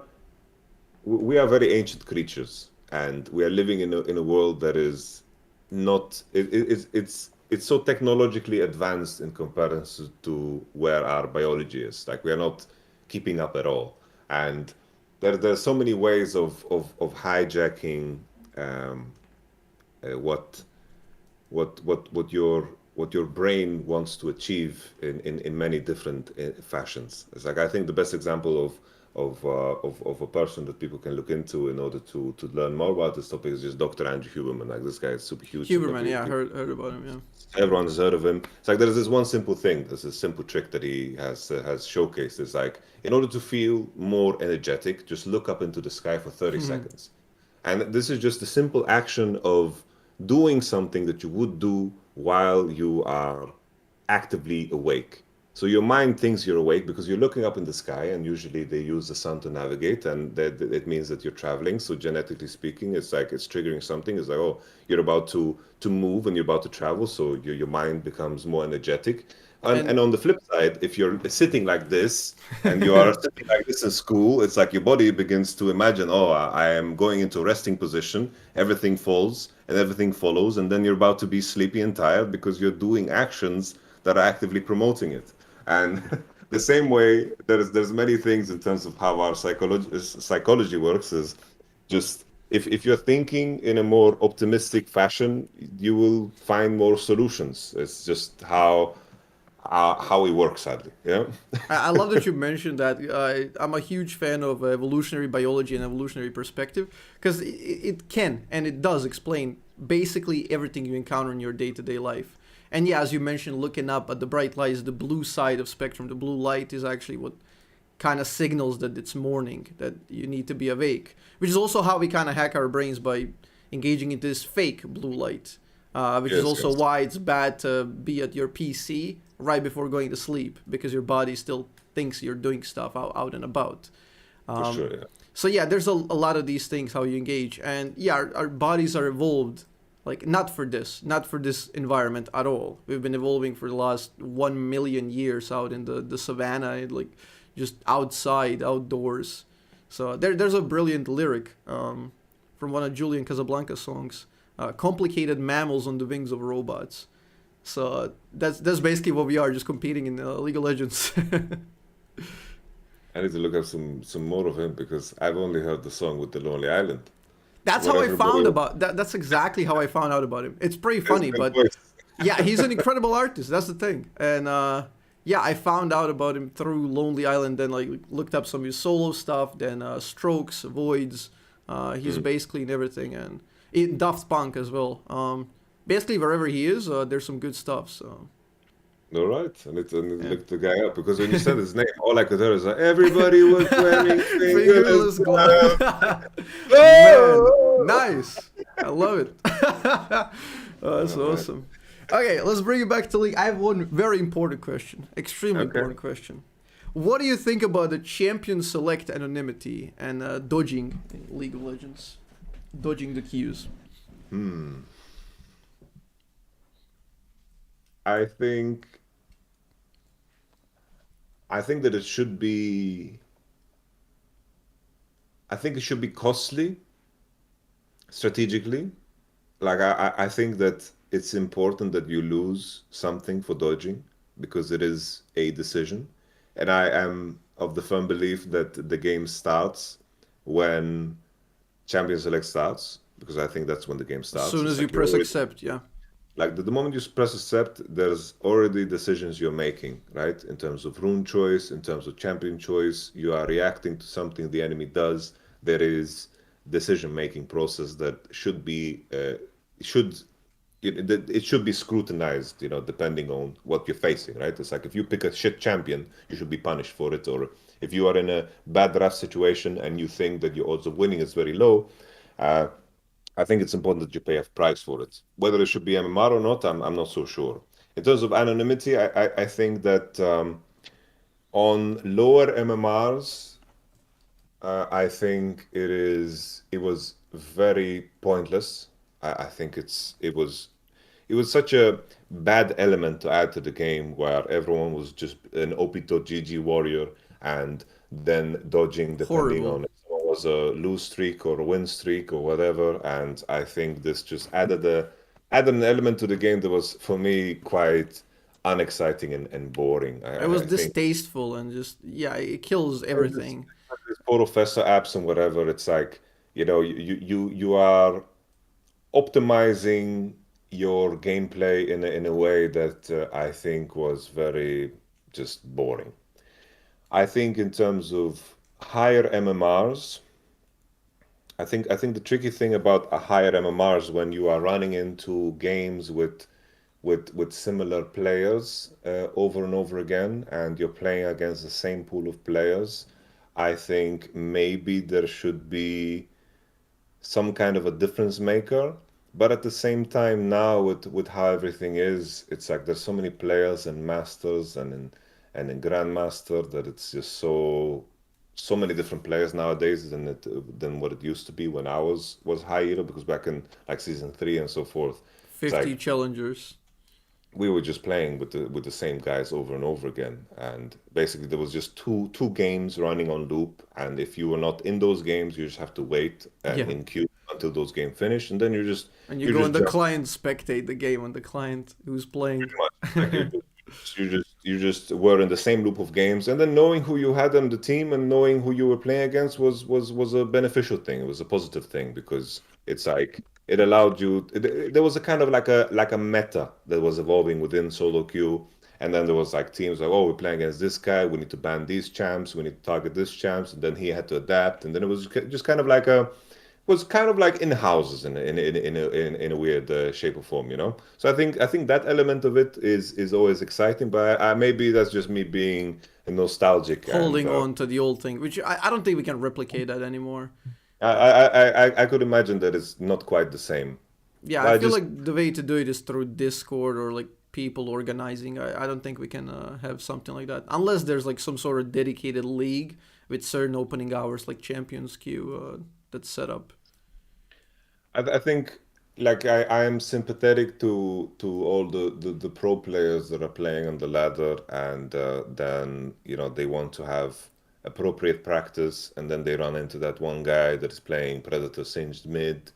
very ancient creatures, and we are living in a world that is not it's so technologically advanced in comparison to where our biology is. Like we are not keeping up at all, and there's so many ways of hijacking um, what what your brain wants to achieve in many different fashions. It's like I think the best example of a person that people can look into in order to learn more about this topic is just Dr. Andrew Huberman. Like this guy is super huge, super Huberman, big. yeah, heard about him, yeah. Everyone's heard of him. It's like there's this one simple thing. There's a simple trick that he has showcased. It's like in order to feel more energetic, just look up into the sky for 30 seconds. And this is just a simple action of doing something that you would do while you are actively awake. So your mind thinks you're awake because you're looking up in the sky, and usually they use the sun to navigate, and that it means that you're traveling. So genetically speaking, it's like it's triggering something. It's like, oh, you're about to move and you're about to travel, so your mind becomes more energetic. And And on the flip side, if you're sitting like this and you are sitting like this in school, it's like your body begins to imagine, oh, I am going into a resting position, everything falls and everything follows, and then you're about to be sleepy and tired because you're doing actions that are actively promoting it. And the same way, there's many things in terms of how our psychology works is just if you're thinking in a more optimistic fashion, you will find more solutions. It's just how we work, sadly. Yeah. I love that you mentioned that. I'm a huge fan of evolutionary biology and evolutionary perspective because it can and it does explain basically everything you encounter in your day-to-day life. And yeah, as you mentioned, looking up at the bright light is the blue side of spectrum. The blue light is actually what kind of signals that it's morning, that you need to be awake, which is also how we kind of hack our brains by engaging in this fake blue light, which is Yes, also yes, why it's bad to be at your PC right before going to sleep because your body still thinks you're doing stuff out and about. for sure. Yeah. So yeah, there's a lot of these things how you engage, and yeah, our bodies are evolved like not for this environment at all. We've been evolving for the last 1 million years out in the savannah, like just outside, outdoors. So there's a brilliant lyric from one of Julian Casablancas songs, "Complicated mammals on the wings of robots." So that's basically what we are, just competing in League of Legends. I need to look up some more of him because I've only heard the song with the Lonely Island. That's What how I everybody found about that. That's exactly how I found out about him. It's pretty has funny, been but voiced. yeah, he's an incredible artist. That's the thing. And yeah, I found out about him through Lonely Island. Then like looked up some of his solo stuff. Then Strokes, Voids. He's basically in everything, and in Daft Punk as well. Basically wherever he is, there's some good stuff. So All right, I need to yeah. look the guy up because when you said his name, all I could hear is like, everybody was wearing Fingerless fingerless glove. gloves. Man, Oh! nice. I love it. Oh, that's Oh, man. awesome. Okay, let's bring it back to League. I have one very important question, extremely Okay. important question. What do you think about the champion select anonymity and dodging in League of Legends? Dodging the queues. I think I think that it should be costly strategically. Like I think that it's important that you lose something for dodging because it is a decision. And I am of the firm belief that the game starts when Champion Select starts. because I think that's when the game As starts. soon It's as you like you're press already, accept, yeah. like the moment you press accept, there's already decisions you're making, right? In terms of rune choice, in terms of champion choice, you are reacting to something the enemy does. There is decision-making process that should it should be scrutinized, depending on what you're facing, right? It's like if you pick a shit champion, you should be punished for it. Or if you are in a bad draft situation and you think that your odds of winning is very low, uh, I think it's important that you pay a price for it. Whether it should be MMR or not, I'm not so sure. In terms of anonymity, I think that on lower MMRs, I think it was very pointless. I think it was such a bad element to add to the game where everyone was just an OP.GG warrior and then dodging depending Horrible. on if someone was a lose streak or a win streak or whatever. And I think this just added an element to the game that was for me quite unexciting and boring. It was I think distasteful and just, yeah, it kills this, everything. this professor apps and whatever, it's like, you are optimizing your gameplay in a way that I think was very just boring. I think in terms of higher MMRs, I think the tricky thing about a higher MMR is when you are running into games with similar players over and over again, and you're playing against the same pool of players. I think maybe there should be some kind of a difference maker. But at the same time, now with how everything is, it's like there's so many players and masters and in grandmaster that it's just so many different players nowadays than what it used to be when I was high elo, because back in like season 3 and so forth, it's 50 like challengers. we were just playing with the same guys over and over again, and basically there was just two games running on loop, and if you were not in those games, you just have to wait Yeah. in queue until those games finish, and then And you you go just on the jump client, spectate the game on the client who's playing. pretty much. Like you just were in the same loop of games, and then knowing who you had on the team and knowing who you were playing against was a beneficial thing. It was a positive thing because it's like it allowed you. There was a kind of like a meta that was evolving within solo queue, and then there was like teams like, oh, we're playing against this guy. We need to ban these champs. We need to target this champs, and then he had to adapt, and then it was just kind of like a was kind of like in houses in a weird shape or form, you know. So I think that element of it is always exciting, but maybe that's just me being nostalgic, and Holding on to the old thing, which I don't think we can replicate that anymore. I could imagine that it's not quite the same. Yeah, But I I feel just like the way to do it is through Discord or like people organizing. I don't think we can have something like that unless there's like some sort of dedicated league with certain opening hours, like Champions Queue, that's set up. I think like I am sympathetic to all the pro players that are playing on the ladder, and then they want to have appropriate practice, and then they run into that one guy that is playing Predator Singed mid,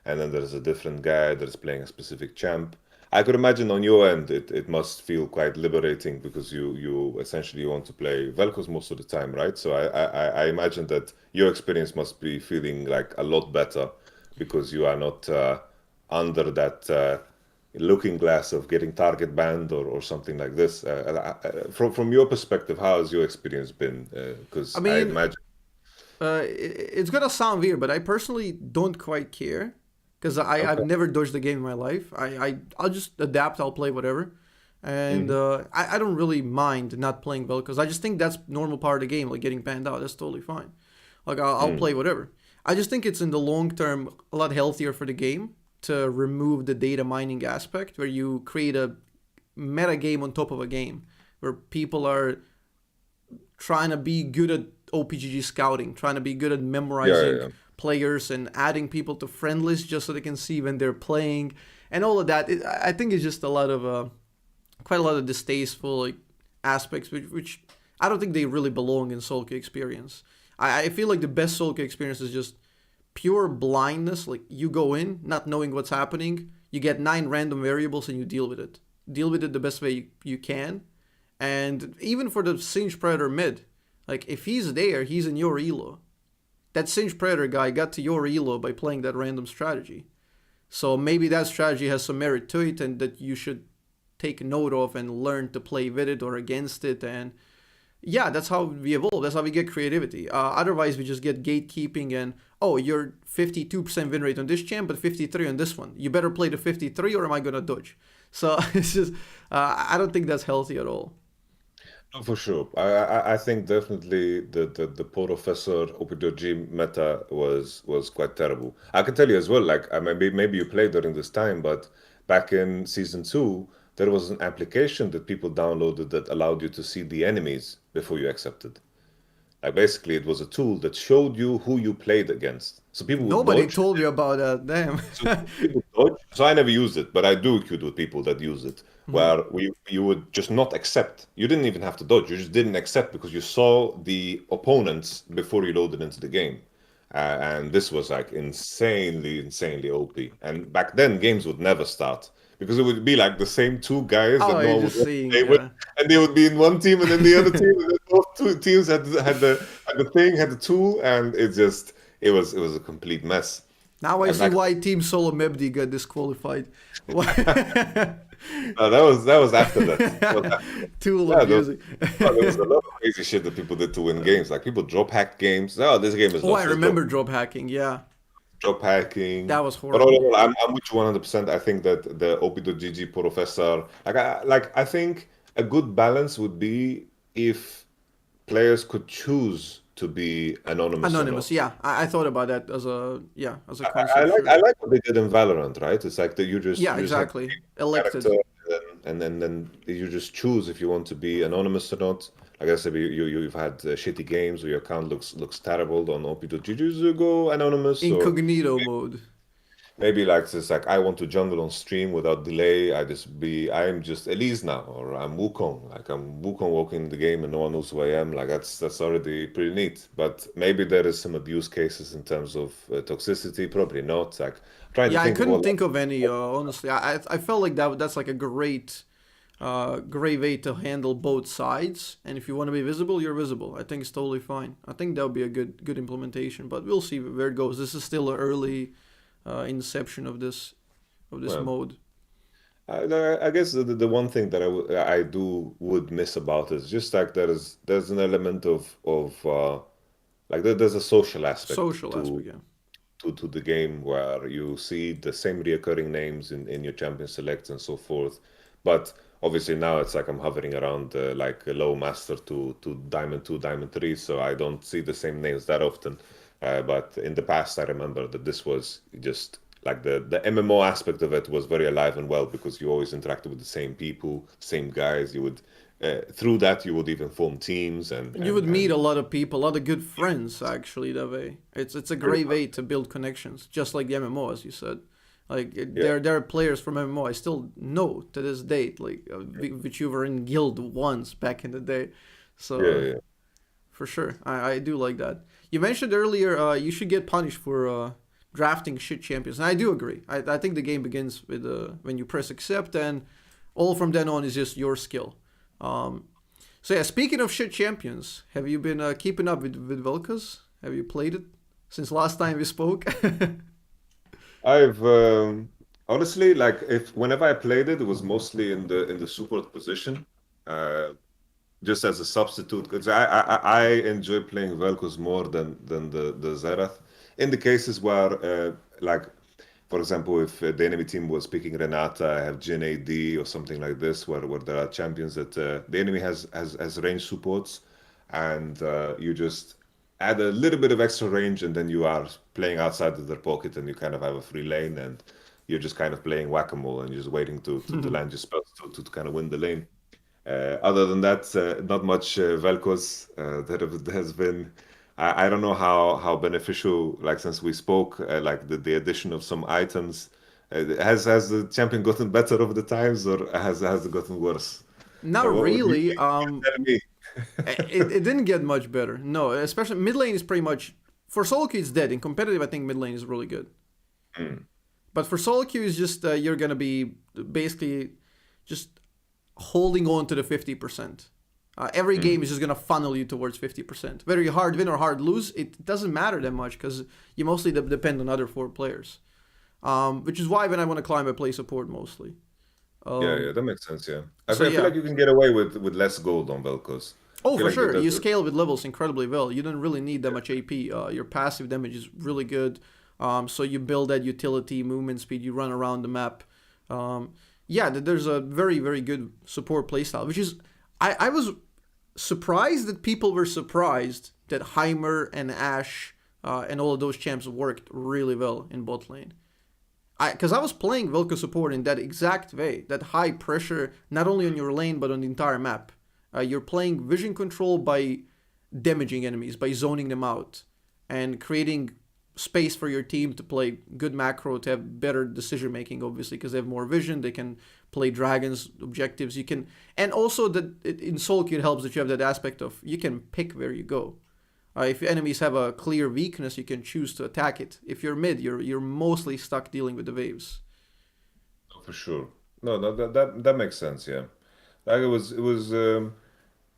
and then there's a different guy that is playing a specific champ. I could imagine on your end it must feel quite liberating because you essentially want to play Vel'Koz most of the time, right? So I imagine that your experience must be feeling like a lot better because you are not under that looking glass of getting target banned or something like this. From your perspective, how has your experience been? I Because I mean, imagine. it's gonna sound weird, but I personally don't quite care because I've Okay. never dodged a game in my life. I'll just adapt. I'll play whatever, and Hmm. I don't really mind not playing well because I just think that's normal part of the game. Like getting banned out, that's totally fine. Like I'll Mm. play whatever. I just think it's in the long term a lot healthier for the game to remove the data mining aspect where you create a meta game on top of a game where people are trying to be good at OPGG scouting, trying to be good at Yeah, yeah, memorizing yeah. players and adding people to friend lists just so they can see when they're playing and all of that. I think it's just a lot of quite a lot of distasteful like aspects which I don't think they really belong in Soul Queue experience. I feel like the best Soul Queue experience is just pure blindness. Like you go in not knowing what's happening, you get 9 random variables and you deal with it. Deal with it the best way you can, and even for the Singe Predator mid, like if he's there, he's in your elo. that Singe Predator guy got to your elo by playing that random strategy. So maybe that strategy has some merit to it, and that you should take note of and learn to play with it or against it. And yeah, that's how we evolve. That's how we get creativity. Otherwise, we just get gatekeeping and, oh, you're 52% win rate on this champ, but 53 on this one. You better play the 53 or am I going to dodge? So it's just, I don't think that's healthy at all. No, for sure. I think definitely the Professor OP.G meta was quite terrible. I can tell you as well, like maybe you played during this time, but back in season 2, there was an application that people downloaded that allowed you to see the enemies before you accepted. Like basically, it was a tool that showed you who you played against. So people would Nobody dodge. told you about that. Damn. So people dodge. So I never used it, but I do queued with people that use it, where you would just not accept. You didn't even have to dodge. You just didn't accept because you saw the opponents before you loaded into the game. And this was like insanely OP. And back then, games would never start because it would be like the same two guys Oh, that no you're one would just seeing, play with, yeah. and they would be in one team and then the other team, and then both two teams had the tool, and it was a complete mess. Now I And see like why Team Solo Mebdi got disqualified. that was after that. That was after that. Tool Yeah, of music. there was a lot of crazy shit that people did to win games. Like people drop hacked games. Oh, this game is Oh, I lost. Let's remember drop hacking. Yeah, drop hacking. that was But all in horrible. all, I'm with you 100%. I think that the OP.GG Professor, I think a good balance would be if players could choose to be anonymous or not. Anonymous. Yeah, I thought about that as a I concept. like Sure. I like what they did in Valorant, right? It's like that Yeah, you just have exactly. a character, Elected. and then you just choose if you want to be anonymous or not. Like I said, you've had shitty games or your account looks terrible on OP.GG, you go anonymous, or Incognito mode. maybe like it's like I want to jungle on stream without delay. I'm just Elise now, or I'm Wukong. Like I'm Wukong walking the game and no one knows who I am. Like that's already pretty neat. But maybe there is some abuse cases in terms of toxicity. Probably not. Like trying to Yeah, I think of couldn't all. think of any. Honestly, I felt like that's like a great way to handle both sides. And if you want to be visible, you're visible. I think it's totally fine. I think that would be a good implementation. But we'll see where it goes. This is still an early inception of this Well, mode. I guess the one thing that I would miss about it is just like there's an element of like there's a social aspect Social to aspect, yeah. to the game where you see the same reoccurring names in your champion selects and so forth. But obviously now it's like I'm hovering around like a low master to diamond 2, diamond 3, so I don't see the same names that often. But in the past, I remember that this was just like the MMO aspect of it was very alive and well because you always interacted with the same people, same guys. You would through that you would even form teams and And you would meet and a lot of people, a lot of good friends actually that way. It's a pretty great much, way to build connections, just like the MMO as you said. Like yeah, there are players from MMO I still know to this date, like which you were in guild once back in the day. yeah, So yeah. for sure, I do like that. You mentioned earlier you should get punished for drafting shit champions, and I do agree. I think the game begins with when you press accept, and all from then on is just your skill. Um, so yeah, speaking of shit champions, have you been keeping up with Vel'Koz? Have you played it since last time we spoke? I've honestly like if whenever I played it, it was mostly in the support position. Uh, just as a substitute because I enjoy playing Vel'Koz more than the Xerath. In the cases where, like, for example, if the enemy team was picking Renata, I have Jin AD or something like this, where there are champions that the enemy has range supports, and you just add a little bit of extra range, and then you are playing outside of their pocket, and you kind of have a free lane, and you're just kind of playing whack-a-mole, and you're just waiting to land your spells to kind of win the lane. Other than that, not much Vel'Koz that has been. I don't know how beneficial, like since we spoke, like the addition of some items. Has the champion gotten better over the times, or has it gotten worse? Not What would really. you tell me? It didn't get much better. No, especially mid lane is pretty much for solo queue it's dead. In competitive, I think mid lane is really good. Mm. But for solo queue is just you're gonna be basically just holding on to the 50%. Every game is just gonna funnel you towards 50%. Whether you hard win or hard lose, it doesn't matter that much because you mostly depend on other 4 players. Which is why when I want to climb, I play support mostly. Yeah, that makes sense. Yeah, So I feel yeah. like you can get away with less gold on Vel'Koz. I Oh, feel for like sure. You that scale with levels incredibly well. You don't really need that much AP. Your passive damage is really good. So you build that utility, movement speed. You run around the map. Yeah, there's a very, very good support playstyle, which is... I was surprised that people were surprised that Heimer and Ashe and all of those champs worked really well in bot lane. Because I was playing Vel'Koz support in that exact way, that high pressure, not only on your lane, but on the entire map. You're playing vision control by damaging enemies, by zoning them out, and creating space for your team to play good macro, to have better decision making, obviously, because they have more vision, they can play dragons, objectives, you can... And also, that in solo queue it helps that you have that aspect of, you can pick where you go. If enemies have a clear weakness, you can choose to attack it. If you're mid, you're mostly stuck dealing with the waves. for sure. No, that makes sense. Yeah, like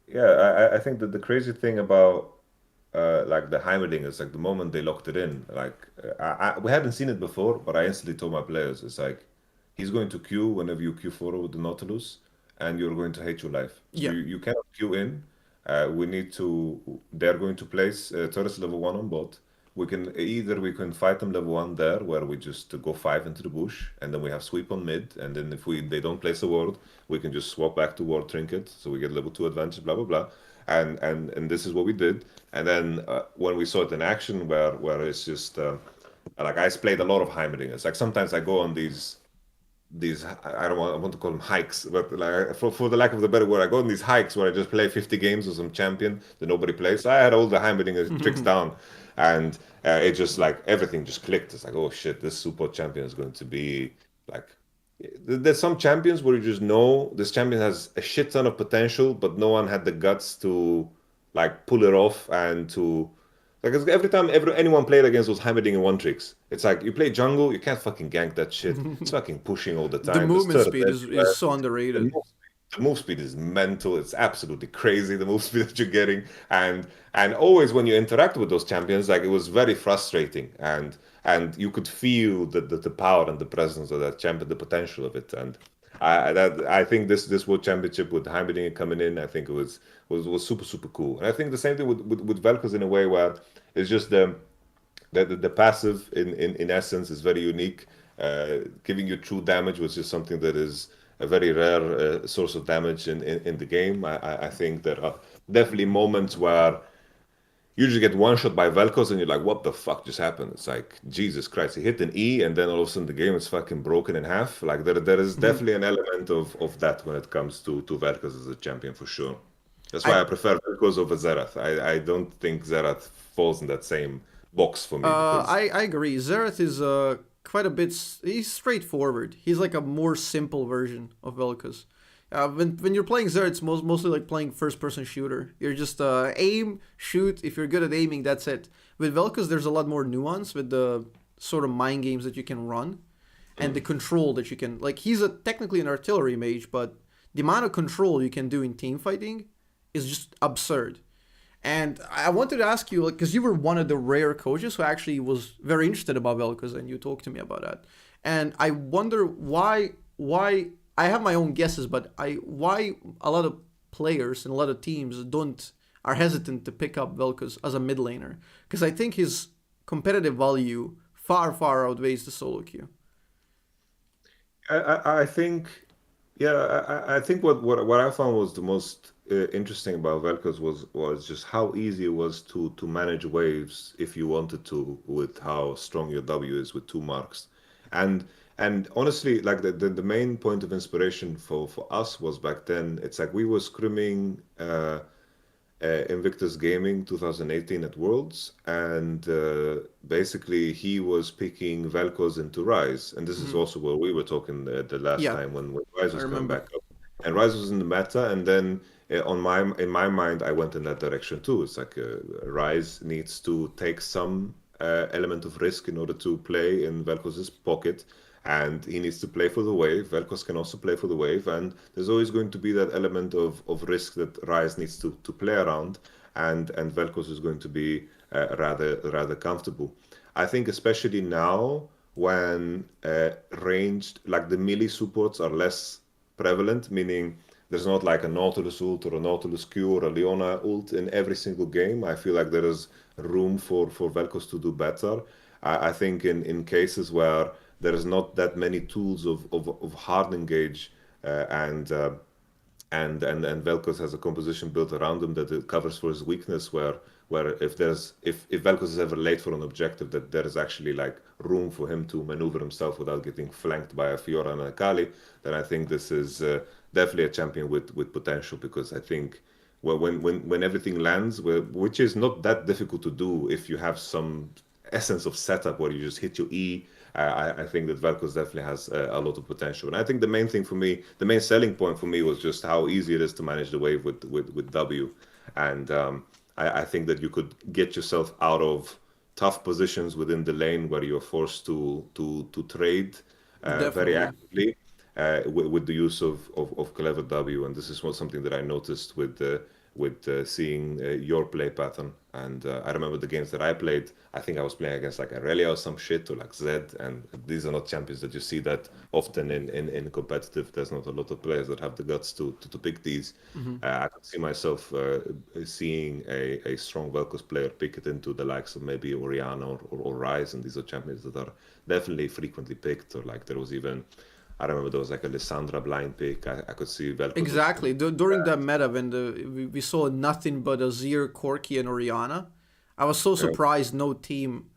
yeah. I think that the crazy thing about like the Heimerling is like the moment they locked it in, like we hadn't seen it before, but I instantly told my players, it's like he's going to queue whenever you queue forward with the Nautilus, and you're going to hate your life. So Yeah. you cannot queue in. We need to. They're going to place turrets level 1 on bot. We can fight them level 1 there, where we just go 5 into the bush, and then we have sweep on mid, and then if they don't place a ward, we can just swap back to ward trinket, so we get level 2 advantage, blah blah blah, and this is what we did. And then when we saw it in action, where it's just like I played a lot of Heimerdingers. Like sometimes I go on these I don't want, I want to call them hikes, but like for the lack of the better word, I go on these hikes where I just play 50 games with some champion that nobody plays. So I had all the Heimerdinger tricks down, and it just like everything just clicked. It's like, oh shit, this support champion is going to be like. There's some champions where you just know this champion has a shit ton of potential, but no one had the guts to like pull it off and to like 'cause every time anyone played against those Heimerdinger one tricks, it's like you play jungle, you can't fucking gank that shit. It's fucking pushing all the The time. There's movement turret speed is everywhere. so The underrated. move, the move speed is mental. It's absolutely crazy the move speed that you're getting, and always when you interact with those champions, like it was very frustrating, and you could feel the power and the presence of that champion, the potential of it, and I think this World Championship with Heimerdinger coming in, I think it was super super cool, and I think the same thing with Vel'Koz in a way where it's just the passive in essence is very unique. Giving you true damage, which is something that is a very rare source of damage in the game. I think there are definitely moments where you just get one shot by Vel'Koz and you're like, what the fuck just happened? It's like, Jesus Christ, he hit an E and then all of a sudden the game is fucking broken in half. Like there is definitely an element of that when it comes to Vel'Koz as a champion for sure. That's why I I prefer Vel'Koz over Xerath. I don't think Xerath falls in that same box for me because I agree. Xerath is quite a bit. He's straightforward. He's like a more simple version of Vel'Koz. When you're playing Xerath, it's mostly like playing first person shooter. You're just aim, shoot. If you're good at aiming, that's it. With Vel'Koz, there's a lot more nuance with the sort of mind games that you can run, and the control that you can like. He's technically an artillery mage, but the amount of control you can do in team fighting is just absurd. And I wanted to ask you, like, because you were one of the rare coaches who actually was very interested about Vel'Koz, and you talked to me about that. And I wonder why I have my own guesses, but why a lot of players and a lot of teams are hesitant to pick up Vel'Koz as a mid laner, because I think his competitive value far outweighs the solo queue. I think, yeah, I think what I found was the most interesting about Vel'Koz was just how easy it was to manage waves if you wanted to, with how strong your W is with 2 marks, and and honestly, like the main point of inspiration for us was back then. It's like we were scrimming Invictus Gaming 2018 at Worlds, and basically he was picking Vel'Koz into Rise, and this is Mhm. also where we were talking the last Yeah, time when Rise I was coming remember. back up, and Rise was in the meta, and then in my mind I went in that direction too. It's like Rise needs to take some element of risk in order to play in Vel'Koz's pocket, and he needs to play for the wave. Vel'Koz can also play for the wave, and there's always going to be that element of risk that Riot needs to play around, and Vel'Koz is going to be rather comfortable. I think especially now when ranged, like the melee supports are less prevalent, meaning there's not like a Nautilus ult or a Nautilus Q or a Leona ult in every single game. I feel like there is room for Vel'Koz to do better. I think in cases where there is not that many tools of hard engage and Vel'Koz has a composition built around him that it covers for his weakness where if Vel'Koz is ever late for an objective, that there is actually like room for him to maneuver himself without getting flanked by a Fiora and a Kali, then I think this is definitely a champion with potential, because I think when everything lands, which is not that difficult to do if you have some essence of setup where you just hit your E. I think that Vel'Koz definitely has a lot of potential. And I think the main thing for me, the main selling point for me was just how easy it is to manage the wave with W. And I think that you could get yourself out of tough positions within the lane where you're forced to trade very Definitely. actively with the use of clever W. And this is something that I noticed with seeing your play pattern. And I remember the games that I played, I think I was playing against like Aurelia or some shit, or like Zed, and these are not champions that you see that often in competitive. There's not a lot of players that have the guts to pick these. I could see myself seeing a strong Vel'Koz player pick it into the likes of maybe Orianna or Ryze, and these are champions that are definitely frequently picked. Or like there was even, I remember there was like a Lissandra blind pick. I could see Vel'Koz. Exactly. During that meta, when we saw nothing but Azir, Corki, and Orianna, I was so surprised no team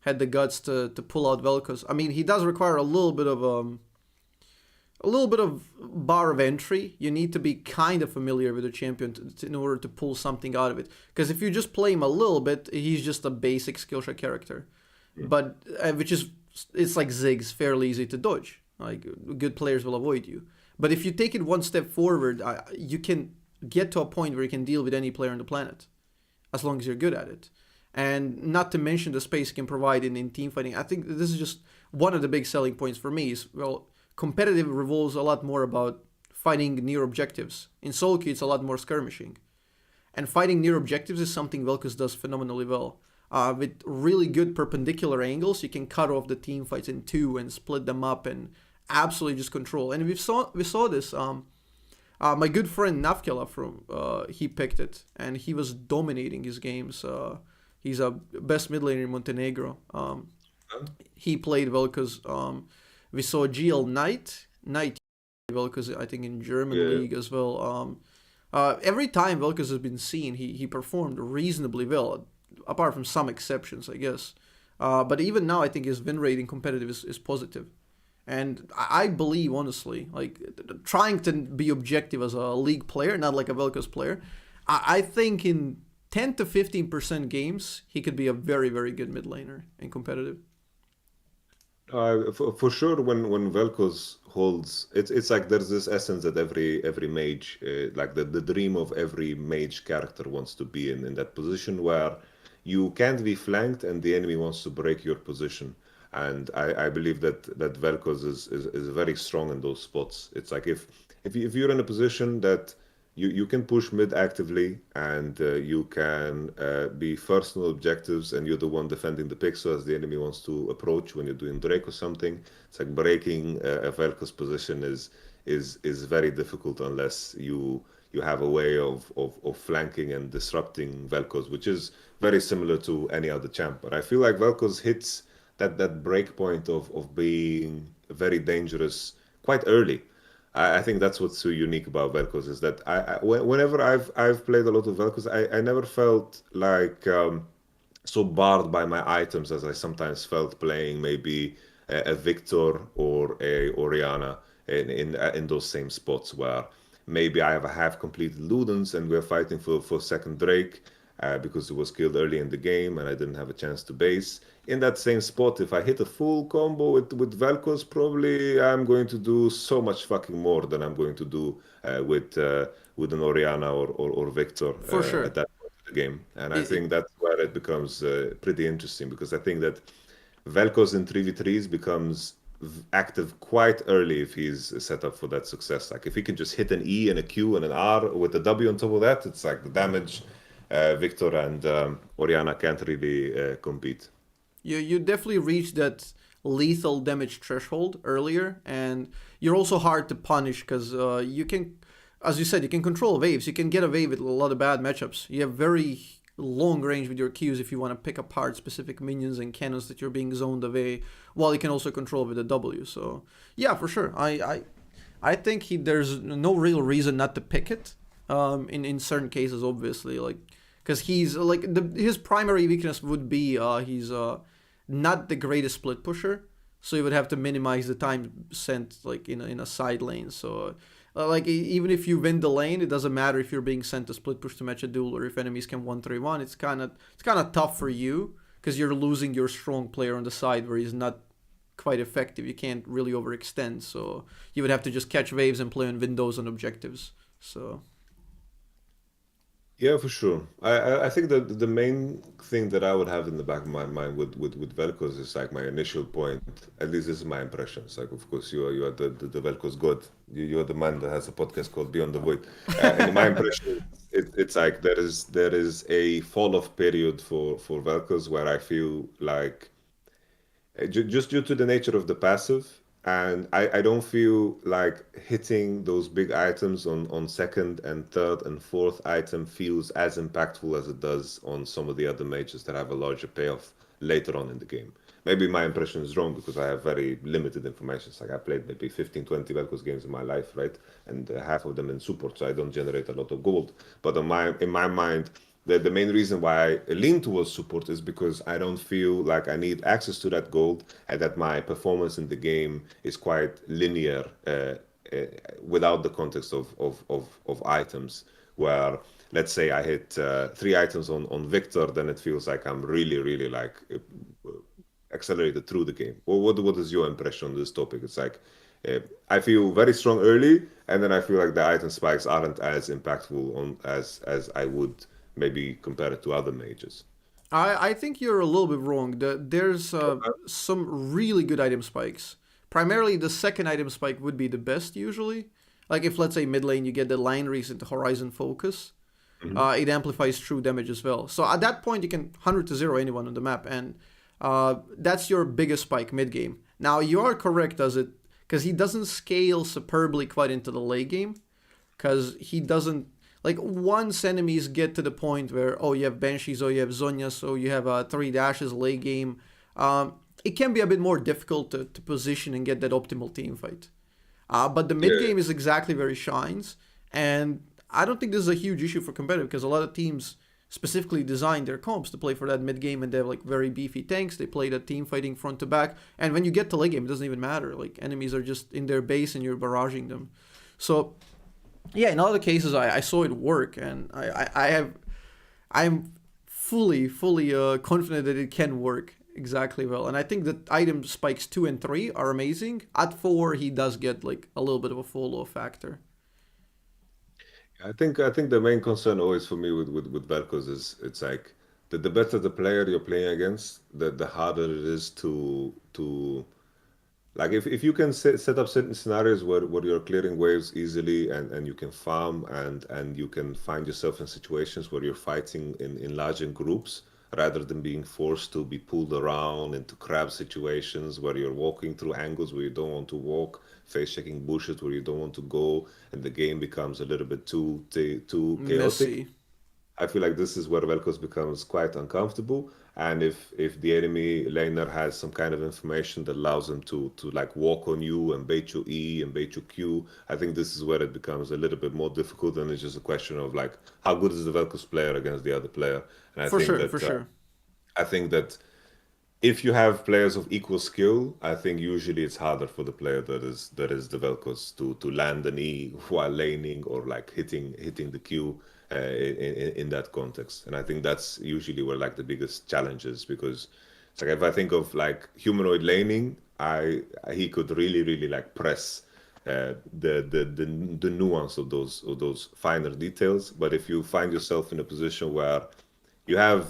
had the guts to pull out Vel'Koz. I mean, he does require a little bit of bar of entry. You need to be kind of familiar with the champion in order to pull something out of it. Because if you just play him a little bit, he's just a basic skillshot character. But it's like Ziggs, fairly easy to dodge. Like, good players will avoid you. But if you take it one step forward, you can get to a point where you can deal with any player on the planet, as long as you're good at it. And not to mention the space you can provide in team fighting. I think this is just one of the big selling points for me is, well, competitive revolves a lot more about fighting near objectives. In solo queue, it's a lot more skirmishing. And fighting near objectives is something Vel'Koz does phenomenally well. With really good perpendicular angles, you can cut off the team fights in two and split them up and absolutely just control. And we saw this. My good friend Navkela he picked it, and he was dominating his games. He's a best mid laner in Montenegro. He played Vel'Koz. We saw GL Knight Vel'Koz, I think, in German league as well. Every time Vel'Koz has been seen, he performed reasonably well, apart from some exceptions, I guess. But even now, I think his win rate in competitive is positive. And I believe, honestly, like, trying to be objective as a league player, not like a Vel'Koz player, I think in 10 to 15% games, he could be a very, very good mid laner in competitive. For sure, when Vel'Koz holds, it's like there's this essence that every mage, like the dream of every mage character wants to be in that position where you can't be flanked and the enemy wants to break your position. And I believe that Vel'Koz is very strong in those spots. It's like if you're in a position that you can push mid actively and you can be first on objectives and you're the one defending the pixel as the enemy wants to approach when you're doing Drake or something. It's like breaking a Vel'Koz position is very difficult unless you have a way of flanking and disrupting Vel'Koz, which is very similar to any other champ. But I feel like Vel'Koz hits that break point of being very dangerous quite early. I think that's what's so unique about Vel'Koz is that whenever I've played a lot of Vel'Koz, I never felt like so barred by my items as I sometimes felt playing maybe a Victor or a Orianna in those same spots where maybe I have a half completed Ludens and we're fighting for second Drake because it was killed early in the game and I didn't have a chance to base. In that same spot, if I hit a full combo with Vel'Koz, probably I'm going to do so much fucking more than I'm going to do with an Orianna or Victor For sure. at that point of the game. And I think that's where it becomes pretty interesting because I think that Vel'Koz in 3v3s becomes active quite early if he's set up for that success. Like if he can just hit an E and a Q and an R with a W on top of that, it's like the damage. Victor and Oriana can't really compete. You definitely reached that lethal damage threshold earlier, and you're also hard to punish because you can, as you said, you can control waves. You can get away with a lot of bad matchups. You have very long range with your Qs if you want to pick apart specific minions and cannons that you're being zoned away, while you can also control with a W. So yeah, for sure. I think there's no real reason not to pick it. In certain cases, obviously, like because he's like his primary weakness would be he's not the greatest split pusher, so you would have to minimize the time sent like in a side lane. So like even if you win the lane, it doesn't matter if you're being sent to split push to match a duel or if enemies can 1-3-1. It's kind of tough for you because you're losing your strong player on the side where he's not quite effective. You can't really overextend, so you would have to just catch waves and play on windows and objectives. So Yeah, for sure. I think that the main thing that I would have in the back of my mind with Vel'Koz is like my initial point. At least this is my impression. It's like, of course, you are the Vel'Koz god. You are the man that has a podcast called Beyond the Void. And in my impression, it's like there is a fall off period for Vel'Koz where I feel like just due to the nature of the passive. And I don't feel like hitting those big items on second and third and fourth item feels as impactful as it does on some of the other mages that have a larger payoff later on in the game. Maybe my impression is wrong because I have very limited information. It's like I played maybe 15, 20 Vel'Koz games in my life, right? And half of them in support, so I don't generate a lot of gold. But in my mind, the main reason why I lean towards support is because I don't feel like I need access to that gold and that my performance in the game is quite linear without the context of items. Where let's say I hit 3 items on Victor, then it feels like I'm really like accelerated through the game. Well, what is your impression on this topic? It's like I feel very strong early, and then I feel like the item spikes aren't as impactful as I would maybe compare it to other mages. I think you're a little bit wrong. There's some really good item spikes. Primarily, the second item spike would be the best usually. Like if let's say mid lane you get the line reach into Horizon Focus, it amplifies true damage as well. So at that point you can 100 to 0 anyone on the map, and that's your biggest spike mid game. Now you are correct as it because he doesn't scale superbly quite into the late game because he doesn't. Like once enemies get to the point where you have Banshees or you have Zhonya, so you have 3 dashes late game, it can be a bit more difficult to position and get that optimal team fight. But the mid game is exactly where he shines, and I don't think this is a huge issue for competitive because a lot of teams specifically design their comps to play for that mid game, and they have like very beefy tanks. They play that team fighting front to back, and when you get to late game, it doesn't even matter. Like enemies are just in their base and you're barraging them. So yeah, in other cases, I saw it work, and I'm fully confident that it can work exactly well. And I think that item spikes 2 and 3 are amazing. At 4, he does get like a little bit of a fall off factor. I think the main concern always for me with Vel'Koz is it's like the better the player you're playing against, the harder it is to like if you can set up certain scenarios where you're clearing waves easily and you can farm and you can find yourself in situations where you're fighting in larger groups rather than being forced to be pulled around into crab situations where you're walking through angles where you don't want to walk, face checking bushes where you don't want to go, and the game becomes a little bit too chaotic. Messy. I feel like this is where Vel'Koz becomes quite uncomfortable. And if the enemy laner has some kind of information that allows them to like walk on you and bait your E and bait your Q, I think this is where it becomes a little bit more difficult, and it's just a question of like how good is the Vel'Koz player against the other player. And For sure. I think that if you have players of equal skill, I think usually it's harder for the player that is the Vel'Koz to land an E while laning or like hitting the Q in that context. And I think that's usually where like the biggest challenge is, because it's like if I think of like humanoid laning, he could really like press the nuance of those finer details. But if you find yourself in a position where you have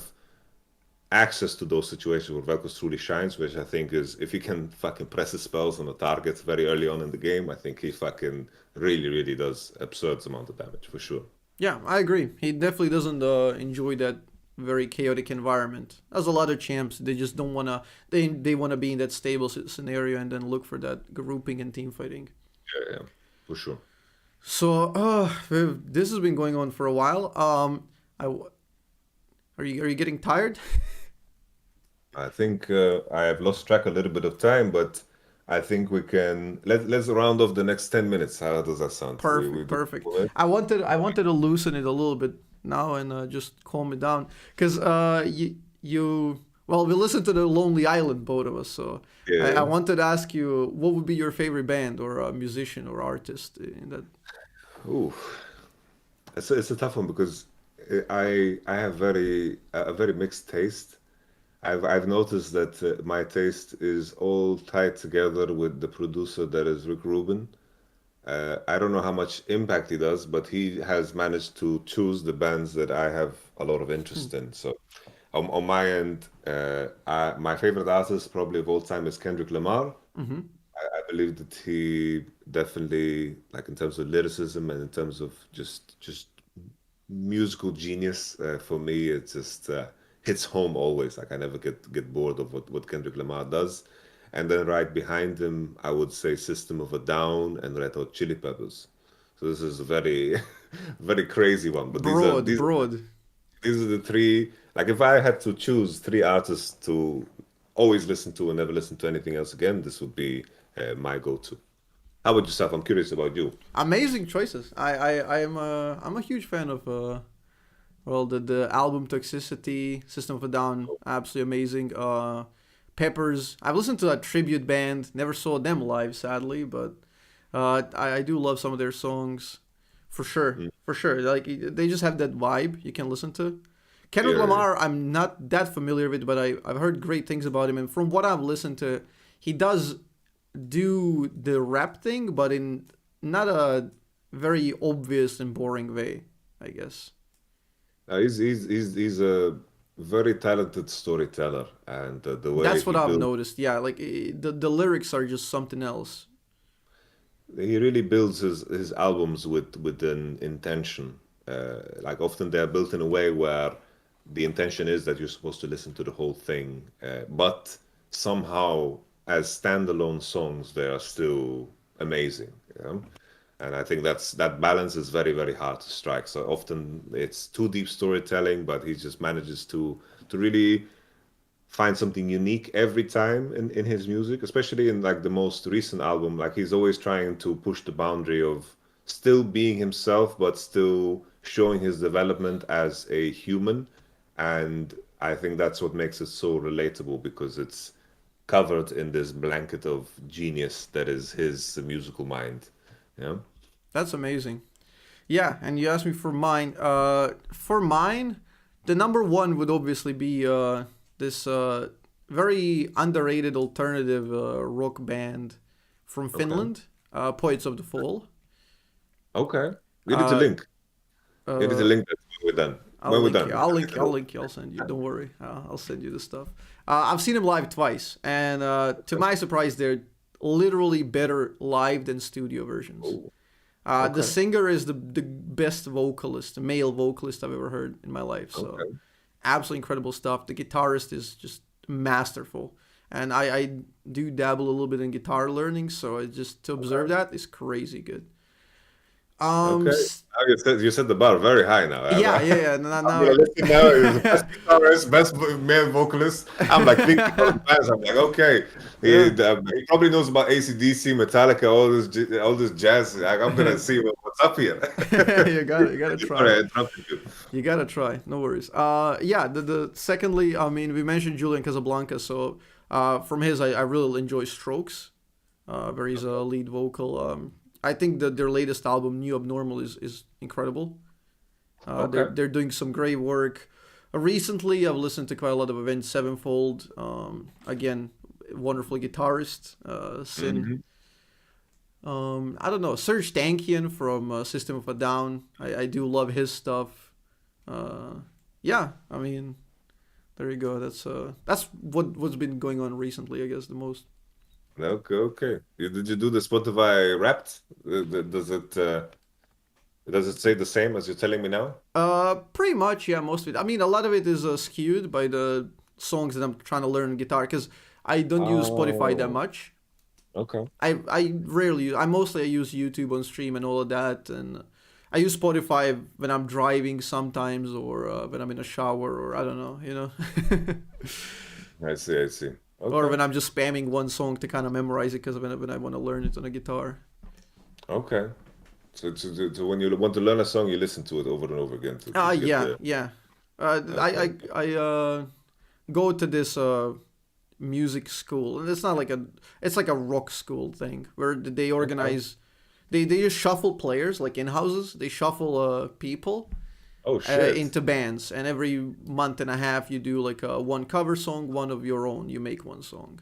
access to those situations where Vel'Koz truly shines, which I think is if he can fucking press his spells on a target very early on in the game, I think he fucking really, really does absurd amount of damage for sure. Yeah, I agree. He definitely doesn't enjoy that very chaotic environment. As a lot of champs, they just don't wanna. They wanna be in that stable scenario and then look for that grouping and team fighting. Yeah, yeah, for sure. So, this has been going on for a while. Are you getting tired? I think I have lost track a little bit of time, but I think we can let's round off the next 10 minutes. How does that sound? We Perfect, do perfect. it? I wanted to loosen it a little bit now and just calm it down, because well, we listened to the Lonely Island, both of us. So Yeah, I yeah. wanted to ask you, what would be your favorite band or musician or artist in that? Ooh, it's a tough one because I have a very mixed taste. I've noticed that my taste is all tied together with the producer that is Rick Rubin. I don't know how much impact he does, but he has managed to choose the bands that I have a lot of interest in. So on my end, my favorite artist probably of all time is Kendrick Lamar. Mm-hmm. I believe that he definitely, like in terms of lyricism and in terms of just musical genius, for me, it just hits home always. Like I never get bored of what Kendrick Lamar does. And then right behind him, I would say System of a Down and Red Hot Chili Peppers. So this is a very very crazy one. But Broad, broad. these are the three. Like if I had to choose three artists to always listen to and never listen to anything else again, this would be my go-to. How about yourself? I'm curious about you. Amazing choices. I'm a huge fan of well, the album Toxicity, System of a Down, absolutely amazing. Peppers. I've listened to that tribute band. Never saw them live, sadly, but I do love some of their songs, for sure, Mm. for sure. Like they just have that vibe you can listen to. Kendrick Yeah, yeah. Lamar, I'm not that familiar with, but I've heard great things about him, and from what I've listened to, he does do the rap thing, but in not a very obvious and boring way, I guess. He's a very talented storyteller, and the way That's what he I've builds. noticed. Yeah, like the lyrics are just something else. He really builds his albums with an intention. Like often they are built in a way where the intention is that you're supposed to listen to the whole thing, but somehow as standalone songs they are still amazing. You know? And I think that balance is very very hard to strike. So often it's too deep storytelling, but he just manages to really find something unique every time in his music, especially in like the most recent album. Like he's always trying to push the boundary of still being himself, but still showing his development as a human. And I think that's what makes it so relatable because it's covered in this blanket of genius that is his musical mind. Yeah. That's amazing. Yeah, and you asked me for mine. For mine, the number one would obviously be this very underrated alternative rock band from Okay. Finland, Poets of the Fall. Okay. We need to Uh, link. We need to uh, link that when we're done. I'll When we're link you. done. I'll link you. I'll link you. I'll send you. Don't worry. I'll send you the stuff. I've seen him live twice, and to my surprise, they're literally better live than studio versions. Oh, The okay. singer is the best vocalist, the male vocalist I've ever heard in my life. So Okay. absolutely incredible stuff. The guitarist is just masterful. And I do dabble a little bit in guitar learning, so just to observe Okay. that is crazy good. Okay. S- Now you set the bar very high now. yeah, yeah, yeah. Now, I'm gonna listen now. He's the best guitarist, best male vocalist. I'm like thinking about the bands. I'm like, okay, yeah. he probably knows about AC/DC, Metallica, all this jazz. Like, I'm gonna see what's up here. You gotta Sorry, try. I interrupted you. You gotta try. No worries. Yeah. The secondly, I mean, we mentioned Julian Casablanca, so from his, I really enjoy Strokes, where he's a lead vocal. I think that their latest album, New Abnormal, is incredible. Okay. They're doing some great work. Recently, I've listened to quite a lot of Avenged Sevenfold. Again, wonderful guitarist, Sin. Hmm. I don't know, Serge Tankian from System of a Down. I do love his stuff. Uh, yeah, I mean, there you go. That's what's been going on recently, I guess, the most. Okay, okay. Did you do the Spotify Wrapped? Does it say the same as you're telling me now? Pretty much, yeah, most of it. I mean, a lot of it is skewed by the songs that I'm trying to learn guitar because I don't use Spotify that Oh, much. okay. I rarely. I mostly use YouTube on stream and all of that, and I use Spotify when I'm driving sometimes, or when I'm in a shower, or I don't know, I see, I see. or Okay, when I'm just spamming one song to kind of memorize it because when I want to learn it on a guitar. okay. So when you want to learn a song, you listen to it over and over again to get Yeah, the. yeah. Okay. I go to this music school, and it's like a rock school thing where they Okay. organize. They just shuffle players like in houses. They shuffle people Oh shit. into bands, and every month and a half you do like one cover song, one of your own. You make one song.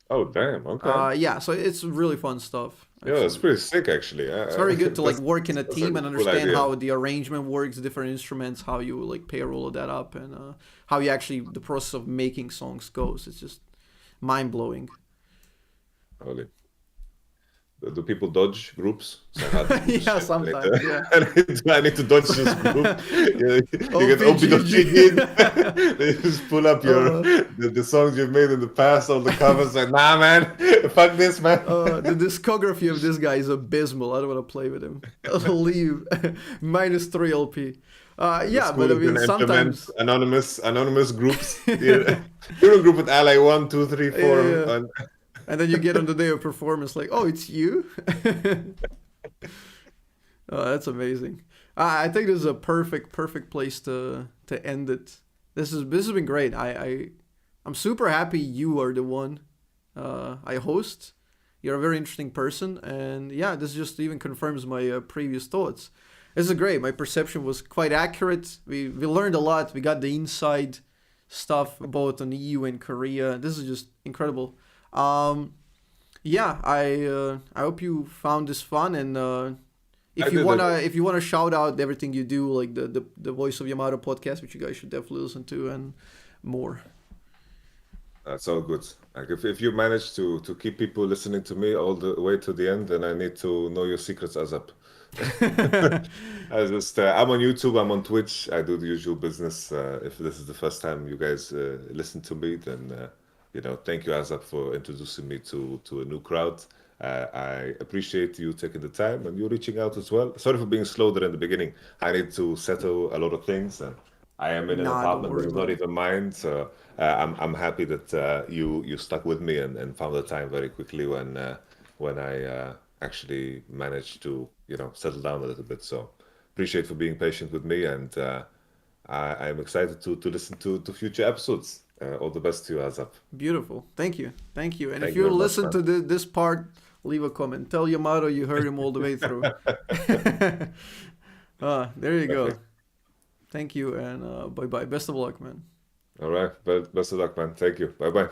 Oh damn. Okay. Yeah, so it's really fun stuff. Yeah, that's pretty sick actually. It's very good to like work in a That's like team a and cool understand idea. how the arrangement works, different instruments, how you like pair all of that up, and how you actually the process of making songs goes. It's just mind blowing. Holy. Do people dodge groups? So how do you Yeah, shit? sometimes. Yeah. I need to dodge this group. You get OPGG. OPGG. They just pull up uh, the songs you've made in the past, all the covers, and nah, man, fuck this, man. the discography of this guy is abysmal. I don't want to play with him. I'll leave. -3 LP. The Yeah, but school I is mean gonna implement sometimes. anonymous groups. You're a group with ally 1, 2, 3, Yeah, 4, yeah. and And then you get on the day of performance, like, oh, it's you. Oh, that's amazing. I think this is a perfect place to end it. This has been great. I'm super happy you are the one I host. You're a very interesting person, and yeah, this just even confirms my previous thoughts. This is great. My perception was quite accurate. We learned a lot. We got the inside stuff both on EU and Korea. This is just incredible. Yeah, I hope you found this fun, and I did it. if you wanna shout out everything you do, like the Voice of Yamato podcast, which you guys should definitely listen to, and more. That's all good. Like if you manage to keep people listening to me all the way to the end, then I need to know your secrets, Azzapp. I'm on YouTube, I'm on Twitch, I do the usual business. If this is the first time you guys listen to me, then thank you, Azzapp, for introducing me to a new crowd. I appreciate you taking the time and you reaching out as well. Sorry for being slow there in the beginning. I need to settle a lot of things, and I am in an Nah, don't apartment that worry is about not it. even mine. So I'm happy that you stuck with me and found the time very quickly when I actually managed to settle down a little bit. So appreciate for being patient with me, and I'm excited to listen to future episodes. All the best to you, Azap. Beautiful. Thank you. And if Thank you you very much, listen man. to this part, leave a comment. Tell Yamato you heard him all the way through. There you go. Perfect. Thank you, and bye bye. Best of luck, man. All right. Best of luck, man. Thank you. Bye bye.